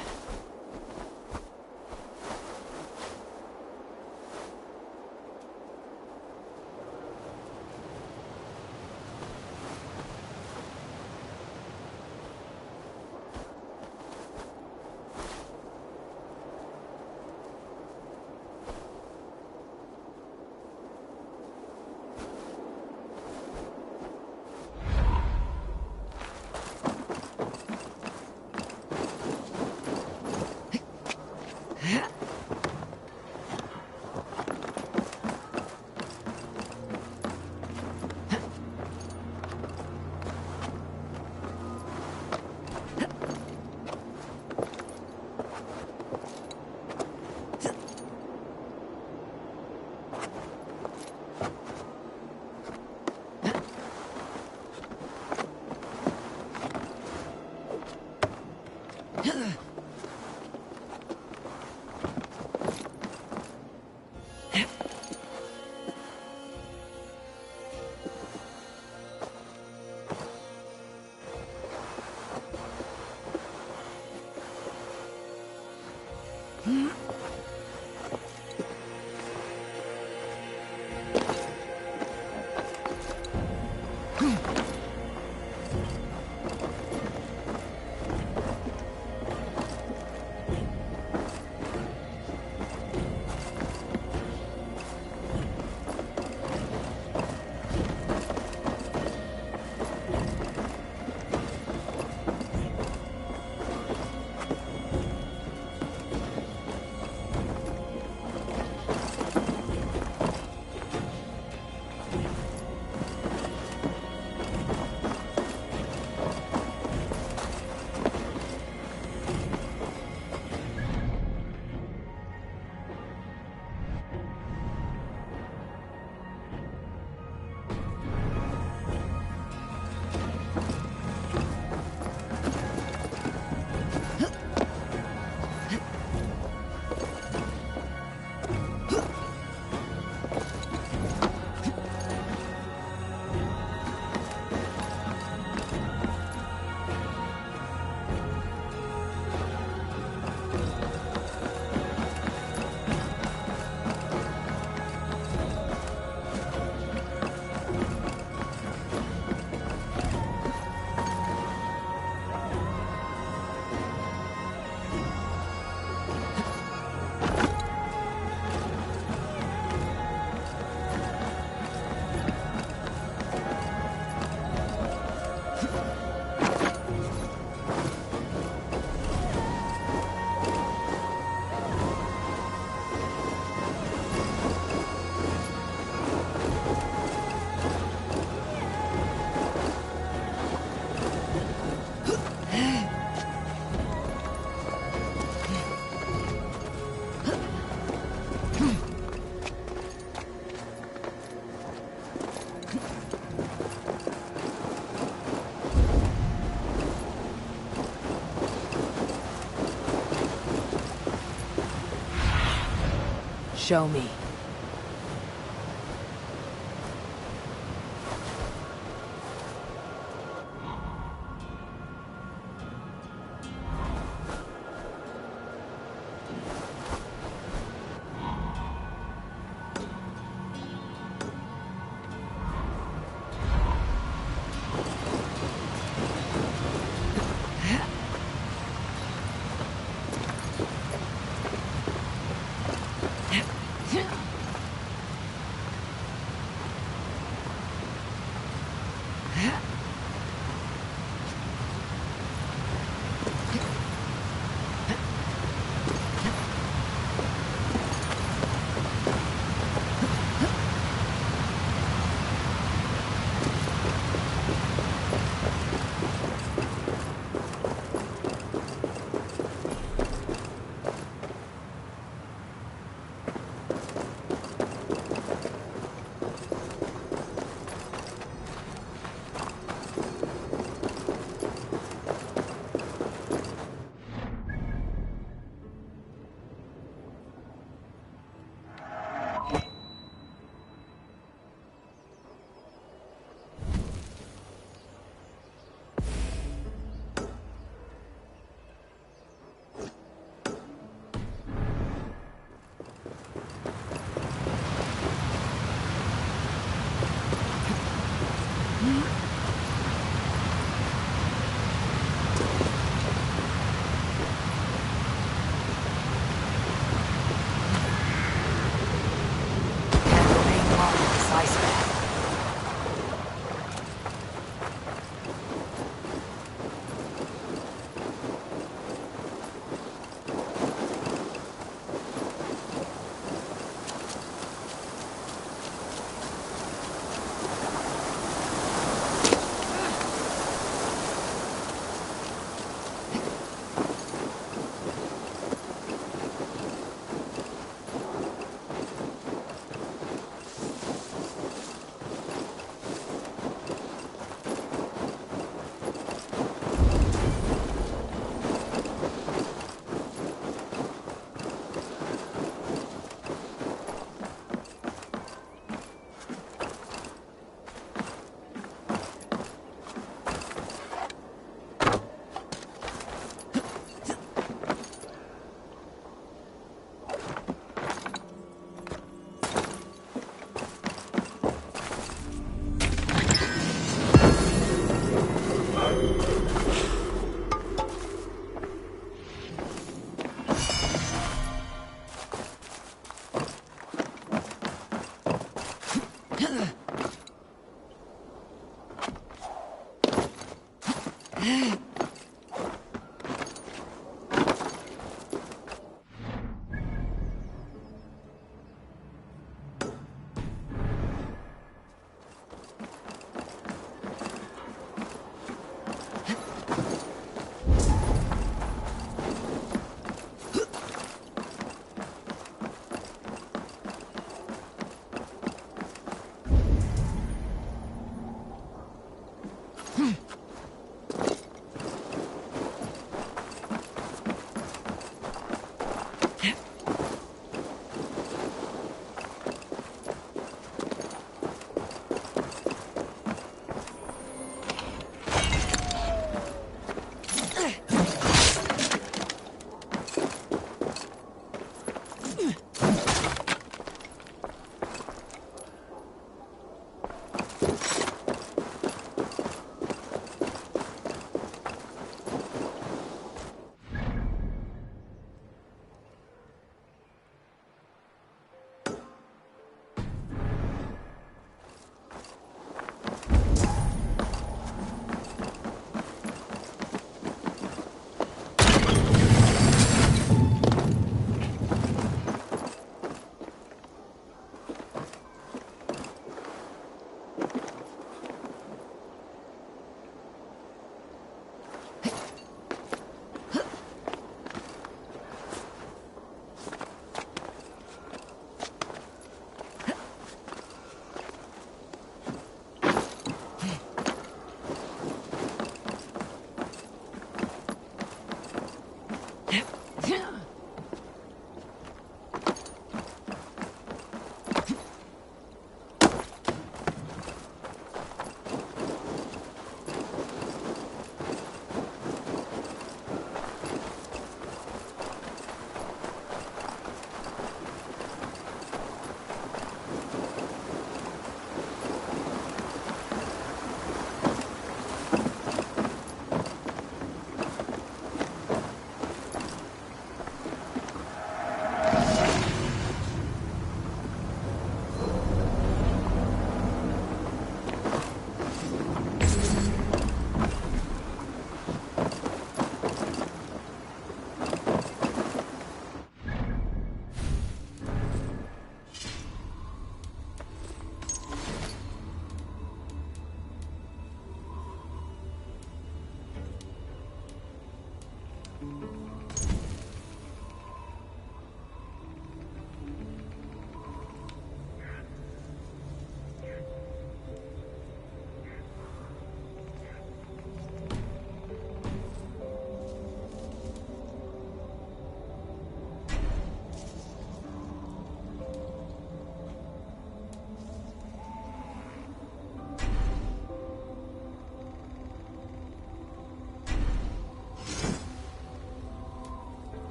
[SPEAKER 10] Show me.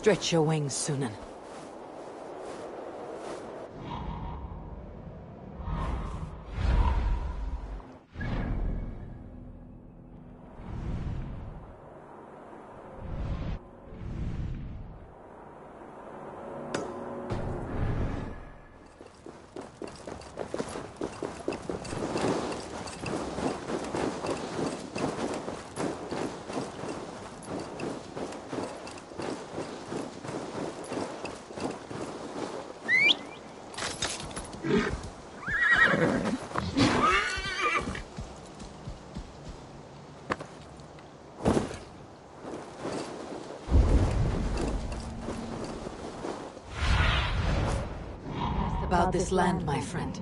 [SPEAKER 10] Stretch your wings, Sunan. About this land, my friend.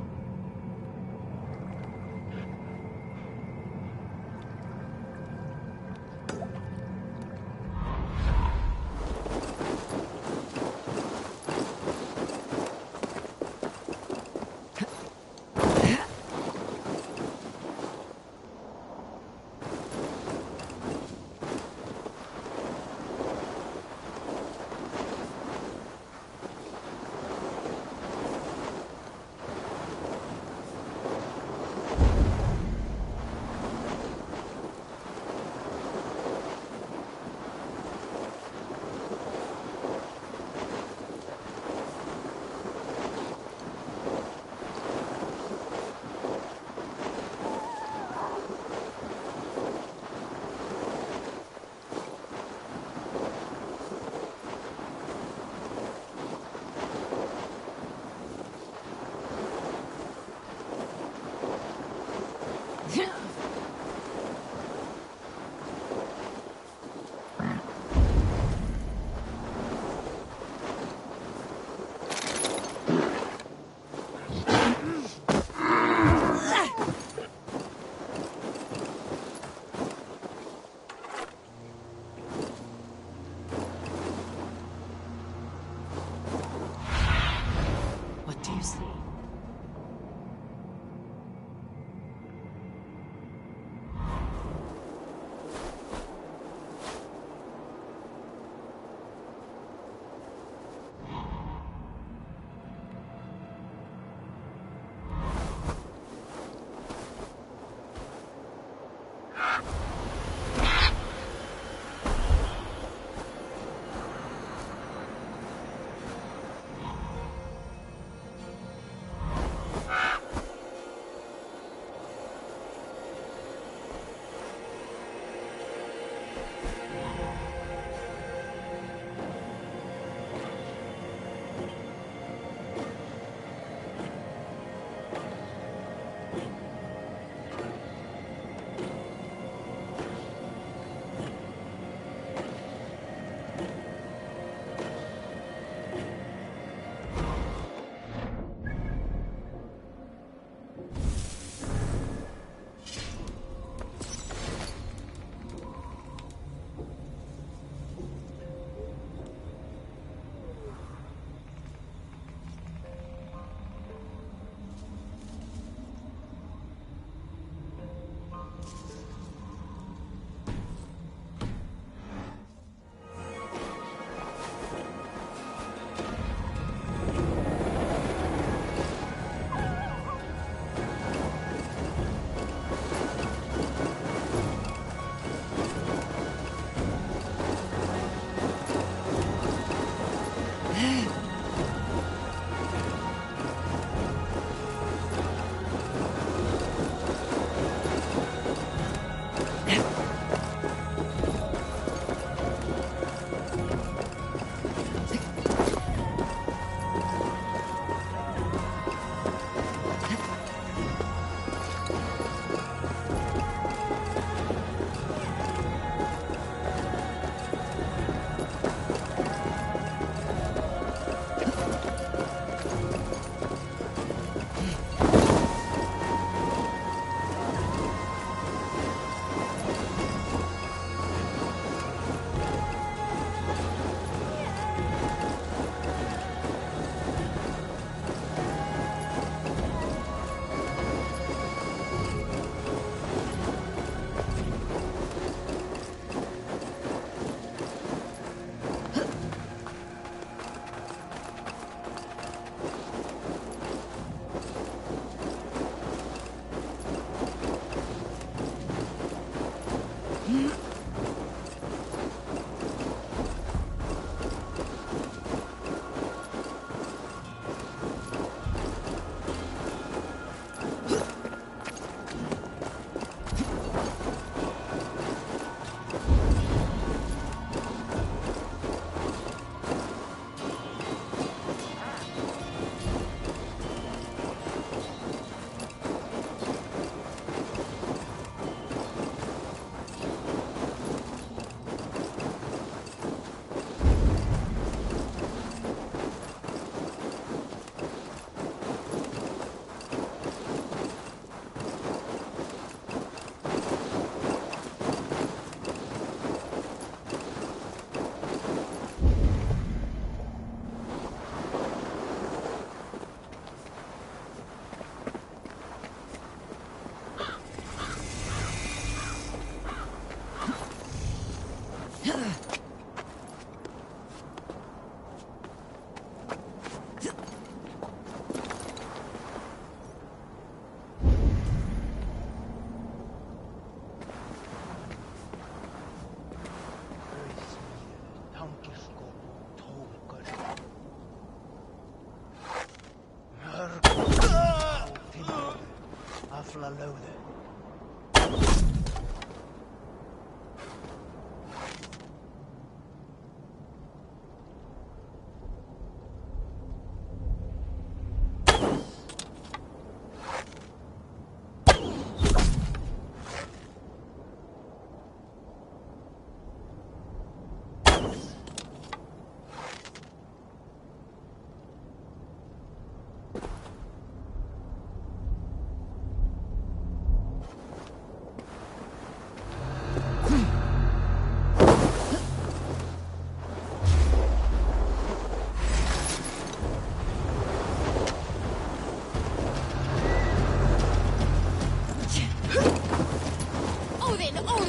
[SPEAKER 10] What do you see?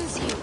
[SPEAKER 2] use you.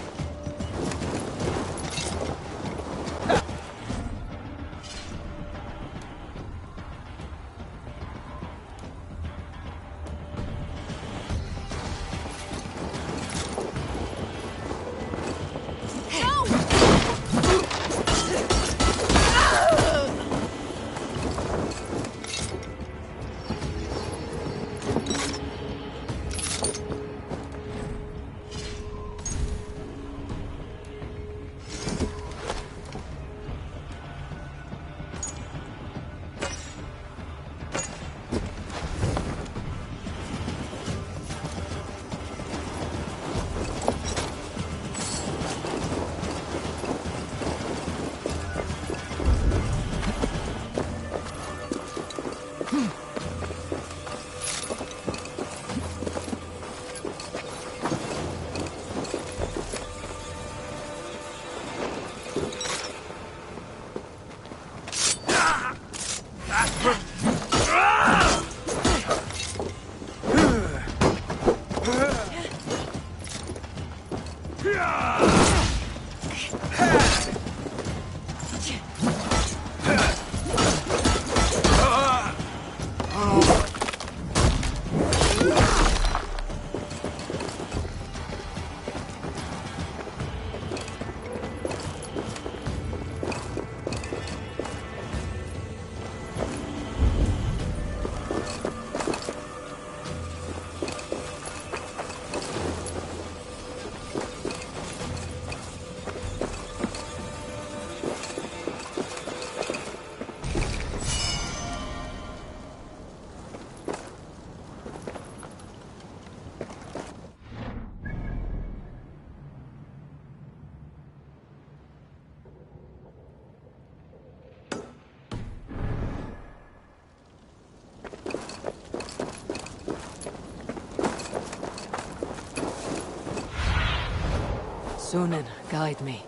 [SPEAKER 10] Sunan, guide me.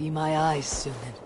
[SPEAKER 10] Be my eyes, Sunan.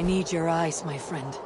[SPEAKER 10] need your eyes, my friend.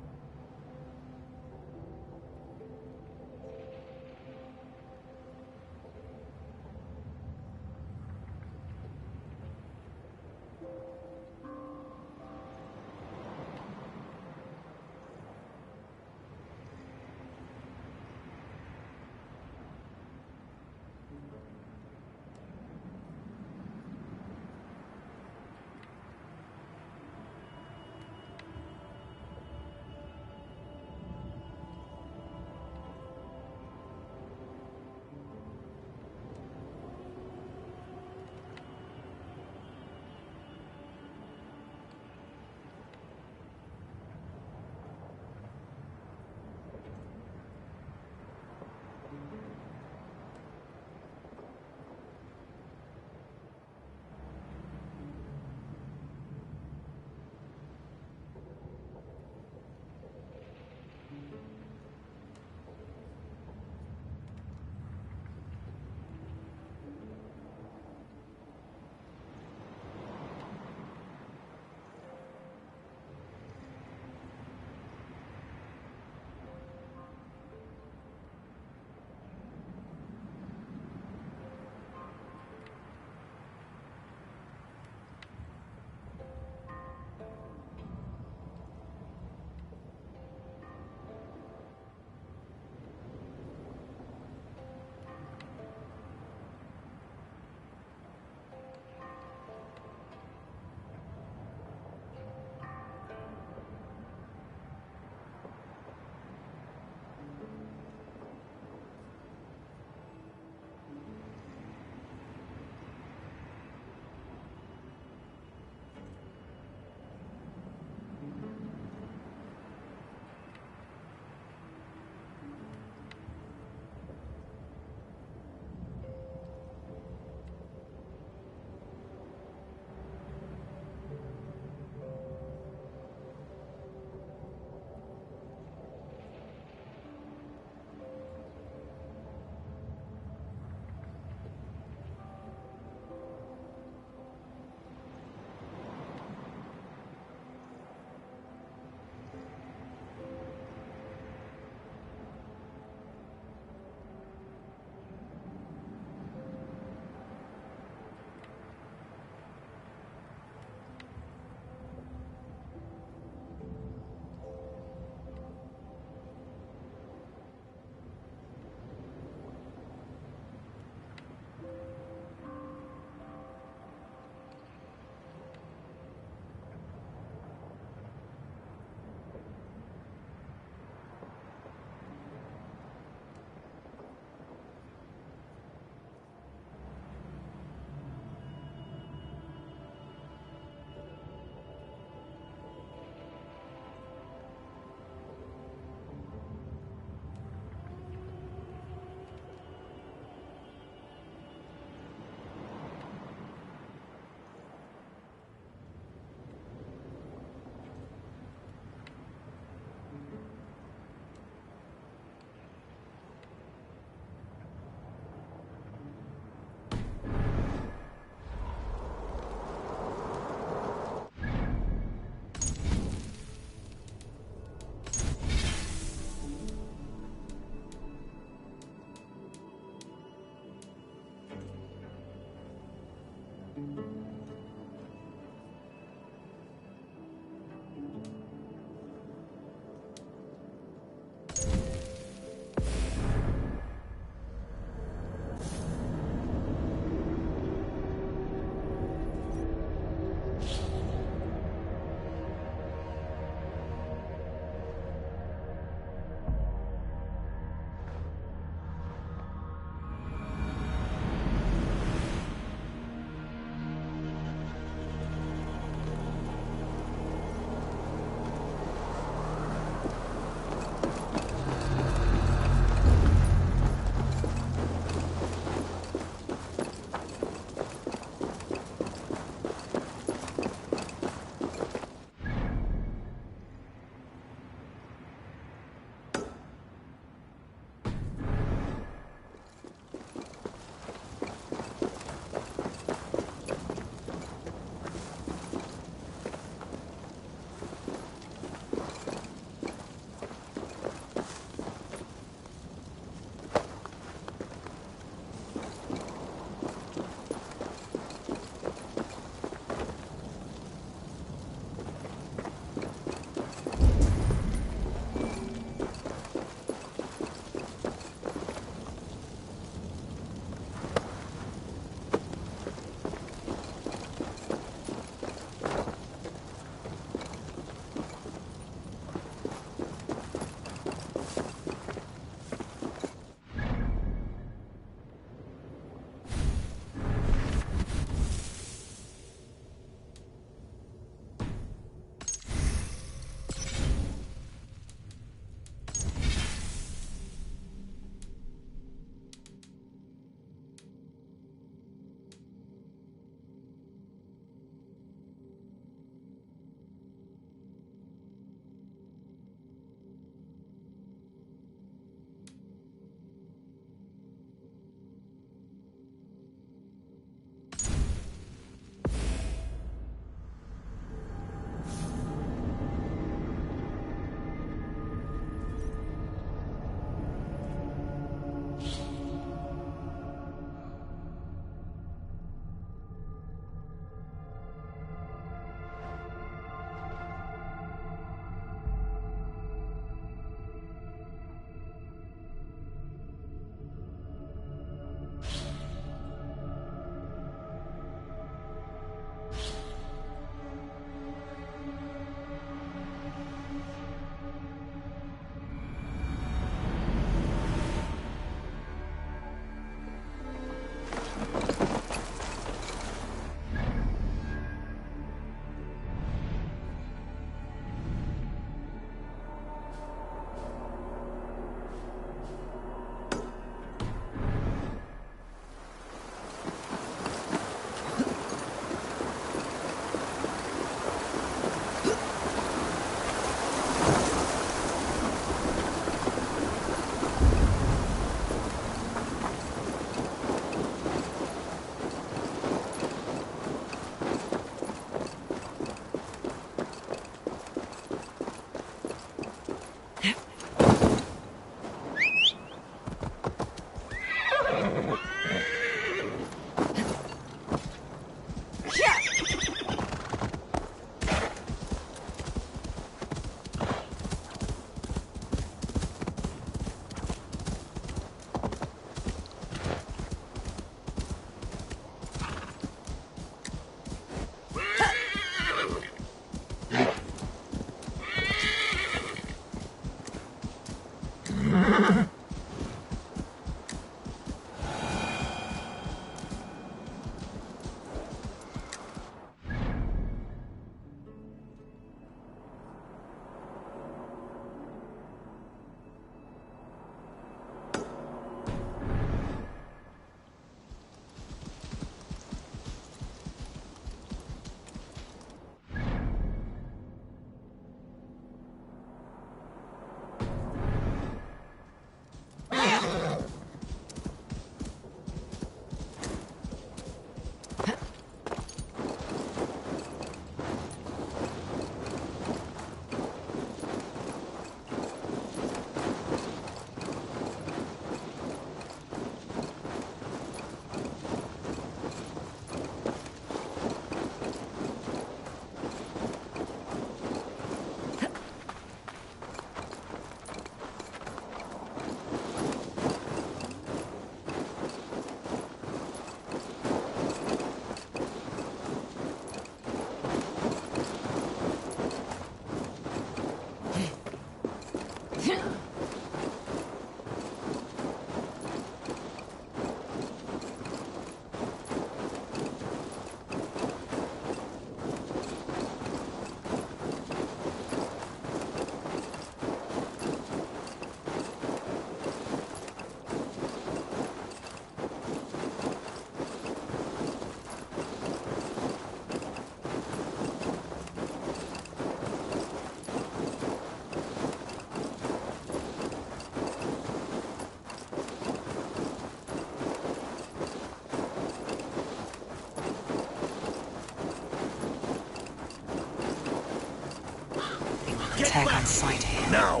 [SPEAKER 10] Attack on sight here.
[SPEAKER 18] Now!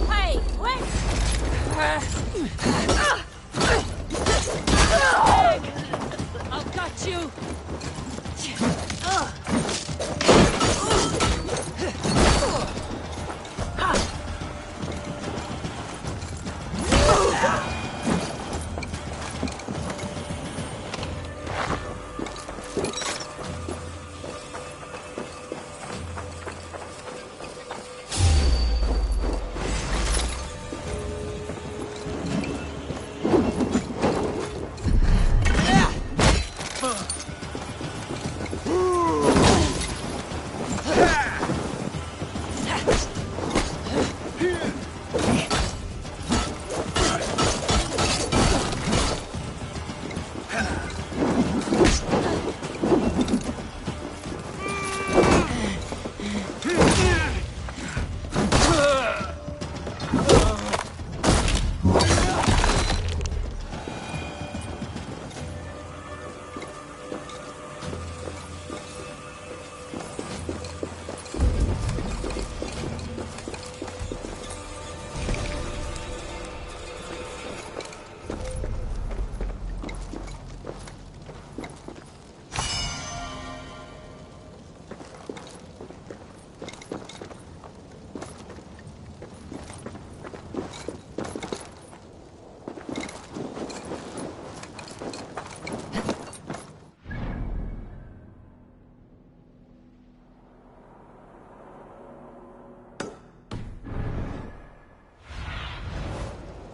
[SPEAKER 17] Hey, wait!
[SPEAKER 8] I've got you!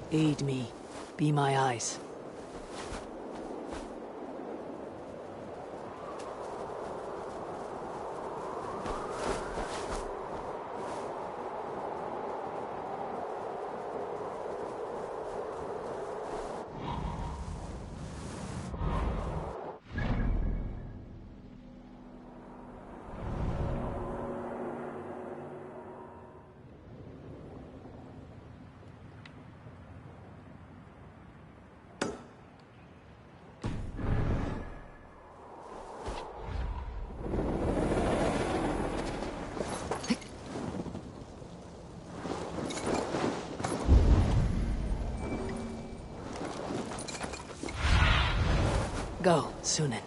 [SPEAKER 10] Aid me. Be my eyes. Go, Sunan.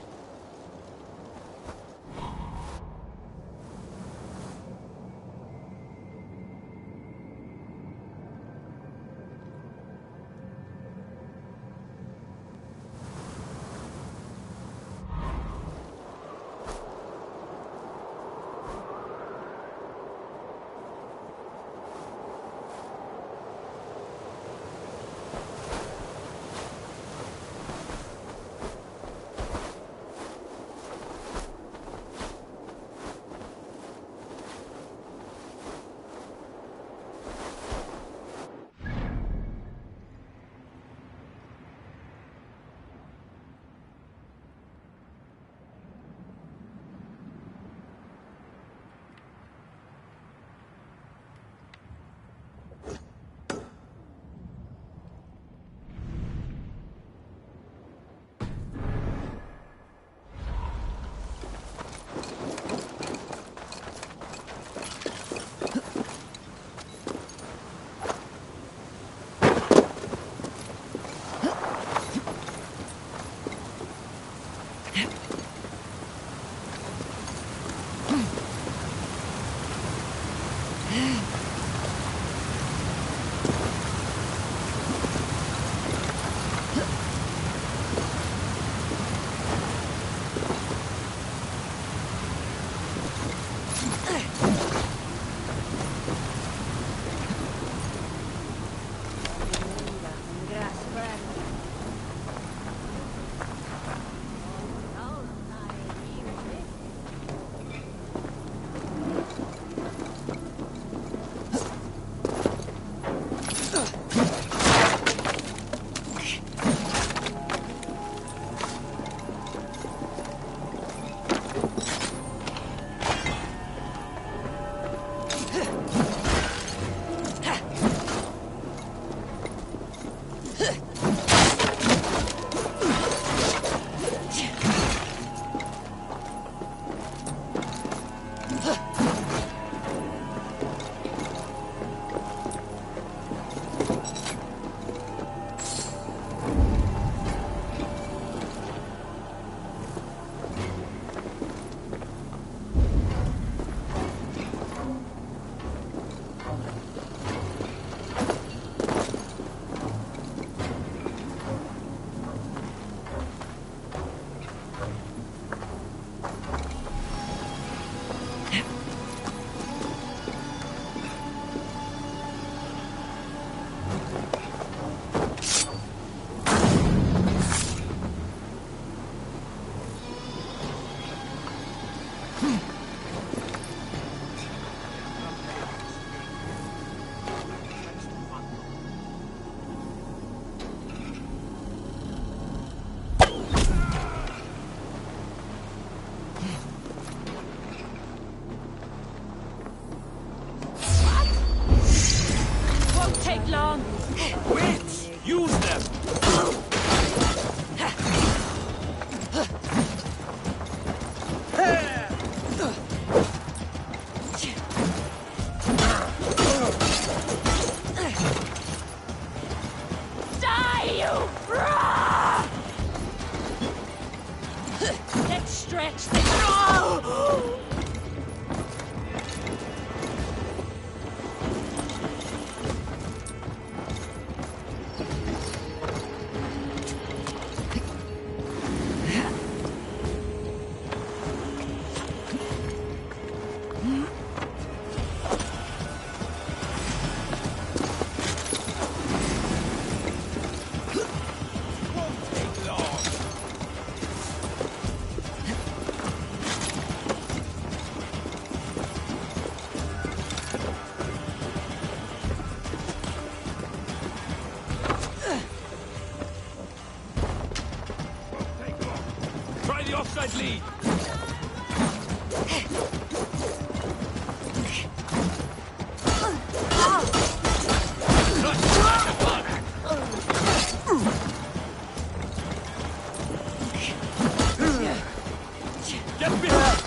[SPEAKER 11] Wits! Use them!
[SPEAKER 8] Die, you bra! Let's stretch the
[SPEAKER 11] Try the offside lead! Get behind!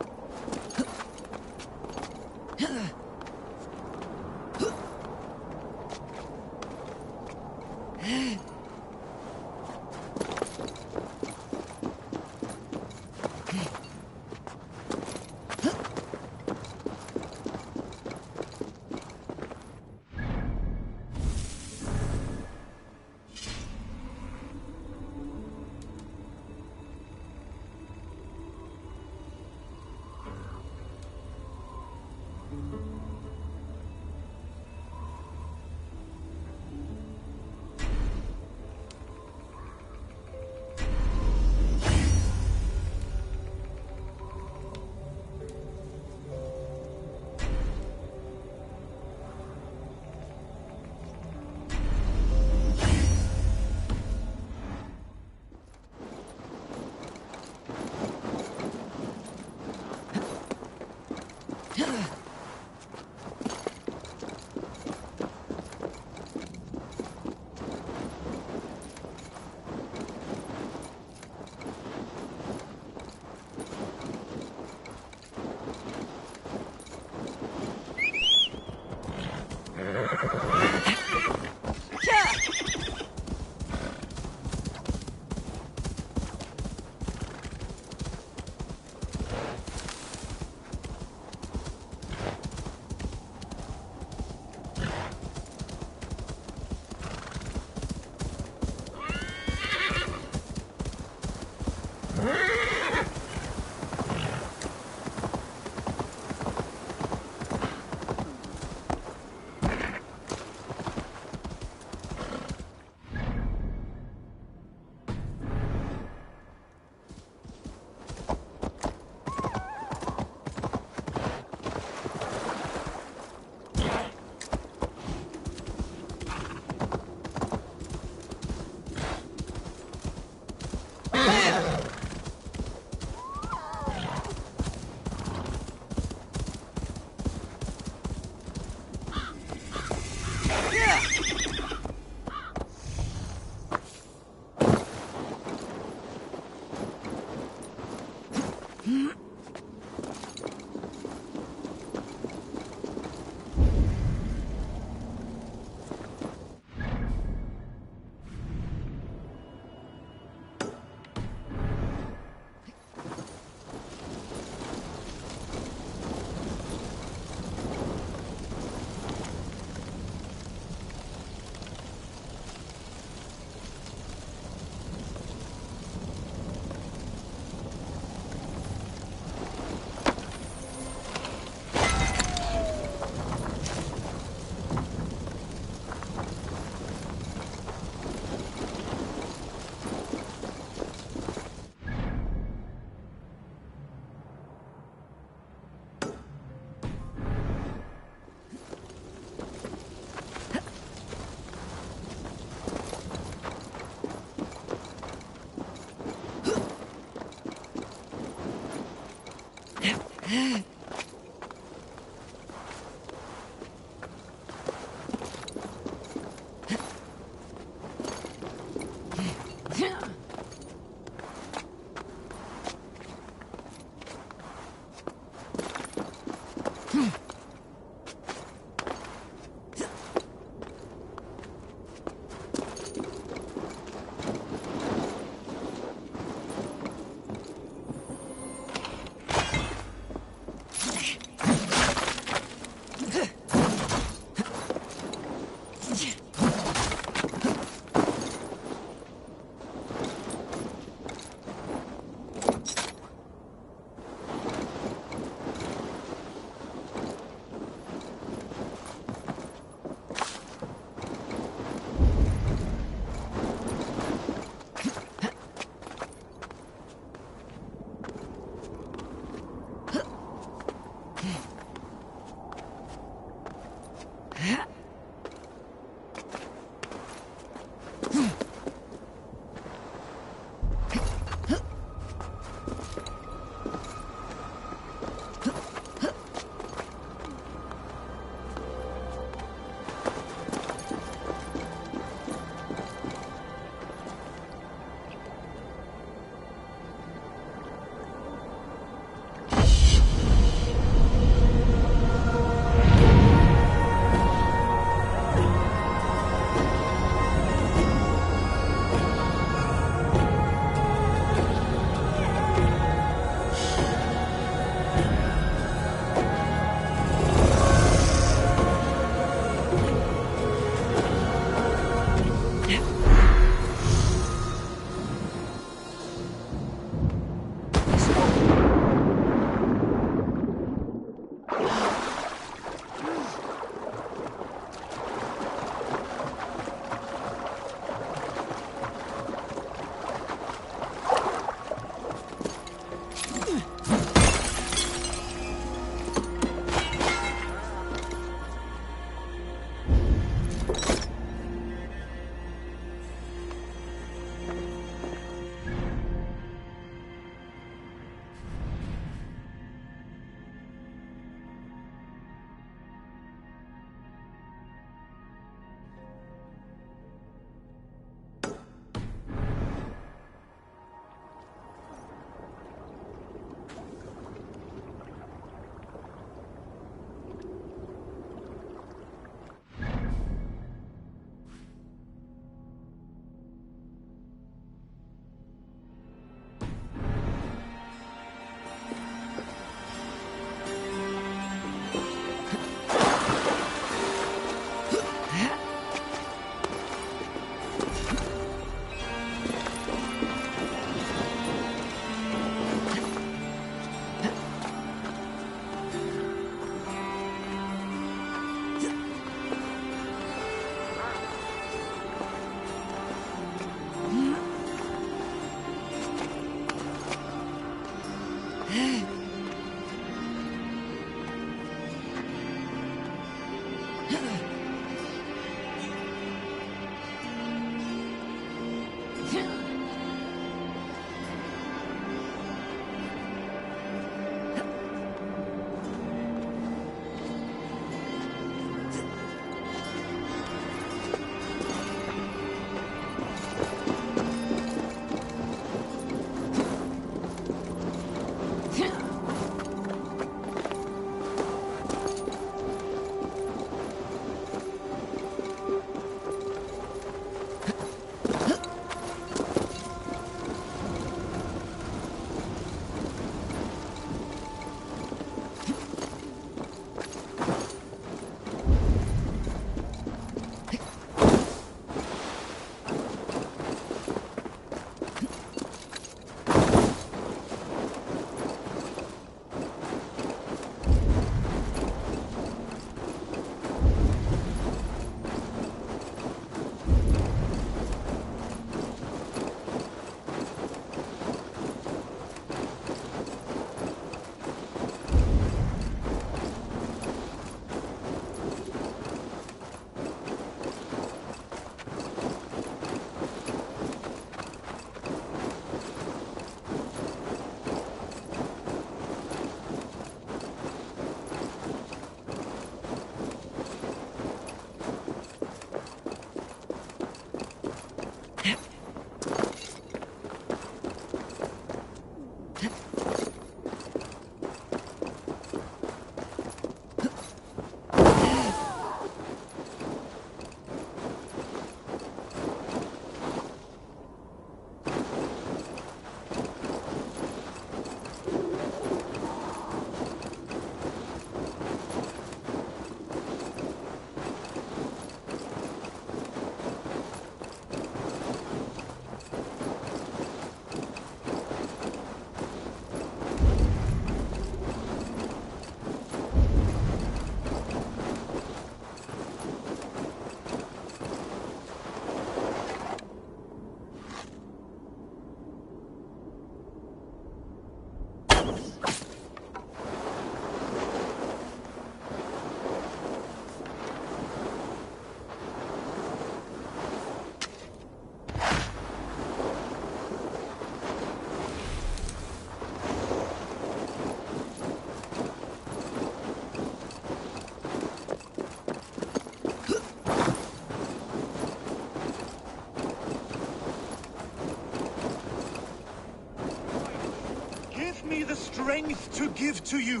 [SPEAKER 20] give to you.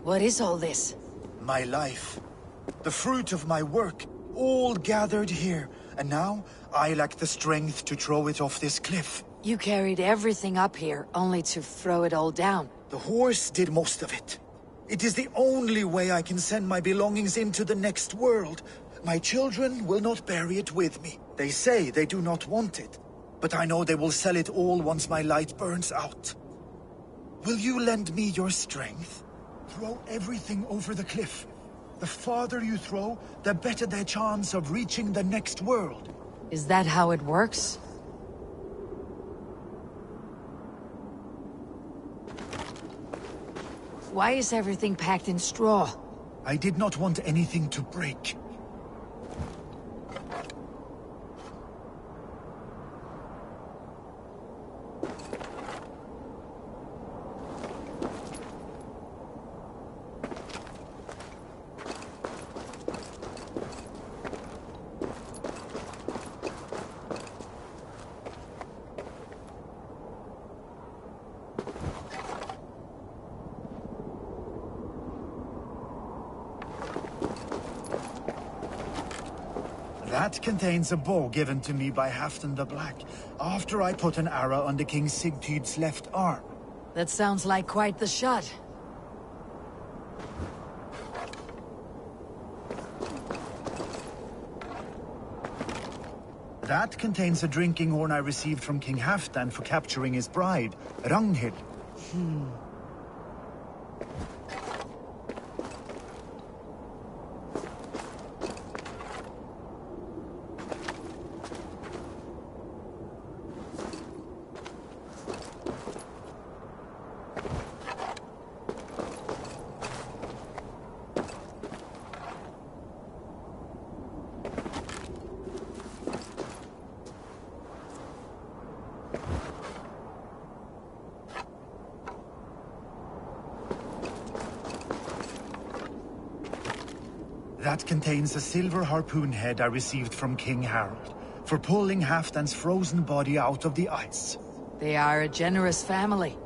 [SPEAKER 10] What is all this?
[SPEAKER 20] My life. The fruit of my work. All gathered here. And now, I lack the strength to throw it off this cliff.
[SPEAKER 10] You carried everything up here, only to throw it all down.
[SPEAKER 20] The horse did most of it. It is the only way I can send my belongings into the next world. My children will not bury it with me. They say they do not want it. But I know they will sell it all once my light burns out. Will you lend me your strength? Throw everything over the cliff. The farther you throw, the better their chance of reaching the next world.
[SPEAKER 10] Is that how it works? Why is everything packed in straw?
[SPEAKER 20] I did not want anything to break. That contains a bow given to me by Halfdan the Black, after I put an arrow under King Sigtyd's left arm.
[SPEAKER 10] That sounds like quite the shot.
[SPEAKER 20] That contains a drinking horn I received from King Halfdan for capturing his bride, Ragnhild. That contains a silver harpoon head I received from King Harald, for pulling Halfdan's frozen body out of the ice.
[SPEAKER 10] They are a generous family.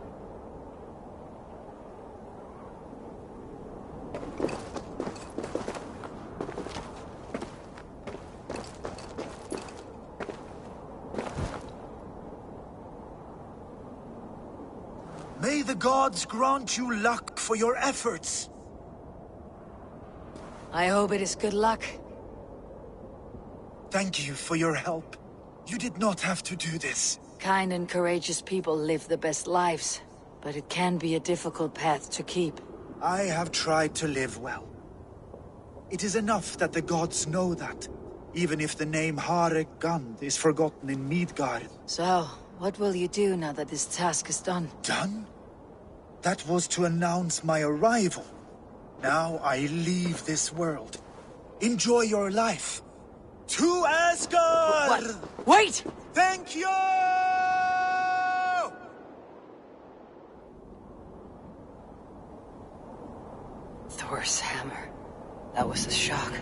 [SPEAKER 20] May the gods grant you luck for your efforts.
[SPEAKER 10] I hope it is good luck.
[SPEAKER 20] Thank you for your help. You did not have to do this.
[SPEAKER 10] Kind and courageous people live the best lives, but it can be a difficult path to keep.
[SPEAKER 20] I have tried to live well. It is enough that the gods know that, even if the name Harek Gand is forgotten in Midgard.
[SPEAKER 10] So, what will you do now that this task is done?
[SPEAKER 20] Done? That was to announce my arrival. Now I leave this world. Enjoy your life. To Asgard!
[SPEAKER 10] What? Wait!
[SPEAKER 20] Thank you!
[SPEAKER 10] Thor's hammer. That was a shock.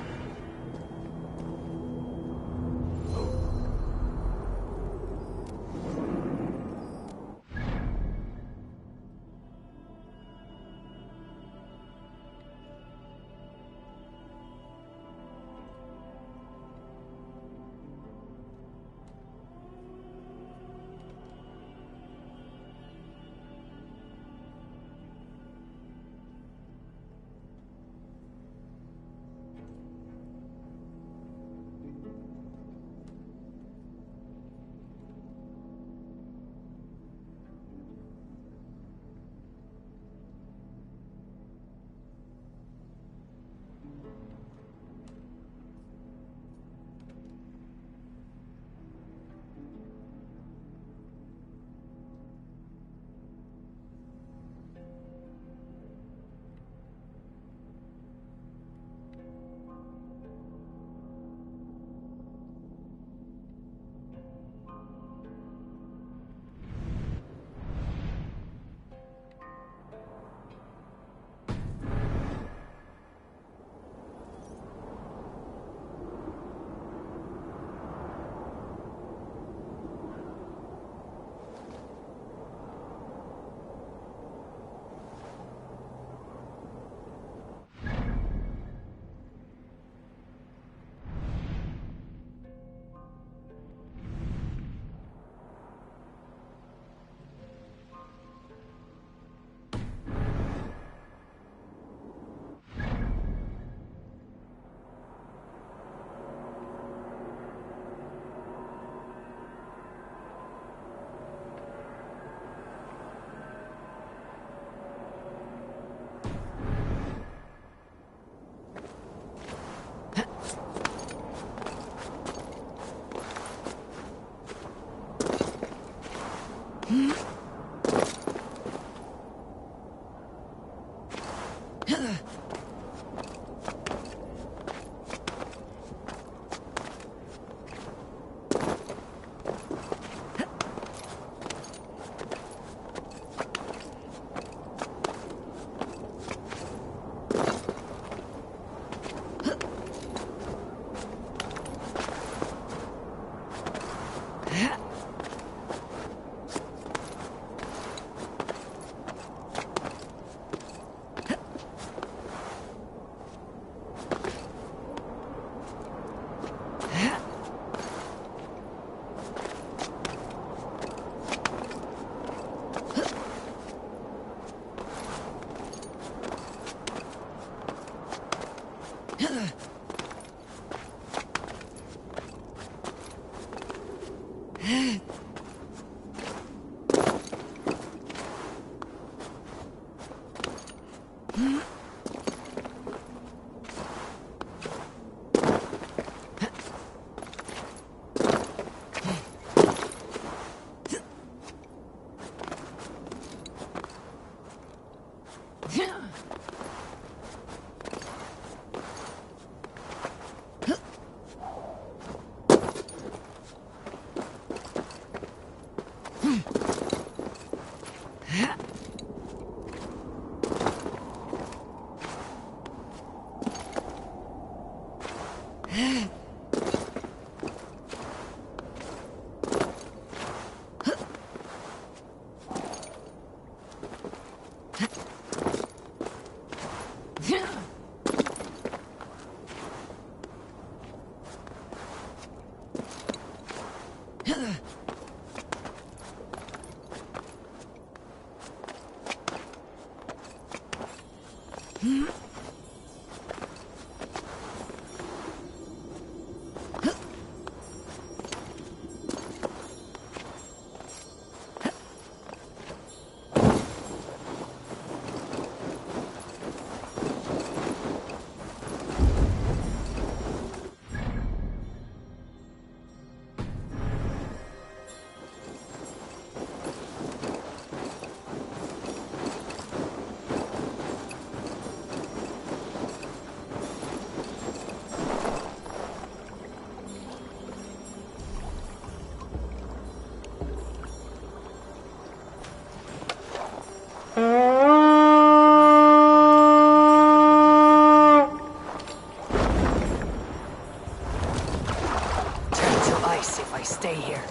[SPEAKER 10] Stay here.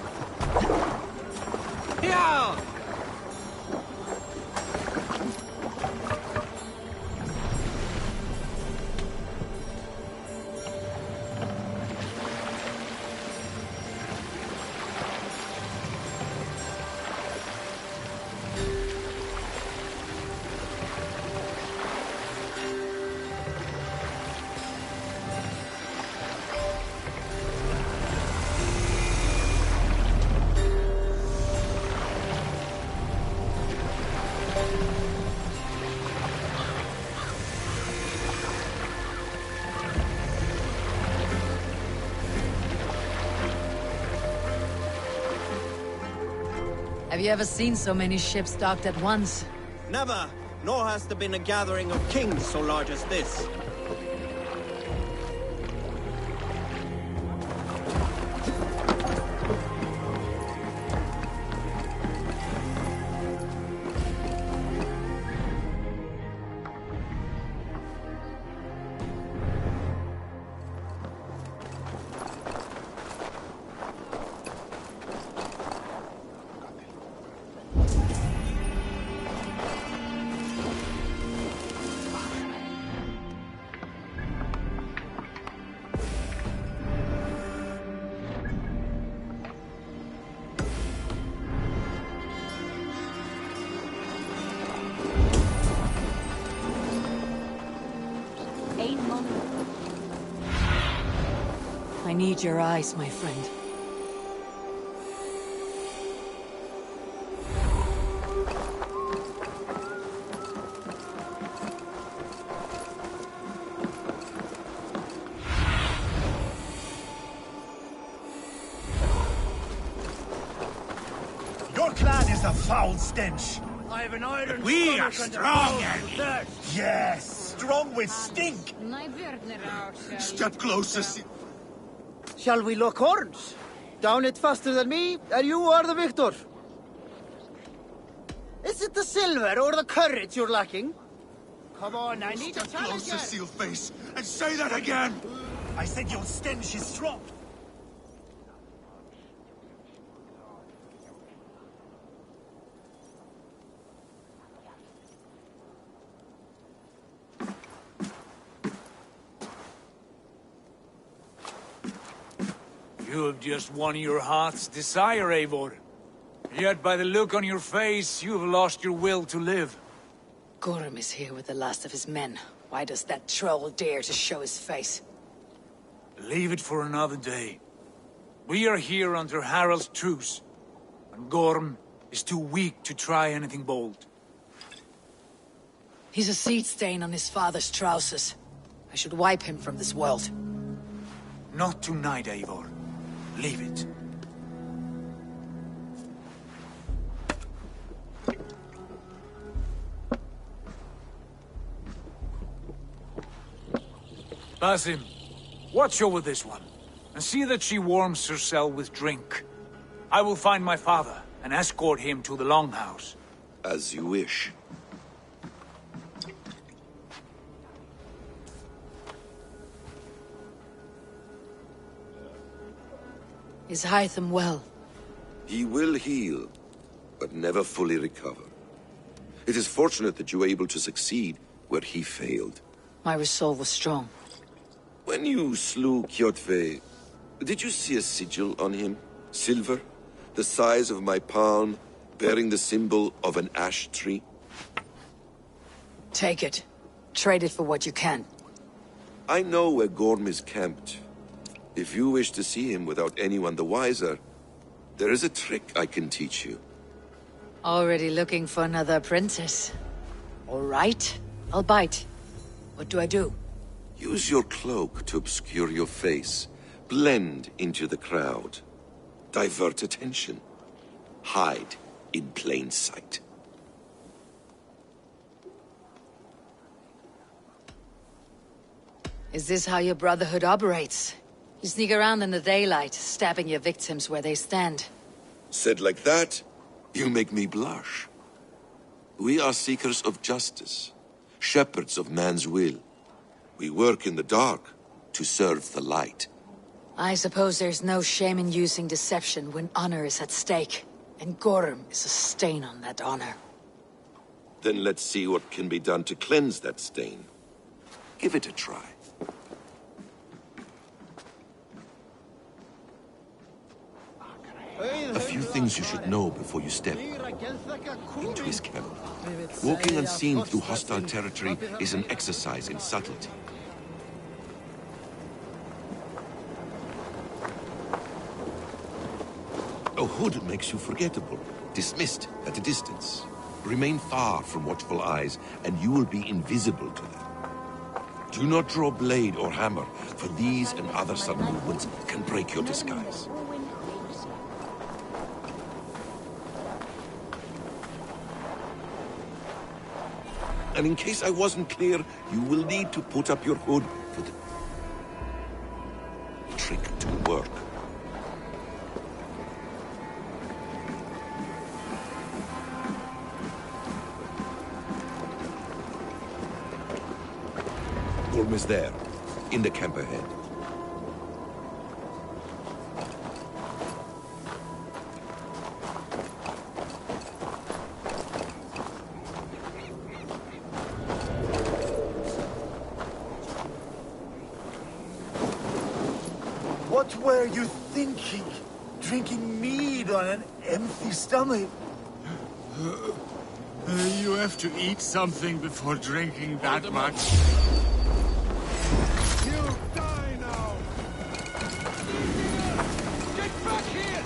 [SPEAKER 11] Yeah!
[SPEAKER 10] Have you ever seen so many ships docked at once?
[SPEAKER 11] Never, nor has there been a gathering of kings so large as this.
[SPEAKER 10] I need your eyes, my friend.
[SPEAKER 1] Your clan is a foul stench.
[SPEAKER 14] I have an iron
[SPEAKER 1] We are
[SPEAKER 14] stomach and
[SPEAKER 1] strong
[SPEAKER 14] a
[SPEAKER 1] and
[SPEAKER 14] thirst.
[SPEAKER 1] yes, strong with stink.
[SPEAKER 3] Step closer.
[SPEAKER 11] Shall we lock horns? Down it faster than me, and you are the victor. Is it the silver or the courage you're lacking? Come on, I need
[SPEAKER 3] Step
[SPEAKER 11] to challenge
[SPEAKER 3] closer,
[SPEAKER 11] you.
[SPEAKER 3] seal face, and say that again.
[SPEAKER 1] I said your stench is strong.
[SPEAKER 22] You have just won your heart's desire, Eivor. Yet by the look on your face, you have lost your will to live.
[SPEAKER 10] Gorm is here with the last of his men. Why does that troll dare to show his face?
[SPEAKER 22] Leave it for another day. We are here under Harald's truce, and Gorm is too weak to try anything bold.
[SPEAKER 10] He's a seed stain on his father's trousers. I should wipe him from this world.
[SPEAKER 22] Not tonight, Eivor. Leave it. Basim, watch over this one, and see that she warms herself with drink. I will find my father and escort him to the Longhouse.
[SPEAKER 7] As you wish.
[SPEAKER 10] Is Hytham well?
[SPEAKER 7] He will heal, but never fully recover. It is fortunate that you were able to succeed where he failed.
[SPEAKER 10] My resolve was strong.
[SPEAKER 7] When you slew Kjotve, did you see a sigil on him? Silver? The size of my palm, bearing the symbol of an ash tree?
[SPEAKER 10] Take it. Trade it for what you can.
[SPEAKER 7] I know where Gorm is camped. If you wish to see him without anyone the wiser, there is a trick I can teach you.
[SPEAKER 10] Already looking for another apprentice. All right, I'll bite. What do I do?
[SPEAKER 7] Use your cloak to obscure your face. Blend into the crowd. Divert attention. Hide in plain sight.
[SPEAKER 10] Is this how your Brotherhood operates? You sneak around in the daylight, stabbing your victims where they stand.
[SPEAKER 7] Said like that, you make me blush. We are seekers of justice, shepherds of man's will. We work in the dark to serve the light.
[SPEAKER 10] I suppose there's no shame in using deception when honor is at stake. And Gorm is a stain on that honor.
[SPEAKER 7] Then let's see what can be done to cleanse that stain. Give it a try. A few things you should know before you step into his camp. Walking unseen through hostile territory is an exercise in subtlety. A hood makes you forgettable, dismissed at a distance. Remain far from watchful eyes, and you will be invisible to them. Do not draw blade or hammer, for these and other sudden movements can break your disguise. And in case I wasn't clear, you will need to put up your hood for the trick to work. Gorm is there, in the camp ahead.
[SPEAKER 1] What were you thinking? Drinking mead on an empty stomach?
[SPEAKER 14] You have to eat something before drinking that much.
[SPEAKER 1] You die now!
[SPEAKER 14] Get back here!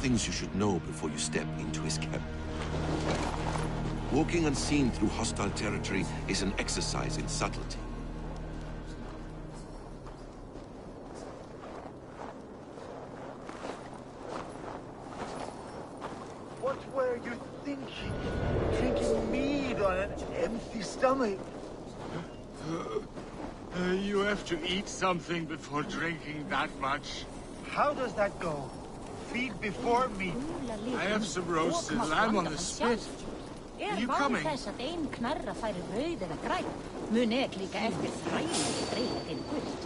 [SPEAKER 7] Things you should know before you step into his camp. Walking unseen through hostile territory is an exercise in subtlety.
[SPEAKER 1] What were you thinking? Drinking mead on an empty stomach?
[SPEAKER 14] You have to eat something before drinking that much.
[SPEAKER 1] How does that go? Feed before meat.
[SPEAKER 14] I have some roasted lamb on the spit. Are you coming?
[SPEAKER 12] Þess að ein knarra færi rauð eða græn, mun ek líka eftir þræli breyta þinn gult.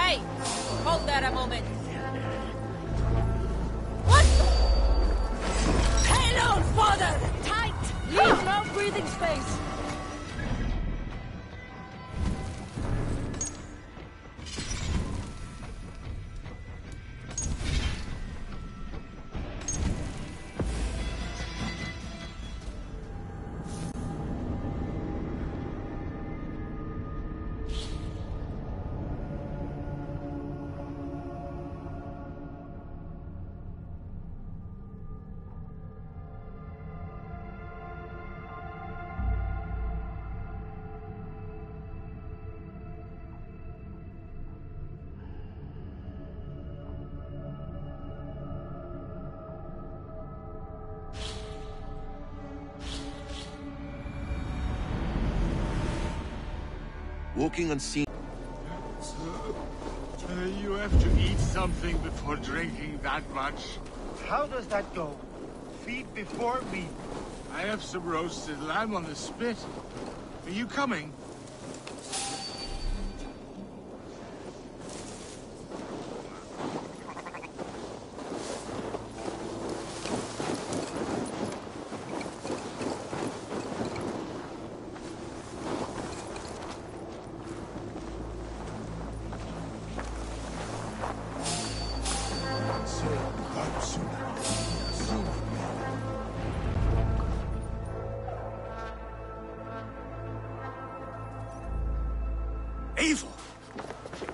[SPEAKER 8] Hey! Hold there a moment. What? Hell on, father!
[SPEAKER 10] Tight! Leave no breathing space!
[SPEAKER 7] Walking unseen.
[SPEAKER 14] You have to eat something before drinking that much.
[SPEAKER 1] How does that go? Feed before meat.
[SPEAKER 14] I have some roasted lamb on the spit. Are you coming?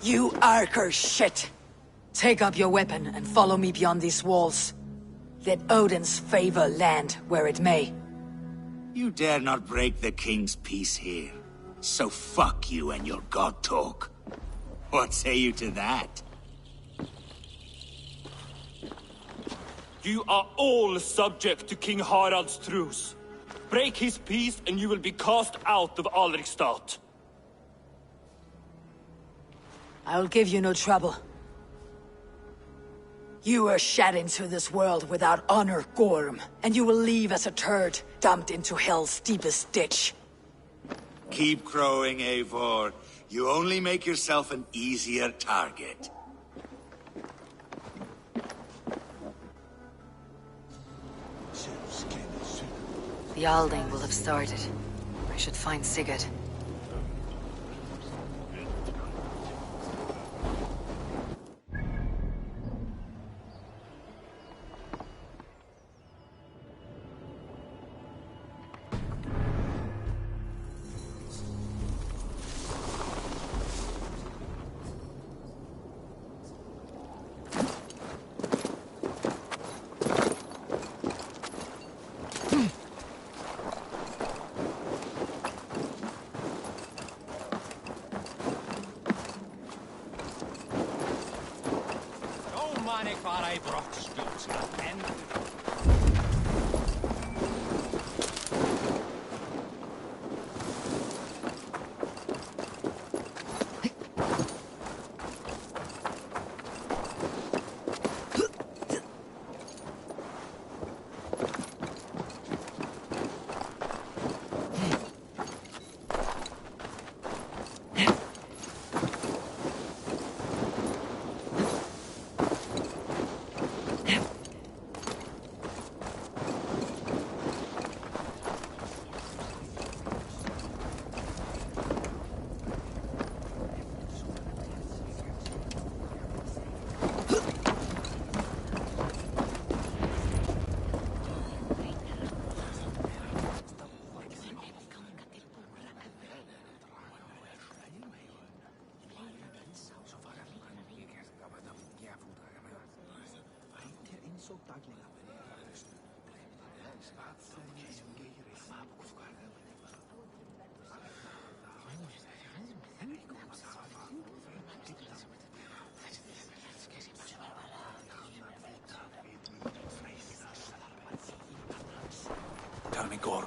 [SPEAKER 10] You Arker shit! Take up your weapon and follow me beyond these walls. Let Odin's favor land where it may.
[SPEAKER 20] You dare not break the king's peace here. So fuck you and your god talk. What say you to that?
[SPEAKER 15] You are all subject to King Harald's truce. Break his peace and you will be cast out of Alrikstad.
[SPEAKER 10] I'll give you no trouble. You were shed into this world without honor, Gorm, and you will leave as a turd, dumped into hell's deepest ditch.
[SPEAKER 20] Keep crowing, Eivor. You only make yourself an easier target.
[SPEAKER 10] The Alding will have started. I should find Sigurd.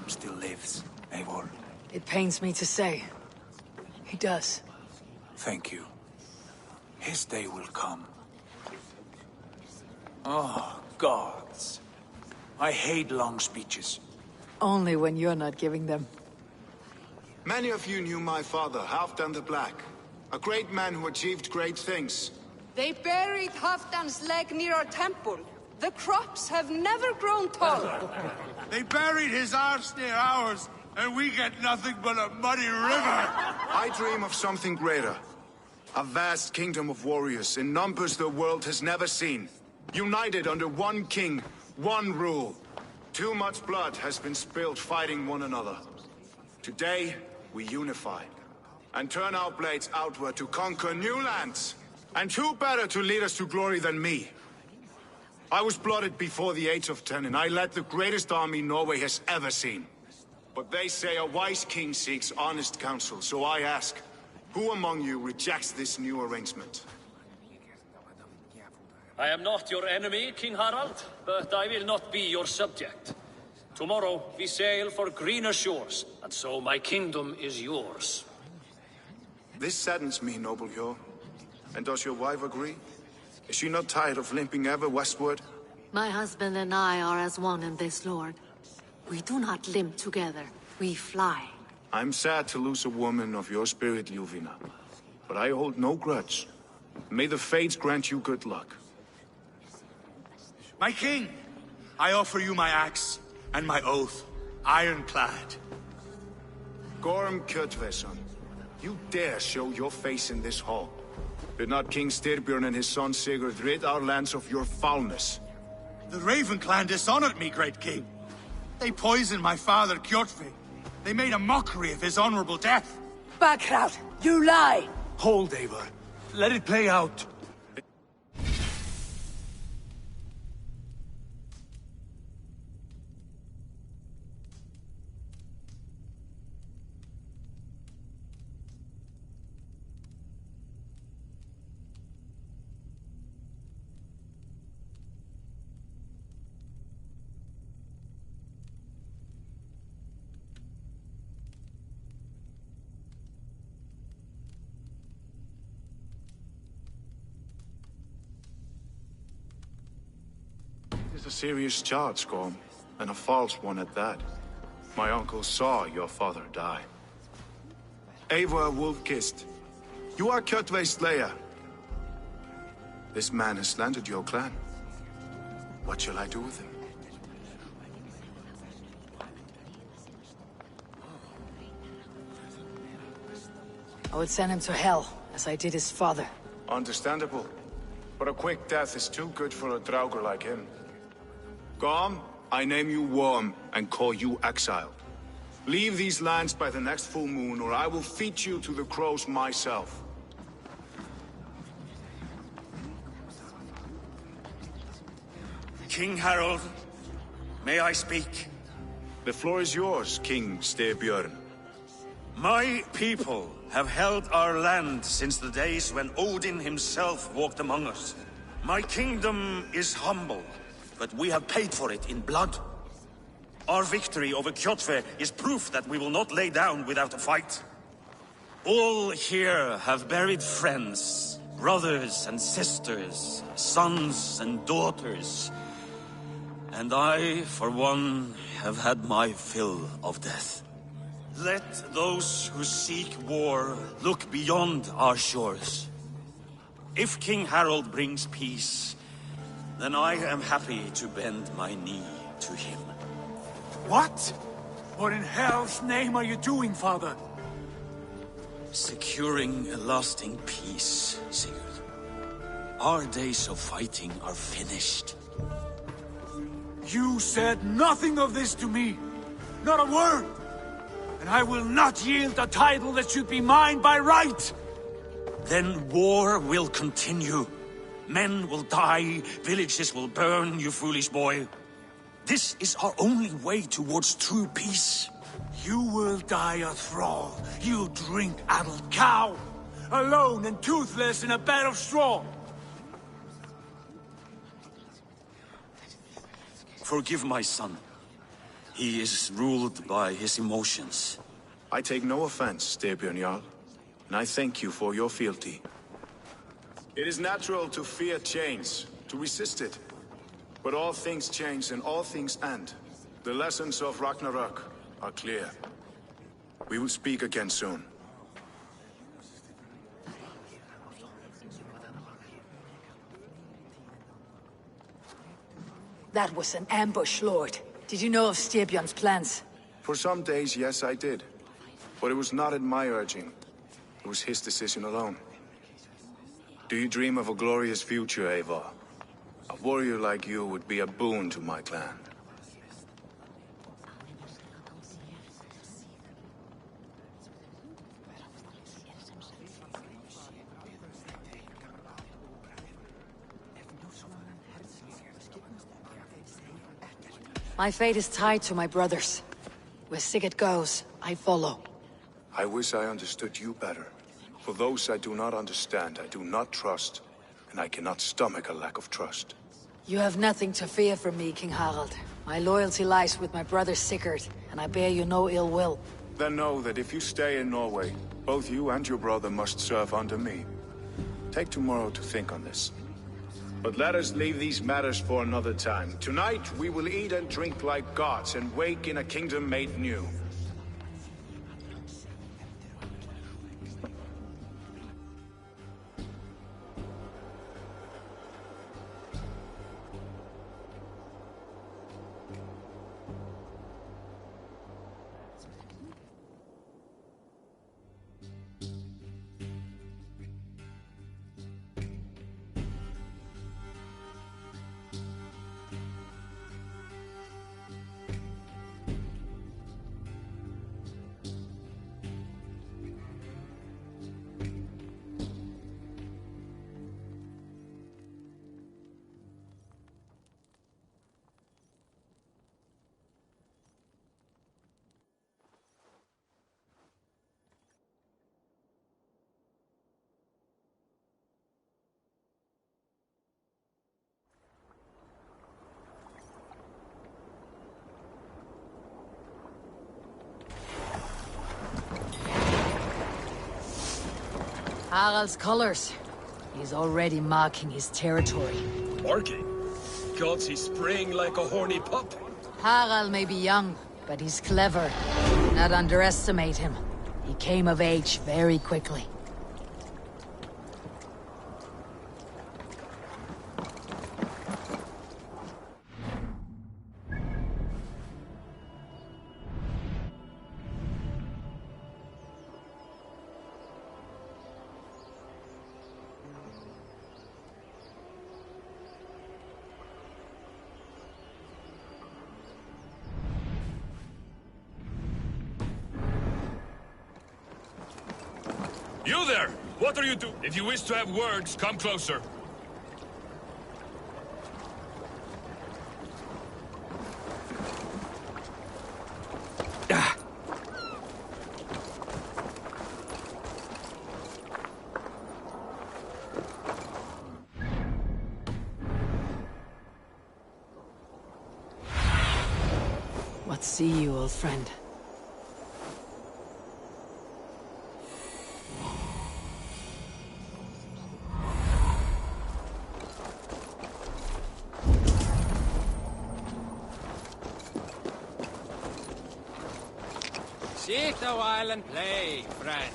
[SPEAKER 20] Gorm still lives, Eivor.
[SPEAKER 10] It pains me to say. He does.
[SPEAKER 20] Thank you. His day will come. Oh, gods. I hate long speeches.
[SPEAKER 10] Only when you're not giving them.
[SPEAKER 6] Many of you knew my father, Halfdan the Black. A great man who achieved great things.
[SPEAKER 8] They buried Halfdan's leg near our temple. The crops have never grown taller.
[SPEAKER 14] They buried his arse near ours, and we get nothing but a muddy river.
[SPEAKER 6] I dream of something greater. A vast kingdom of warriors in numbers the world has never seen. United under one king, one rule. Too much blood has been spilled fighting one another. Today, we unify. And turn our blades outward to conquer new lands. And who better to lead us to glory than me? I was blooded before the age of 10, and I led the greatest army Norway has ever seen. But they say a wise king seeks honest counsel, so I ask, who among you rejects this new arrangement?
[SPEAKER 15] I am not your enemy, King Harald, but I will not be your subject. Tomorrow we sail for greener shores, and so my kingdom is yours.
[SPEAKER 6] This saddens me, noble Hjor. And does your wife agree? Is she not tired of limping ever westward?
[SPEAKER 13] My husband and I are as one in this, Lord. We do not limp together. We fly.
[SPEAKER 6] I'm sad to lose a woman of your spirit, Ljuvina. But I hold no grudge. May the fates grant you good luck.
[SPEAKER 14] My king, I offer you my axe and my oath, ironclad.
[SPEAKER 6] Gorm Kjotveson, you dare show your face in this hall. Did not King Styrbjörn and his son Sigurd rid our lands of your foulness?
[SPEAKER 14] The Raven clan dishonored me, great king. They poisoned my father, Kjotve. They made a mockery of his honorable death.
[SPEAKER 8] Backrout, you lie!
[SPEAKER 20] Hold, Eivor. Let it play out.
[SPEAKER 6] It's a serious charge, Gorm, and a false one at that. My uncle saw your father die. Eivor Wolf-Kissed, you are Kjotve's slayer. This man has slandered your clan. What shall I do with him?
[SPEAKER 10] I would send him to hell, as I did his father.
[SPEAKER 6] Understandable. But a quick death is too good for a Draugr like him. Gorm, I name you Worm and call you exiled. Leave these lands by the next full moon, or I will feed you to the crows myself.
[SPEAKER 21] King Harald, may I speak?
[SPEAKER 6] The floor is yours, King Styrbjörn.
[SPEAKER 21] My people have held our land since the days when Odin himself walked among us. My kingdom is humble, but we have paid for it in blood. Our victory over Kjotve is proof that we will not lay down without a fight. All here have buried friends, brothers and sisters, sons and daughters. And I, for one, have had my fill of death. Let those who seek war look beyond our shores. If King Harald brings peace, then I am happy to bend my knee to him.
[SPEAKER 20] What? What in hell's name are you doing, father?
[SPEAKER 21] Securing a lasting peace, Sigurd. Our days of fighting are finished.
[SPEAKER 20] You said nothing of this to me. Not a word. And I will not yield a title that should be mine by right.
[SPEAKER 21] Then war will continue. Men will die, villages will burn, you foolish boy. This is our only way towards true peace.
[SPEAKER 20] You will die a thrall, you drink-addled cow. Alone and toothless in a bed of straw.
[SPEAKER 21] Forgive my son. He is ruled by his emotions.
[SPEAKER 6] I take no offense, Styrbjörn Jarl, and I thank you for your fealty. It is natural to fear change, to resist it. But all things change and all things end. The lessons of Ragnarok are clear. We will speak again soon.
[SPEAKER 10] That was an ambush, Lord. Did you know of Styrbjörn's plans?
[SPEAKER 6] For some days, yes, I did. But it was not at my urging. It was his decision alone. Do you dream of a glorious future, Eivor? A warrior like you would be a boon to my clan.
[SPEAKER 10] My fate is tied to my brothers. Where Sigurd goes, I follow.
[SPEAKER 6] I wish I understood you better. For those I do not understand, I do not trust, and I cannot stomach a lack of trust.
[SPEAKER 10] You have nothing to fear from me, King Harald. My loyalty lies with my brother Sigurd, and I bear you no ill will.
[SPEAKER 6] Then know that if you stay in Norway, both you and your brother must serve under me. Take tomorrow to think on this. But let us leave these matters for another time. Tonight, we will eat and drink like gods and wake in a kingdom made new.
[SPEAKER 10] Harald's colors. He's already marking his territory.
[SPEAKER 4] Marking? Gods, he's spraying like a horny pup.
[SPEAKER 10] Harald may be young, but he's clever. Do not underestimate him. He came of age very quickly.
[SPEAKER 9] You there! What are you doing? If you wish to have words, come closer.
[SPEAKER 10] What see you, old friend?
[SPEAKER 11] Sit a while and play, friend.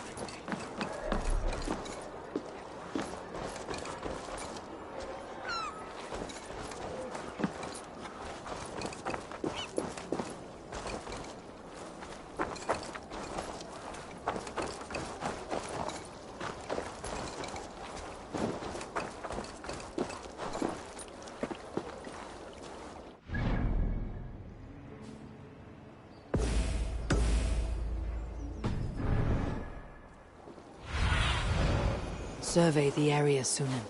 [SPEAKER 10] Survey the area, Sunan.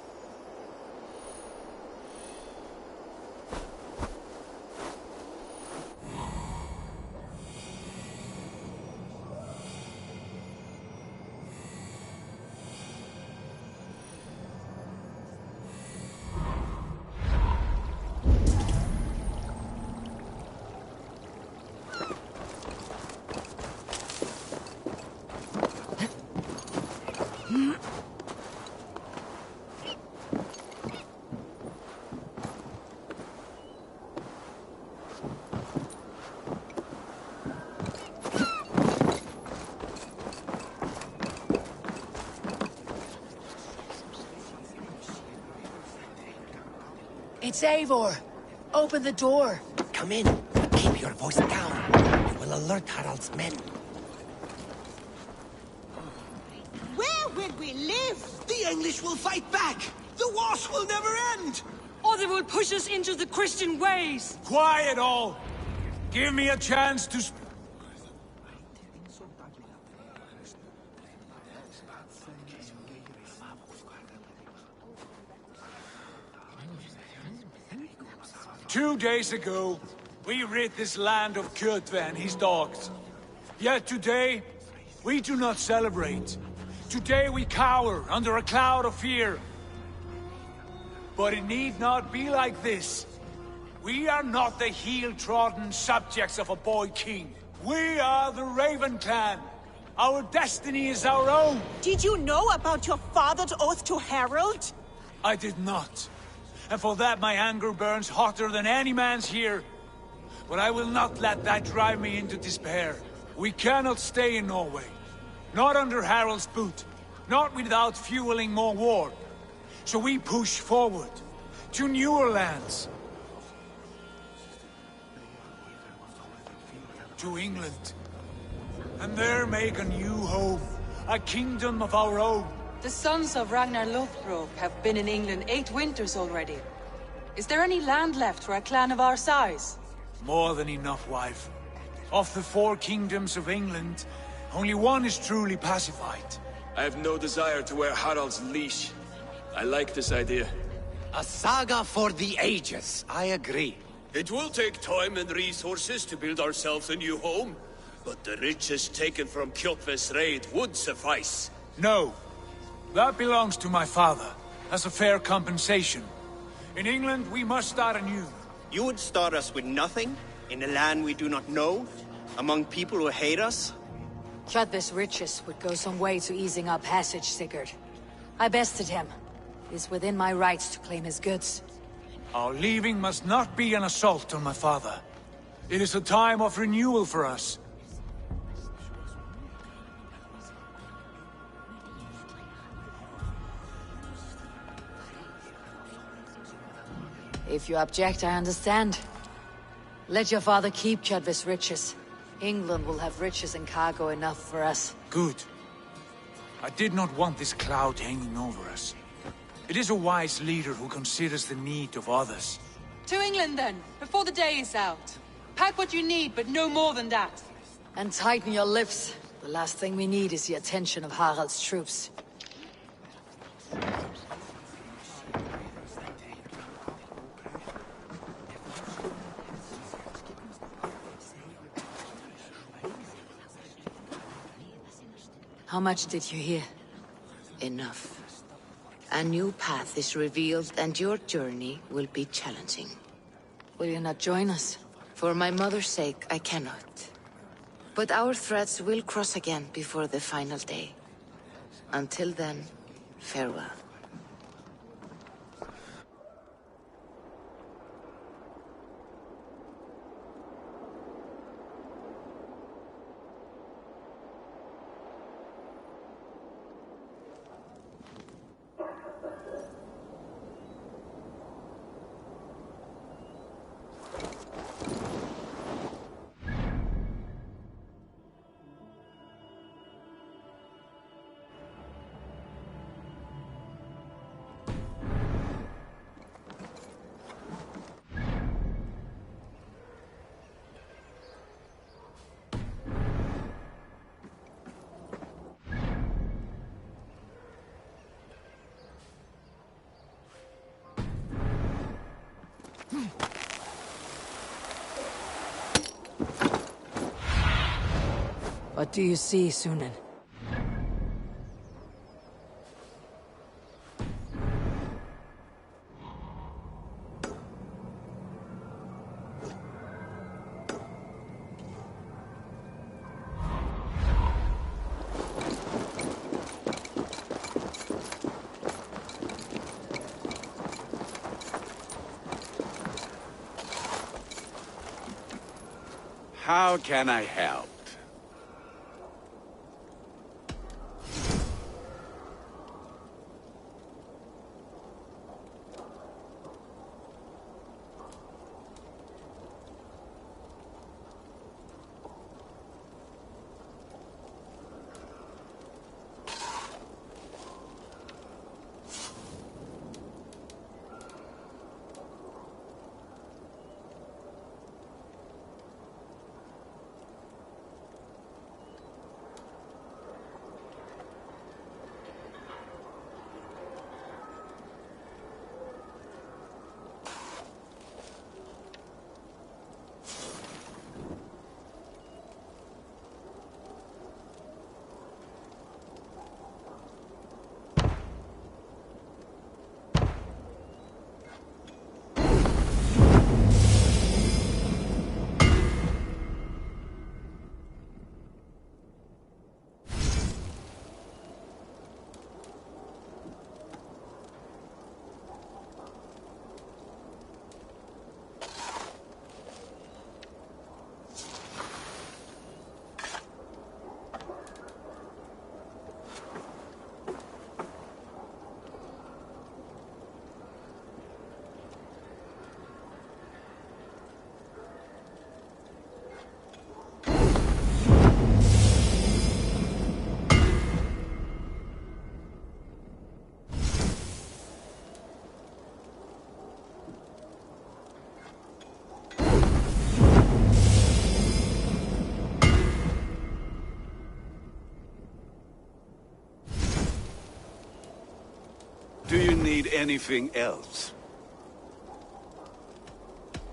[SPEAKER 10] It's Eivor! Open the door!
[SPEAKER 5] Come in. Keep your voice down. You will alert Harald's men.
[SPEAKER 17] Where will we live?
[SPEAKER 5] The English will fight back! The wars will never end!
[SPEAKER 19] Or they will push us into the Christian ways!
[SPEAKER 22] Quiet all! Give me a chance to... 2 days ago, we rid this land of Kjotve and his dogs. Yet today, we do not celebrate. Today we cower under a cloud of fear. But it need not be like this. We are not the heel-trodden subjects of a boy king. We are the Raven clan. Our destiny is our own.
[SPEAKER 17] Did you know about your father's oath to Harald?
[SPEAKER 22] I did not. And for that my anger burns hotter than any man's here. But I will not let that drive me into despair. We cannot stay in Norway. Not under Harald's boot. Not without fueling more war. So we push forward. To newer lands. To England. And there make a new home. A kingdom of our own.
[SPEAKER 19] The sons of Ragnar Lothbrok have been in England 8 winters already. Is there any land left for a clan of our size?
[SPEAKER 22] More than enough, wife. Of the 4 kingdoms of England, only one is truly pacified.
[SPEAKER 4] I have no desire to wear Harald's leash. I like this idea.
[SPEAKER 5] A saga for the ages, I agree.
[SPEAKER 4] It will take time and resources to build ourselves a new home, but the riches taken from Kjotve's raid would suffice.
[SPEAKER 22] No. That belongs to my father, as a fair compensation. In England, we must start anew.
[SPEAKER 11] You would start us with nothing? In a land we do not know? Among people who hate us?
[SPEAKER 10] Kjotve's riches would go some way to easing our passage, Sigurd. I bested him. It is within my rights to claim his goods.
[SPEAKER 22] Our leaving must not be an assault on my father. It is a time of renewal for us.
[SPEAKER 10] If you object, I understand. Let your father keep Kjotve's riches. England will have riches and cargo enough for us.
[SPEAKER 22] Good. I did not want this cloud hanging over us. It is a wise leader who considers the need of others.
[SPEAKER 19] To England then, before the day is out. Pack what you need, but no more than that.
[SPEAKER 10] And tighten your lips. The last thing we need is the attention of Harald's troops. How much did you hear?
[SPEAKER 2] Enough. A new path is revealed, and your journey will be challenging.
[SPEAKER 10] Will you not join us?
[SPEAKER 2] For my mother's sake, I cannot. But our threads will cross again before the final day. Until then, farewell.
[SPEAKER 10] What do you see, Sunan?
[SPEAKER 18] How can I help? need anything else.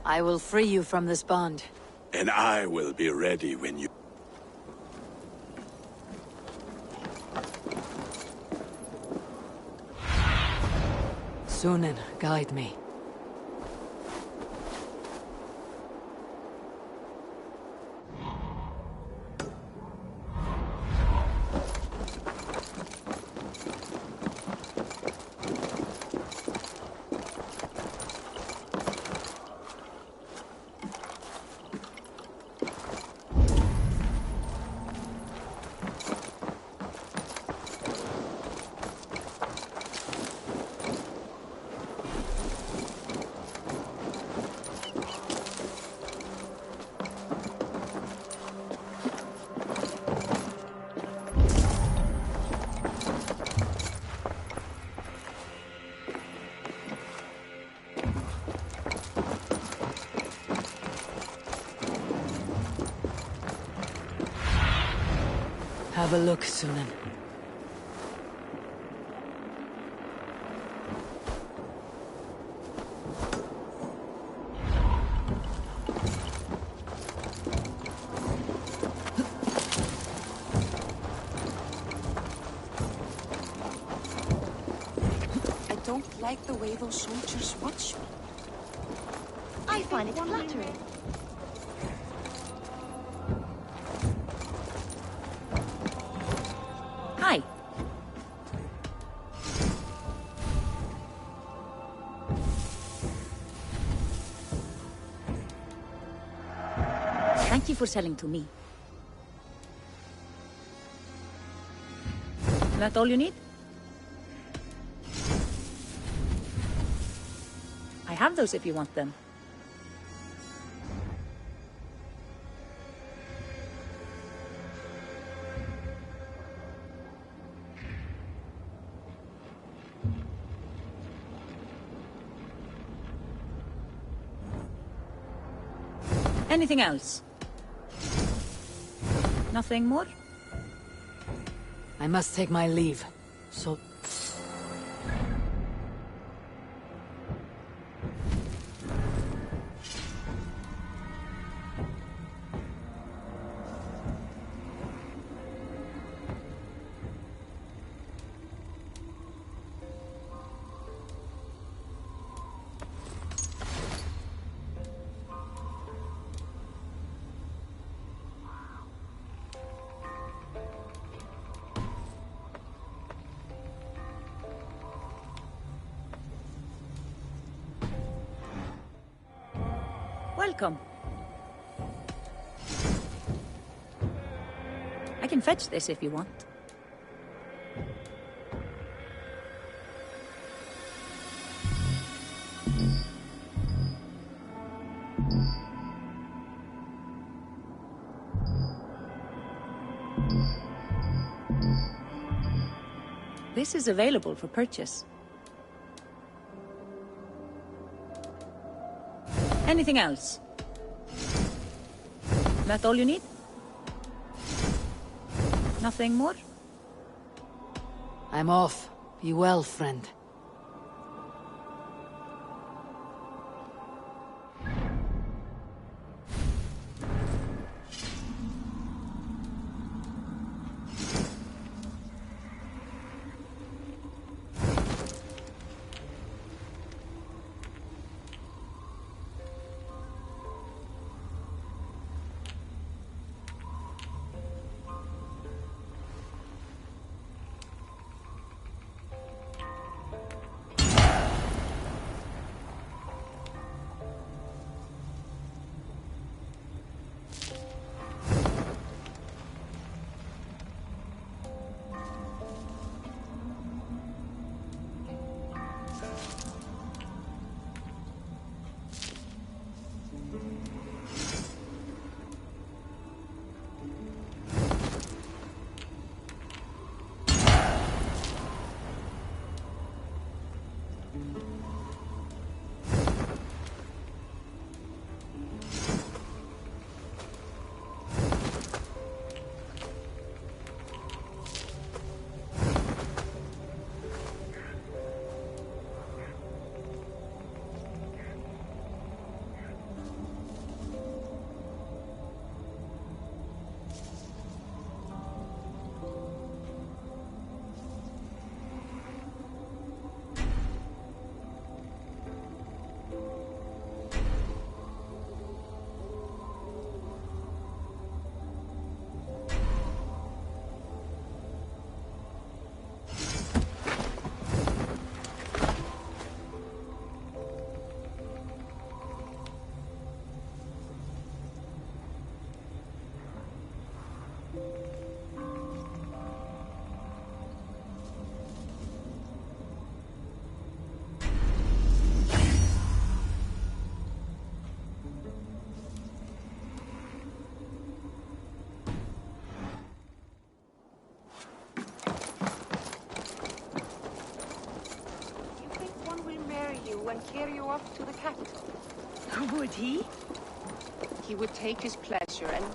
[SPEAKER 10] I will free you from this bond.
[SPEAKER 18] And I will be ready when you...
[SPEAKER 10] Sunan, guide me. Have a look, Sunan.
[SPEAKER 3] I don't like the way those soldiers watch me.
[SPEAKER 12] I find it flattering.
[SPEAKER 3] Hi. Thank you for selling to me. That all you need? I have those if you want them. Anything else? Nothing more?
[SPEAKER 10] I must take my leave. So...
[SPEAKER 3] Welcome. I can fetch this if you want. This is available for purchase. Anything else? That all you need? Nothing more?
[SPEAKER 10] I'm off. Be well, friend.
[SPEAKER 3] carry you off to the capital.
[SPEAKER 17] Would he?
[SPEAKER 3] He would take his pleasure and...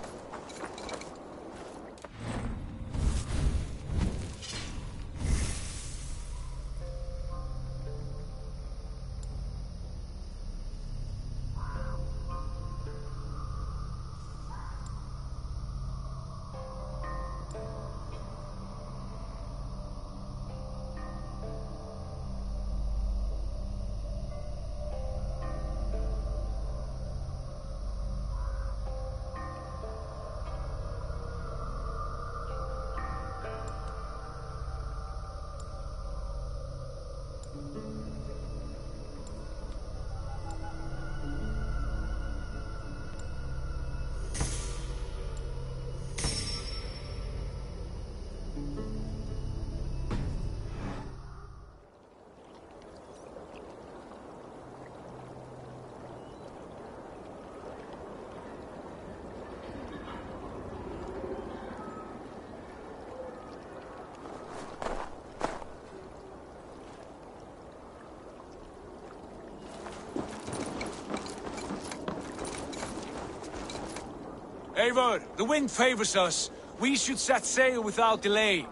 [SPEAKER 22] Eivor, the wind favors us. We should set sail without delay.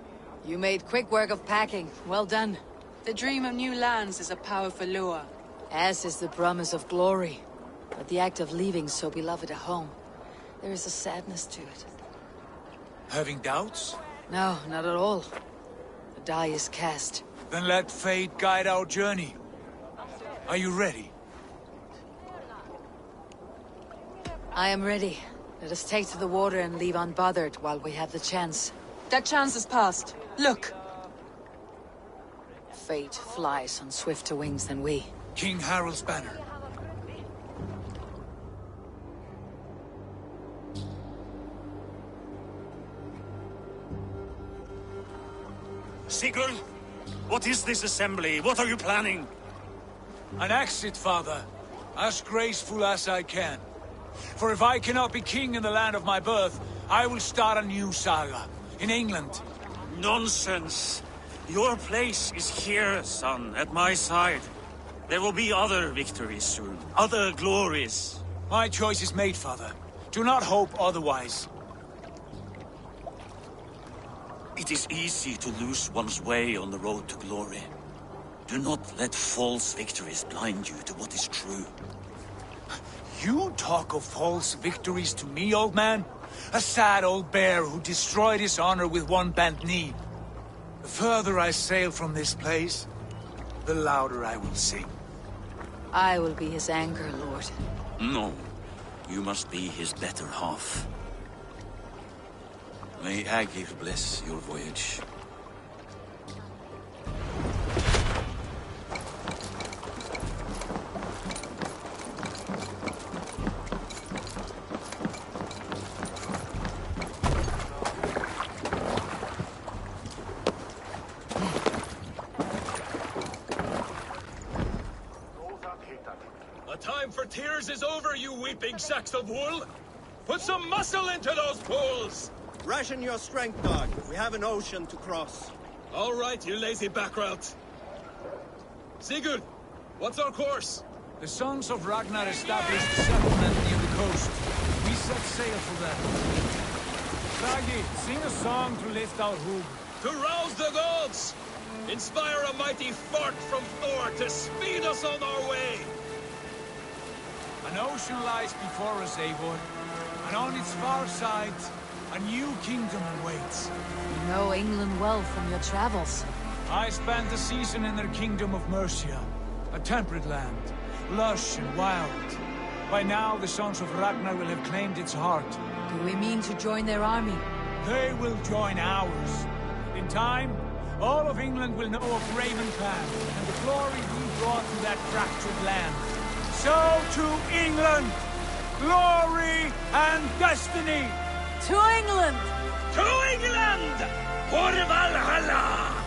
[SPEAKER 10] You made quick work of packing. Well done.
[SPEAKER 19] The dream of new lands is a powerful lure.
[SPEAKER 10] As is the promise of glory. But the act of leaving so beloved a home, there is a sadness to it.
[SPEAKER 22] Having doubts?
[SPEAKER 10] No, not at all. The die is cast.
[SPEAKER 22] Then let fate guide our journey. Are you ready?
[SPEAKER 10] I am ready. Let us take to the water and leave unbothered while we have the chance.
[SPEAKER 19] That chance is past. Look!
[SPEAKER 10] Fate flies on swifter wings than we.
[SPEAKER 22] King Harald's banner.
[SPEAKER 21] Sigurd, what is this assembly? What are you planning?
[SPEAKER 22] An exit, father. As graceful as I can. For if I cannot be king in the land of my birth, I will start a new saga. In England.
[SPEAKER 21] Nonsense. Your place is here, son, at my side. There will be other victories soon. Other glories.
[SPEAKER 22] My choice is made, father. Do not hope otherwise.
[SPEAKER 21] It is easy to lose one's way on the road to glory. Do not let false victories blind you to what is true.
[SPEAKER 22] You talk of false victories to me, old man? A sad old bear who destroyed his honor with one bent knee. The further I sail from this place, the louder I will sing.
[SPEAKER 10] I will be his anger, Lord.
[SPEAKER 21] No. You must be his better half. May Agir bless your voyage.
[SPEAKER 9] Tears is over, you weeping sacks of wool! Put some muscle into those pools!
[SPEAKER 11] Ration your strength, dog. We have an ocean to cross.
[SPEAKER 9] All right, you lazy backrout. Sigurd, what's our course?
[SPEAKER 22] The sons of Ragnar established a settlement near the coast. We set sail for them. Bragi, sing a song to lift our hoop.
[SPEAKER 9] To rouse the gods! Inspire a mighty fart from Thor to speed us on our way!
[SPEAKER 22] An ocean lies before us, Eivor, and on its far side, a new kingdom awaits.
[SPEAKER 10] You know England well from your travels.
[SPEAKER 22] I spent a season in their kingdom of Mercia, a temperate land, lush and wild. By now, the sons of Ragnar will have claimed its heart.
[SPEAKER 10] Do we mean to join their army?
[SPEAKER 22] They will join ours. In time, all of England will know of Raven Clan, and the glory we brought to that fractured land. So to England! Glory and destiny!
[SPEAKER 10] To England!
[SPEAKER 21] To England! For Valhalla!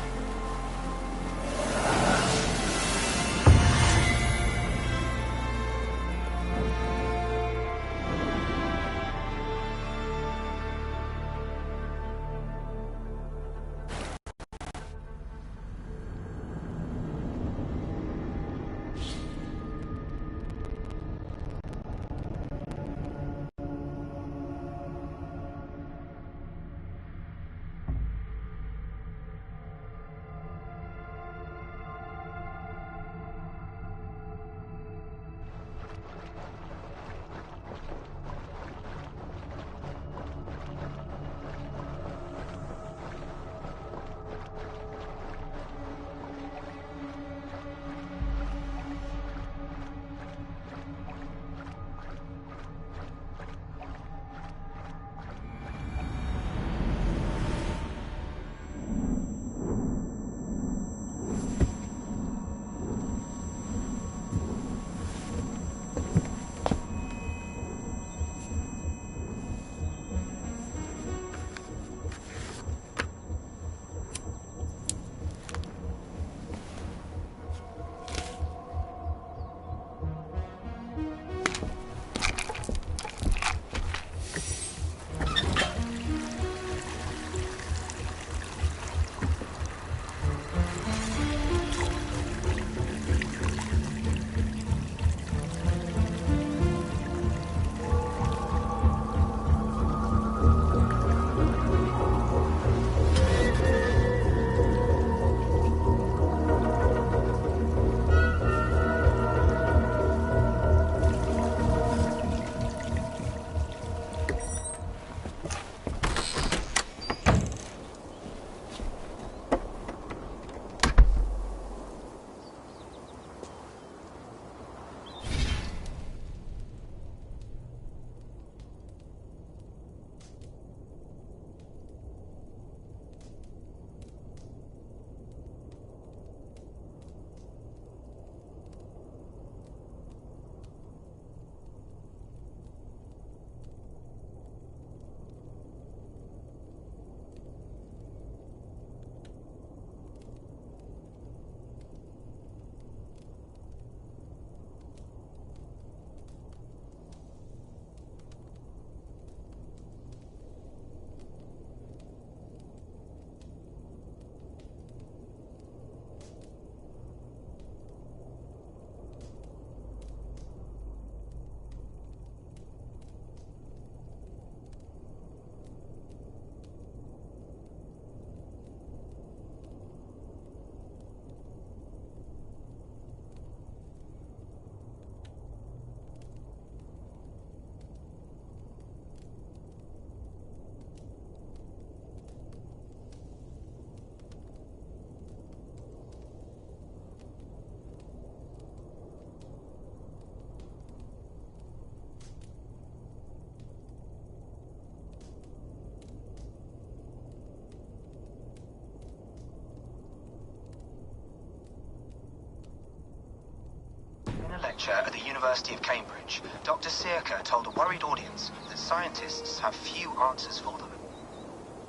[SPEAKER 7] University of Cambridge, Dr. Circa told a worried audience that scientists have few answers for them.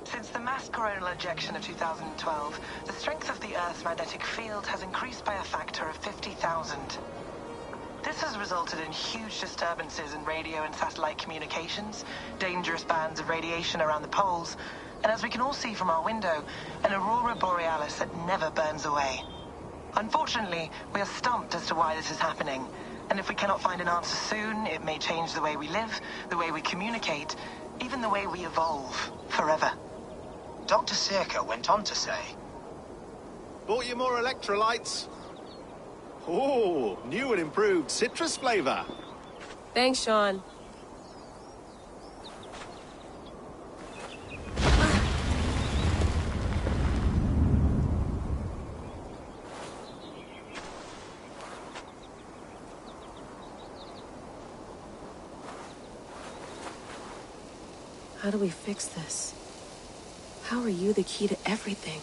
[SPEAKER 7] Since the mass coronal ejection of 2012, the strength of the Earth's magnetic field has increased by a factor of 50,000. This has resulted in huge disturbances in radio and satellite communications, dangerous bands of radiation around the poles, and as we can all see from our window, an aurora borealis that never burns away. Unfortunately, we are stumped as to why this is happening, and if we cannot find an answer soon, it may change the way we live, the way we communicate, even the way we evolve forever. Dr. Circa went on to say,
[SPEAKER 16] "Bought you more electrolytes? Oh, new and improved citrus flavor."
[SPEAKER 23] Thanks, Sean.
[SPEAKER 19] How do we fix this? How are you the key to everything?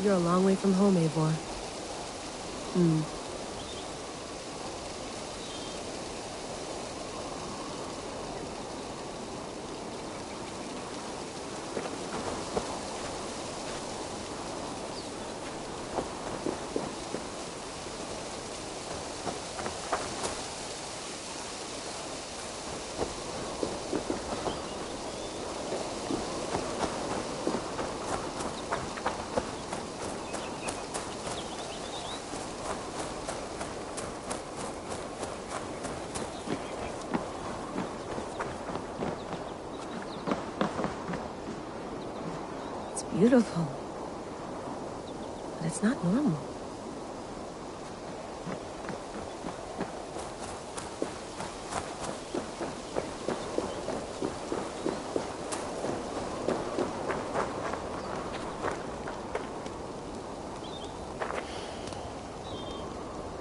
[SPEAKER 19] You're a long way from home, Eivor. Beautiful. But it's not normal.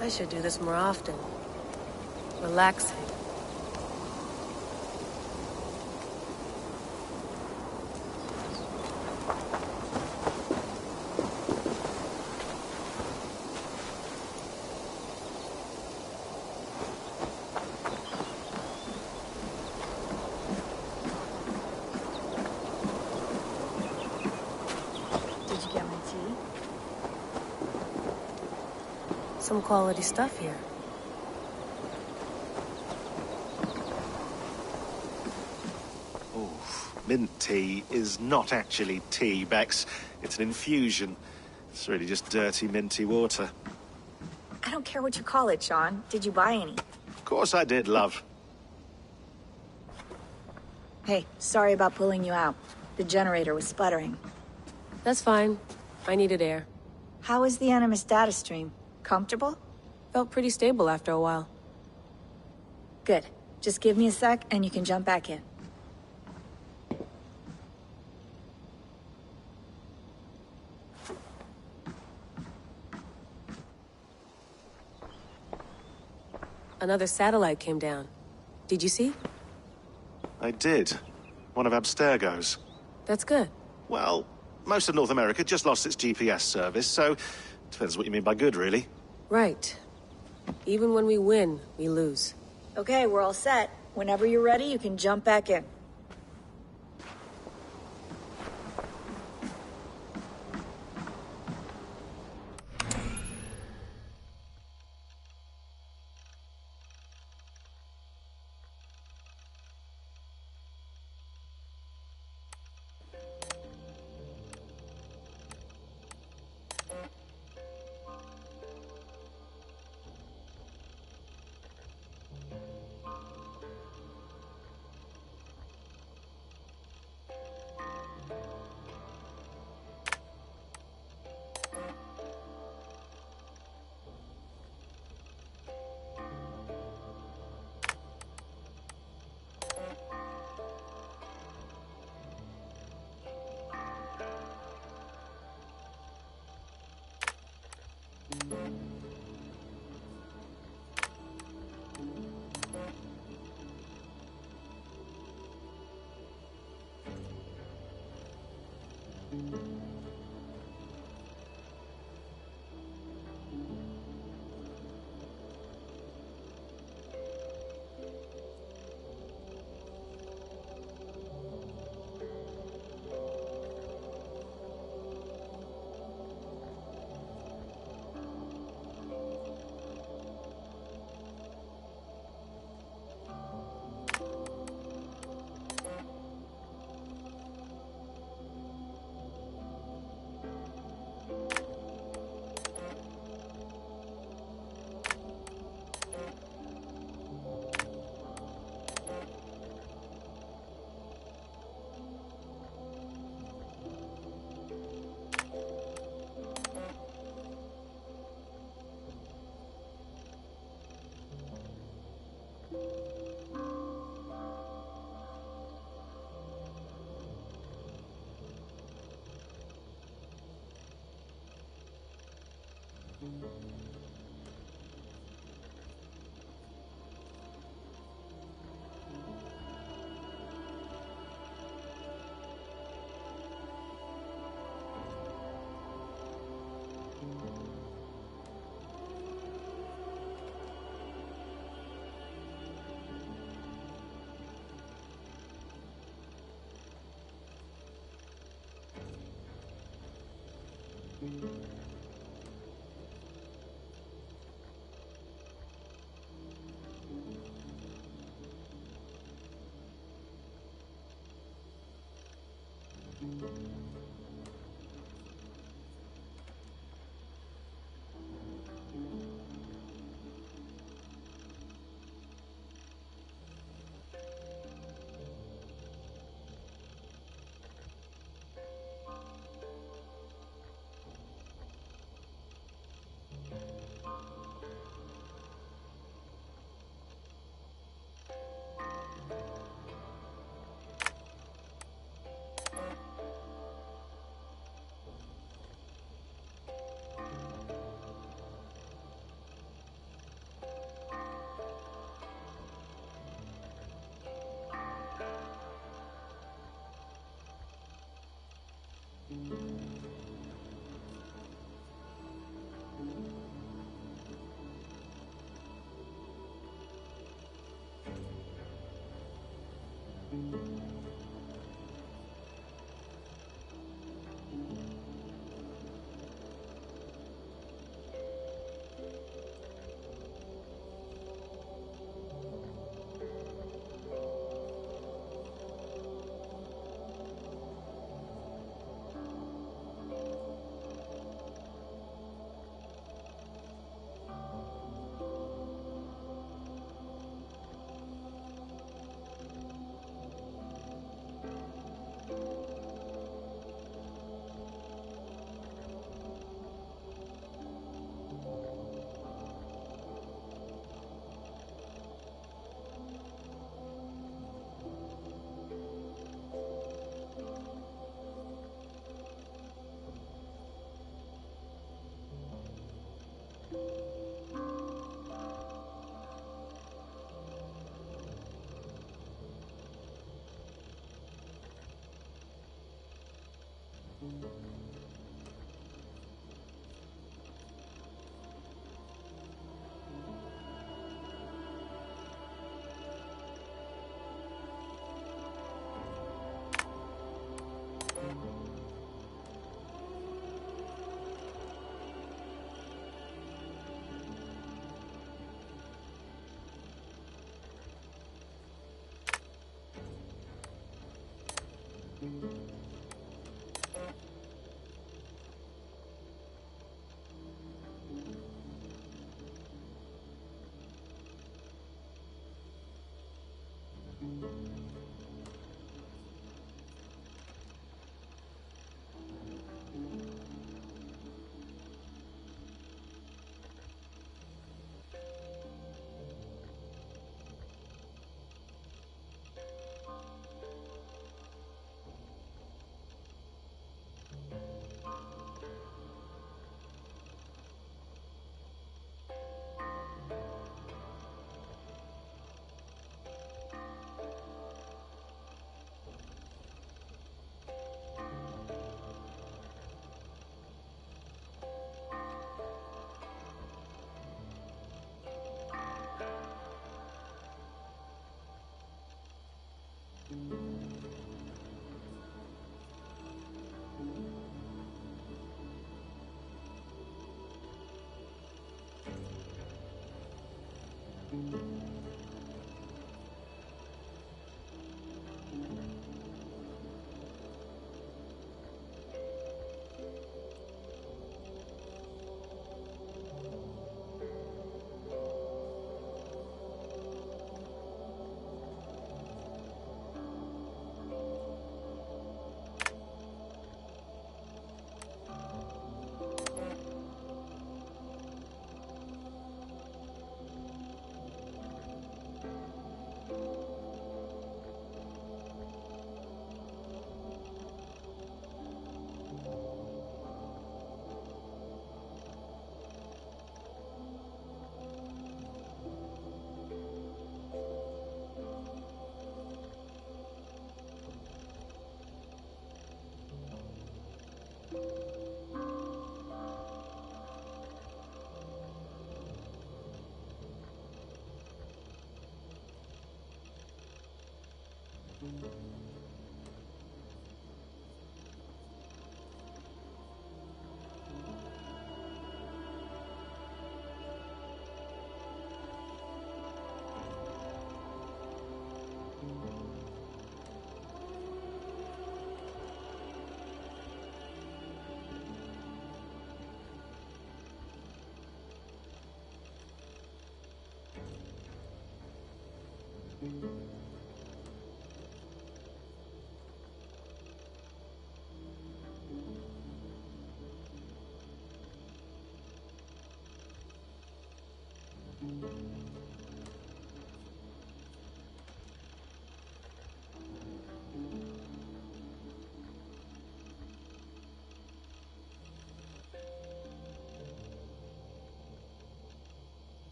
[SPEAKER 19] I should do this more often. Relaxing. Some quality stuff here.
[SPEAKER 16] Oh, mint tea is not actually tea, Bex. It's an infusion. It's really just dirty, minty water.
[SPEAKER 24] I don't care what you call it, Sean. Did you buy any?
[SPEAKER 16] Of course I did, love.
[SPEAKER 24] Hey, sorry about pulling you out. The generator was sputtering.
[SPEAKER 19] That's fine. I needed air.
[SPEAKER 24] How was the Animus data stream? Comfortable?
[SPEAKER 19] Felt pretty stable after a while.
[SPEAKER 24] Good. Just give me a sec and you can jump back in.
[SPEAKER 19] Another satellite came down. Did you see?
[SPEAKER 16] I did. One of Abstergo's.
[SPEAKER 19] That's good.
[SPEAKER 16] Well, most of North America just lost its GPS service, so depends what you mean by good, really.
[SPEAKER 19] Right. Even when we win, we lose.
[SPEAKER 24] Okay, we're all set. Whenever you're ready, you can jump back in.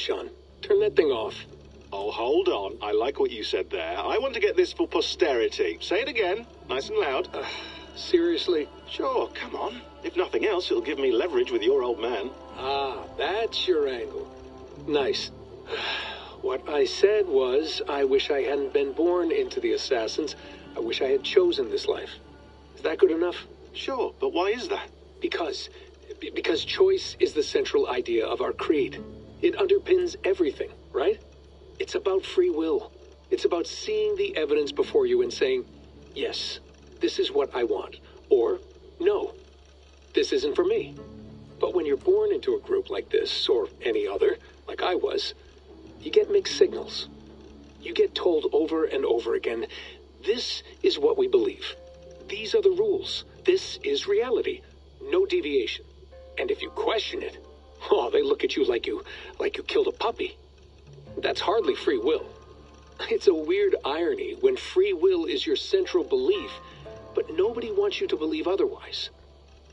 [SPEAKER 1] Sean. Turn that thing off.
[SPEAKER 16] Oh, hold on. I like what you said there. I want to get this for posterity. Say it again, nice and loud.
[SPEAKER 1] Seriously?
[SPEAKER 16] Sure, come on. If nothing else, it'll give me leverage with your old man.
[SPEAKER 1] Ah, that's your angle. Nice. What I said was, I wish I hadn't been born into the Assassins. I wish I had chosen this life. Is that good enough?
[SPEAKER 16] Sure, but why is that?
[SPEAKER 1] Because choice is the central idea of our creed. It underpins everything, right? It's about free will. It's about seeing the evidence before you and saying, yes, this is what I want. Or, no, this isn't for me. But when you're born into a group like this, or any other, like I was, you get mixed signals. You get told over and over again, this is what we believe. These are the rules. This is reality. No deviation. And if you question it, oh, they look at you like you killed a puppy. That's hardly free will. It's a weird irony when free will is your central belief, but nobody wants you to believe otherwise.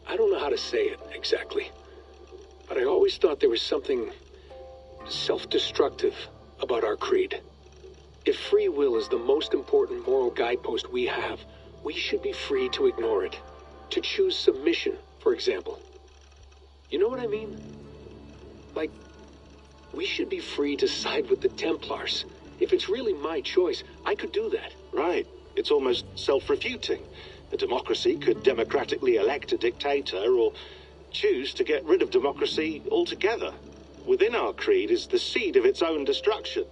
[SPEAKER 1] I don't know how to say it exactly, but I always thought there was something self-destructive about our creed. If free will is the most important moral guidepost we have, we should be free to ignore it. To choose submission, for example. You know what I mean? Like, we should be free to side with the Templars. If it's really my choice, I could do that.
[SPEAKER 16] Right. It's almost self-refuting. A democracy could democratically elect a dictator or choose to get rid of democracy altogether. Within our creed is the seed of its own destruction.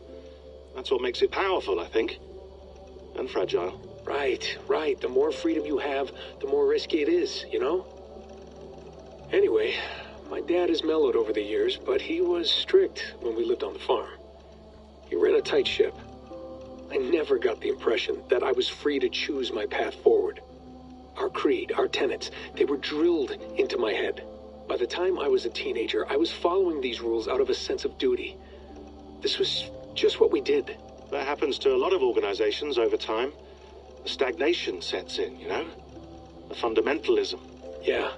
[SPEAKER 16] That's what makes it powerful, I think. And fragile.
[SPEAKER 1] Right. The more freedom you have, the more risky it is, you know? Anyway, my dad has mellowed over the years, but he was strict when we lived on the farm. He ran a tight ship. I never got the impression that I was free to choose my path forward. Our creed, our tenets, they were drilled into my head. By the time I was a teenager, I was following these rules out of a sense of duty. This was just what we did.
[SPEAKER 16] That happens to a lot of organizations over time. The stagnation sets in, you know? The fundamentalism.
[SPEAKER 1] Yeah.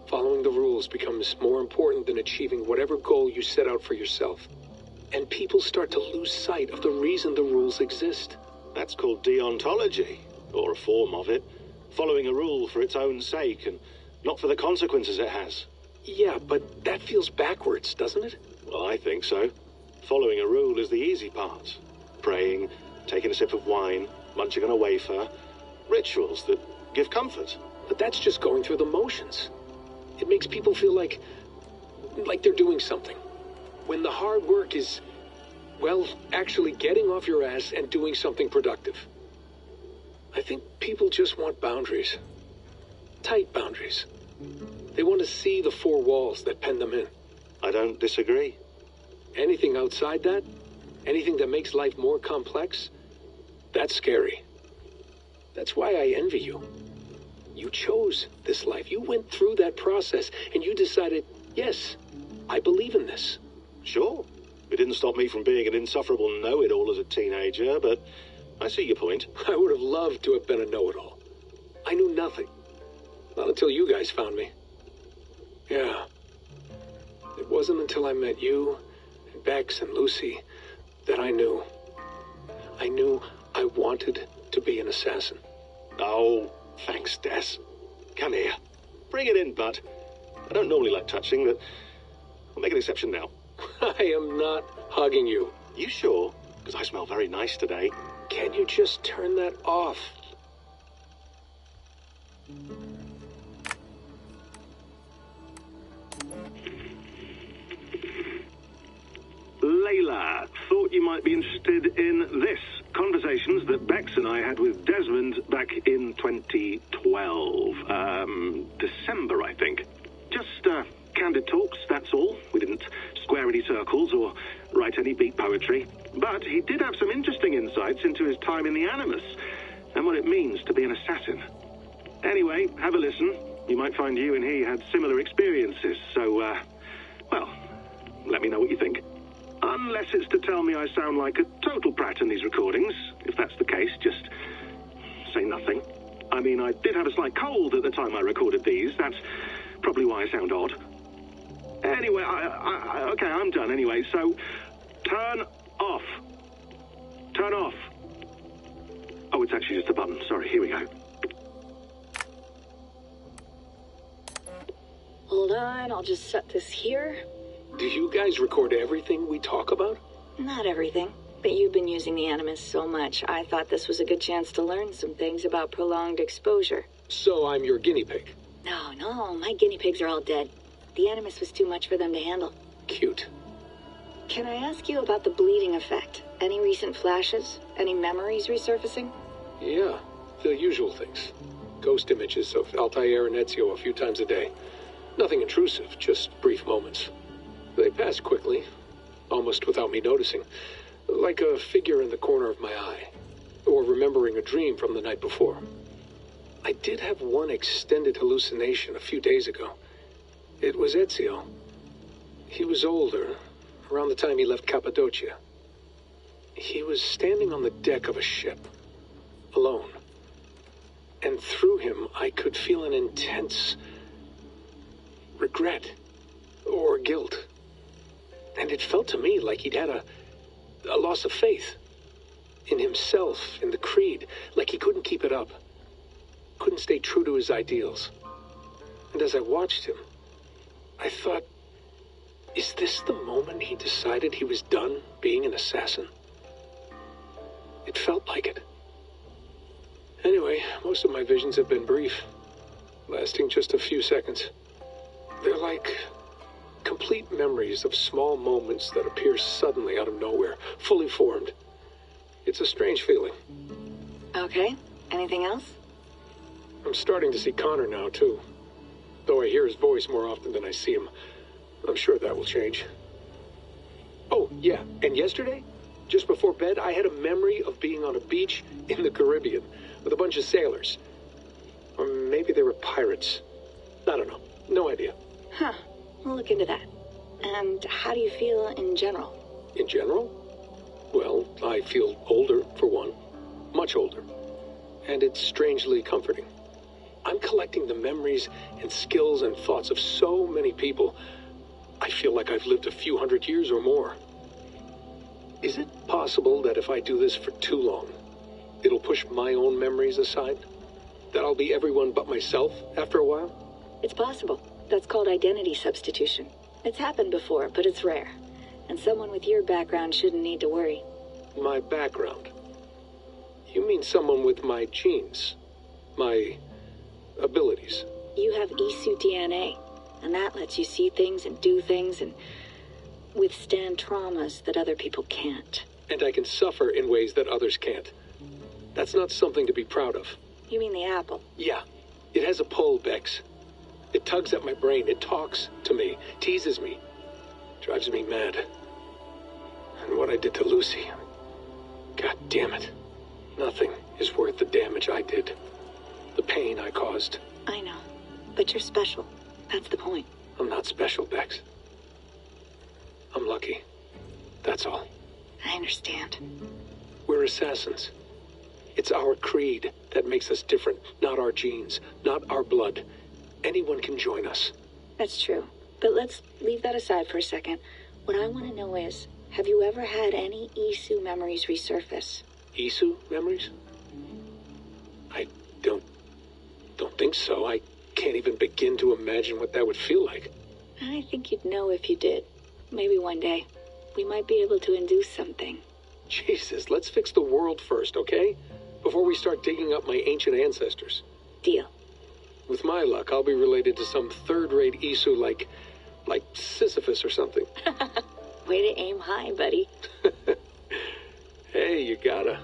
[SPEAKER 1] Following the rules becomes more important than achieving whatever goal you set out for yourself. And people start to lose sight of the reason the rules exist.
[SPEAKER 16] That's called deontology, or a form of it. Following a rule for its own sake, and not for the consequences it has.
[SPEAKER 1] Yeah, but that feels backwards, doesn't it?
[SPEAKER 16] Well, I think so. Following a rule is the easy part. praying, taking a sip of wine, munching on a wafer. Rituals that give comfort.
[SPEAKER 1] But that's just going through the motions. It makes people feel like they're doing something. When the hard work is, well, actually getting off your ass and doing something productive. I think people just want boundaries. Tight boundaries. They want to see the four walls that pen them in.
[SPEAKER 16] I don't disagree.
[SPEAKER 1] Anything outside that, anything that makes life more complex, that's scary. That's why I envy you. You chose this life. You went through that process, and you decided, yes, I believe in this.
[SPEAKER 16] Sure. It didn't stop me from being an insufferable know-it-all as a teenager, but I see your point.
[SPEAKER 1] I would have loved to have been a know-it-all. I knew nothing. Not until you guys found me. Yeah. It wasn't until I met you, and Bex, and Lucy, that I knew. I knew I wanted to be an assassin.
[SPEAKER 16] Oh, thanks, Des. Come here. Bring it in, bud. I don't normally like touching, but I'll make an exception now.
[SPEAKER 1] I am not hugging you.
[SPEAKER 16] You sure? Because I smell very nice today.
[SPEAKER 1] Can't you just turn that off?
[SPEAKER 8] Layla, thought you might be interested in this. Conversations that Bex and I had with Desmond back in 2012. December, I think. Just, candid talks, that's all. We didn't square any circles or write any beat poetry. But he did have some interesting insights into his time in the Animus and what it means to be an assassin. Anyway, have a listen. You might find you and he had similar experiences, so, well, let me know what you think. Unless it's to tell me I sound like a total prat in these recordings. If that's the case, just say nothing. I mean, I did have a slight cold at the time I recorded these. That's probably why I sound odd. Anyway, okay, I'm done anyway, so turn off. Turn off. Oh, it's actually just a button. Sorry, here we go.
[SPEAKER 24] Hold on, I'll just set this here.
[SPEAKER 1] Do you guys record everything we talk about?
[SPEAKER 24] Not everything, but you've been using the Animus so much, I thought this was a good chance to learn some things about prolonged exposure.
[SPEAKER 1] So I'm your guinea pig?
[SPEAKER 24] No, my guinea pigs are all dead. The Animus was too much for them to handle.
[SPEAKER 1] Cute.
[SPEAKER 24] Can I ask you about the bleeding effect? Any recent flashes? Any memories resurfacing?
[SPEAKER 1] Yeah, the usual things. Ghost images of Altair and Ezio a few times a day. Nothing intrusive, just brief moments. They pass quickly, almost without me noticing, like a figure in the corner of my eye, or remembering a dream from the night before. I did have one extended hallucination a few days ago. It was Ezio. He was older, around the time he left Cappadocia. He was standing on the deck of a ship, alone. And through him, I could feel an intense regret or guilt. And it felt to me like he'd had a loss of faith in himself, in the creed, like he couldn't keep it up, couldn't stay true to his ideals. And as I watched him, I thought, is this the moment he decided he was done being an assassin? It felt like it. Anyway, most of my visions have been brief, lasting just a few seconds. They're like complete memories of small moments that appear suddenly out of nowhere, fully formed. It's a strange feeling.
[SPEAKER 24] Okay, anything else?
[SPEAKER 1] I'm starting to see Connor now, too. Though I hear his voice more often than I see him. I'm sure that will change. Oh, yeah, and yesterday, just before bed, I had a memory of being on a beach in the Caribbean with a bunch of sailors. Or maybe they were pirates. I don't know. No idea.
[SPEAKER 24] Huh. We'll look into that. And how do you feel in general?
[SPEAKER 1] In general? Well, I feel older, for one. Much older. And it's strangely comforting. I'm collecting the memories and skills and thoughts of so many people. I feel like I've lived a few hundred years or more. Is it possible that if I do this for too long, it'll push my own memories aside? That I'll be everyone but myself after a while?
[SPEAKER 24] It's possible. That's called identity substitution. It's happened before, but it's rare. And someone with your background shouldn't need to worry.
[SPEAKER 1] My background. You mean someone with my genes? My abilities?
[SPEAKER 24] You have Isu DNA, and that lets you see things and do things and withstand traumas that other people can't.
[SPEAKER 1] And I can suffer in ways that others can't. That's not something to be proud of.
[SPEAKER 24] You mean the apple?
[SPEAKER 1] Yeah. It has a pull, Bex. It tugs at my brain. It talks to me. Teases me. Drives me mad. And what I did to Lucy... God damn it. Nothing is worth the damage I did. The pain I caused.
[SPEAKER 24] I know. But you're special. That's the point.
[SPEAKER 1] I'm not special, Bex. I'm lucky. That's all.
[SPEAKER 24] I understand.
[SPEAKER 1] We're assassins. It's our creed that makes us different, not our genes, not our blood. Anyone can join us.
[SPEAKER 24] That's true. But let's leave that aside for a second. What I want to know is, have you ever had any Isu memories resurface?
[SPEAKER 1] Isu memories? I don't think so. I can't even begin to imagine what that would feel like.
[SPEAKER 24] I think you'd know if you did. Maybe one day. We might be able to induce something.
[SPEAKER 1] Jesus, let's fix the world first, okay? Before we start digging up my ancient ancestors.
[SPEAKER 24] Deal.
[SPEAKER 1] With my luck, I'll be related to some third-rate Isu like Sisyphus or something.
[SPEAKER 24] Way to aim high, buddy.
[SPEAKER 1] Hey, you gotta.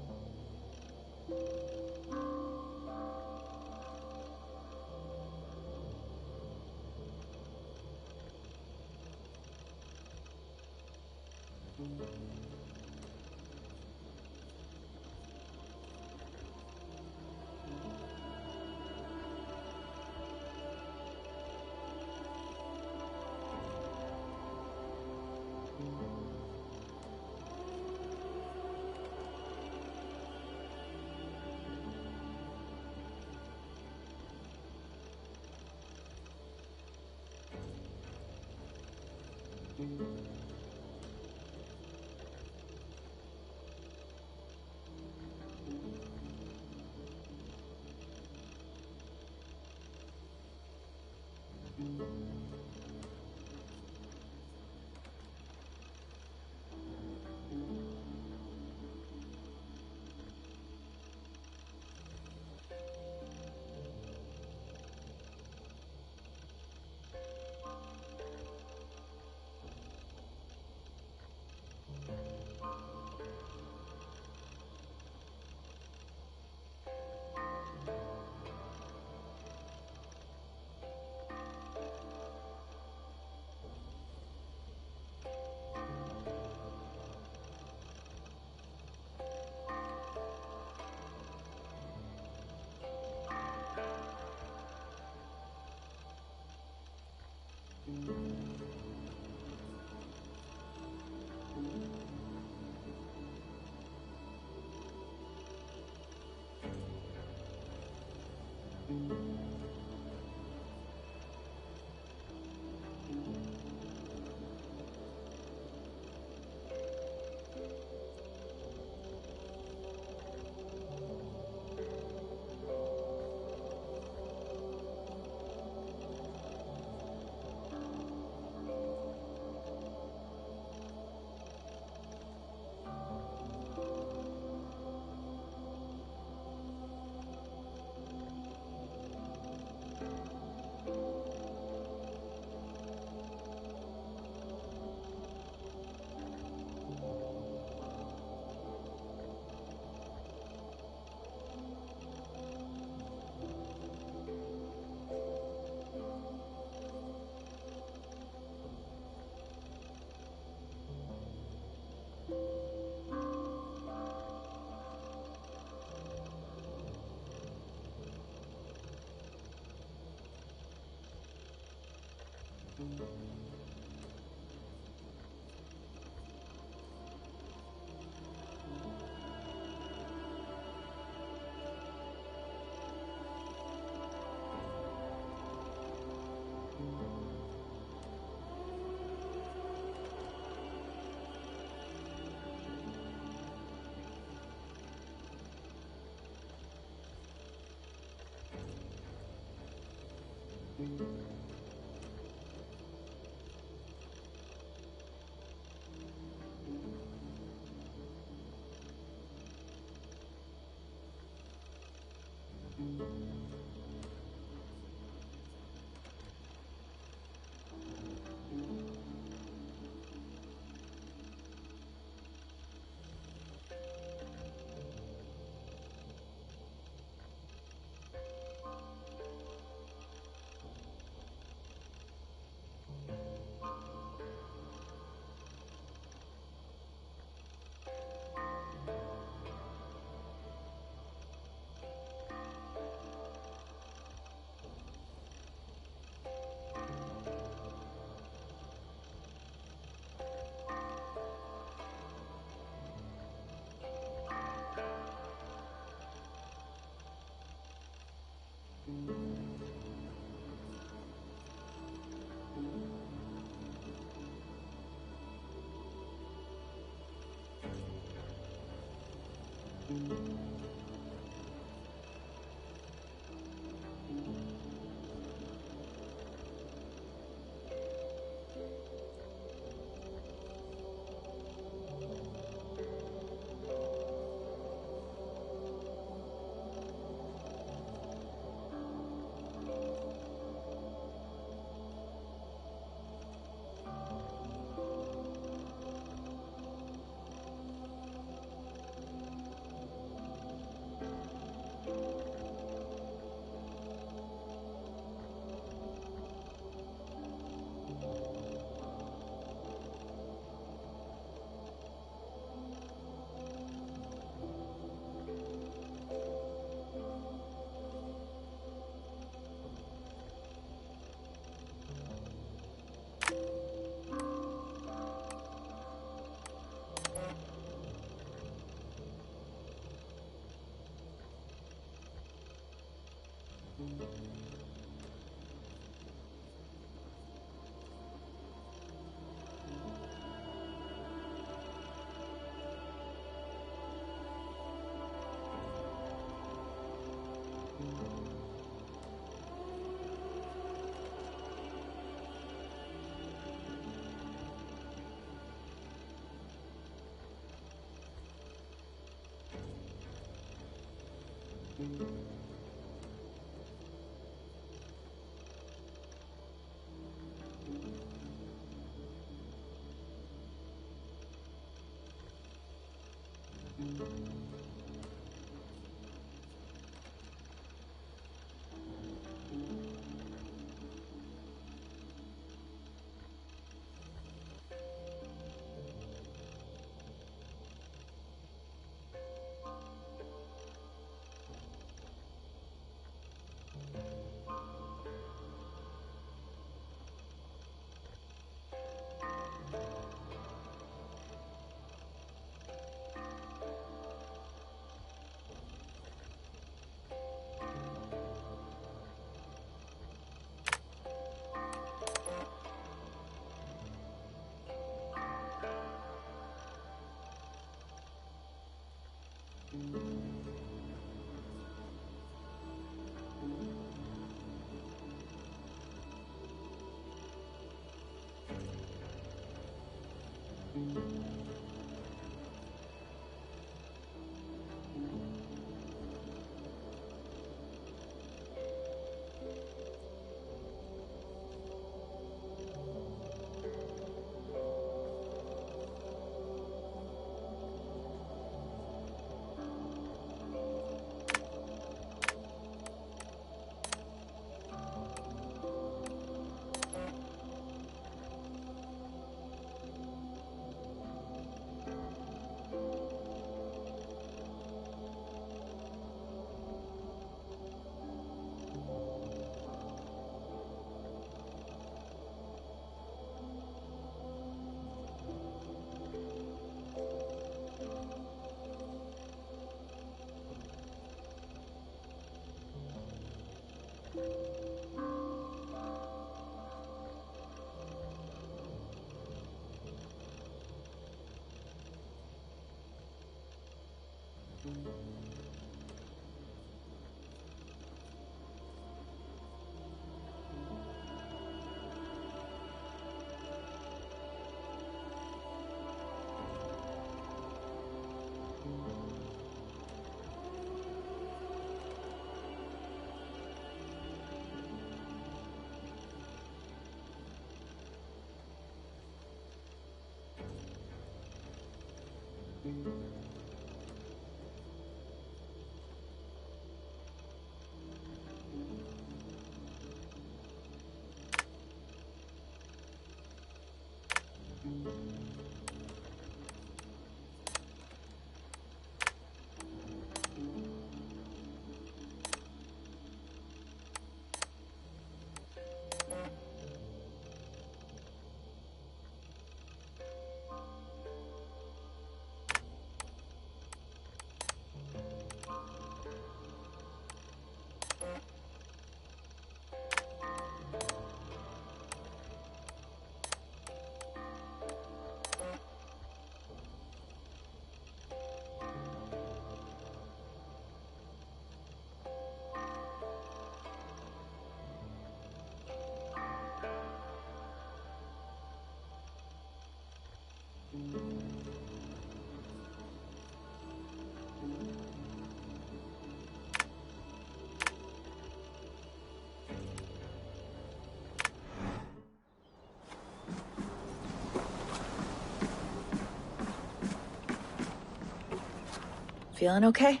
[SPEAKER 13] Feeling okay?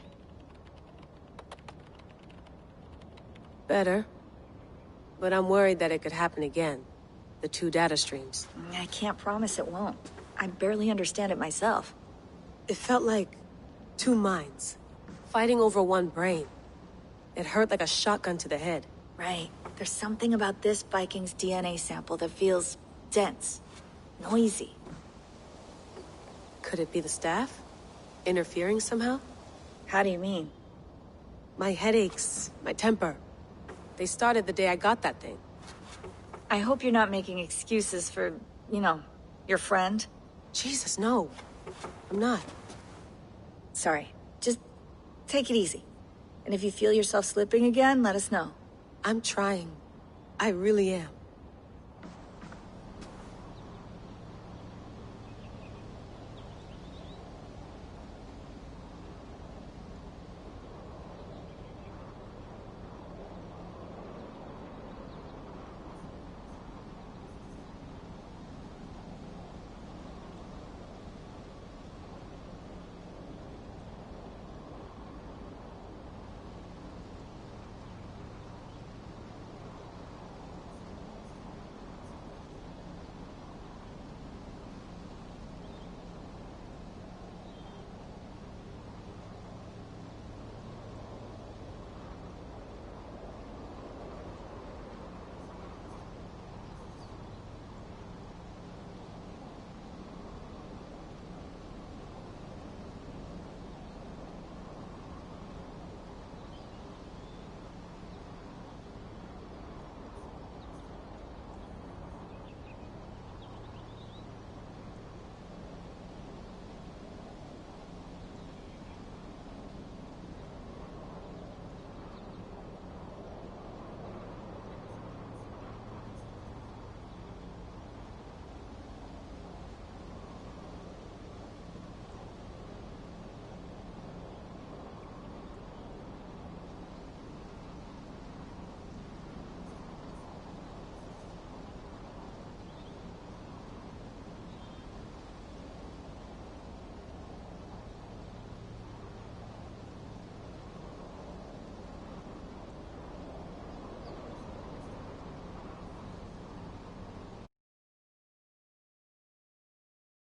[SPEAKER 3] Better. But I'm worried that it could happen again. The two data streams.
[SPEAKER 13] I can't promise it won't. I barely understand it myself.
[SPEAKER 3] It felt like two minds, fighting over one brain. It hurt like a shotgun to the head.
[SPEAKER 13] Right. There's something about this Viking's DNA sample that feels dense, noisy.
[SPEAKER 3] Could it be the staff? Interfering somehow?
[SPEAKER 13] How do you mean?
[SPEAKER 3] My headaches, my temper. They started the day I got that thing.
[SPEAKER 13] I hope you're not making excuses for, you know, your friend.
[SPEAKER 3] Jesus, no. I'm not.
[SPEAKER 13] Sorry. Just take it easy. And if you feel yourself slipping again, let us know.
[SPEAKER 3] I'm trying. I really am.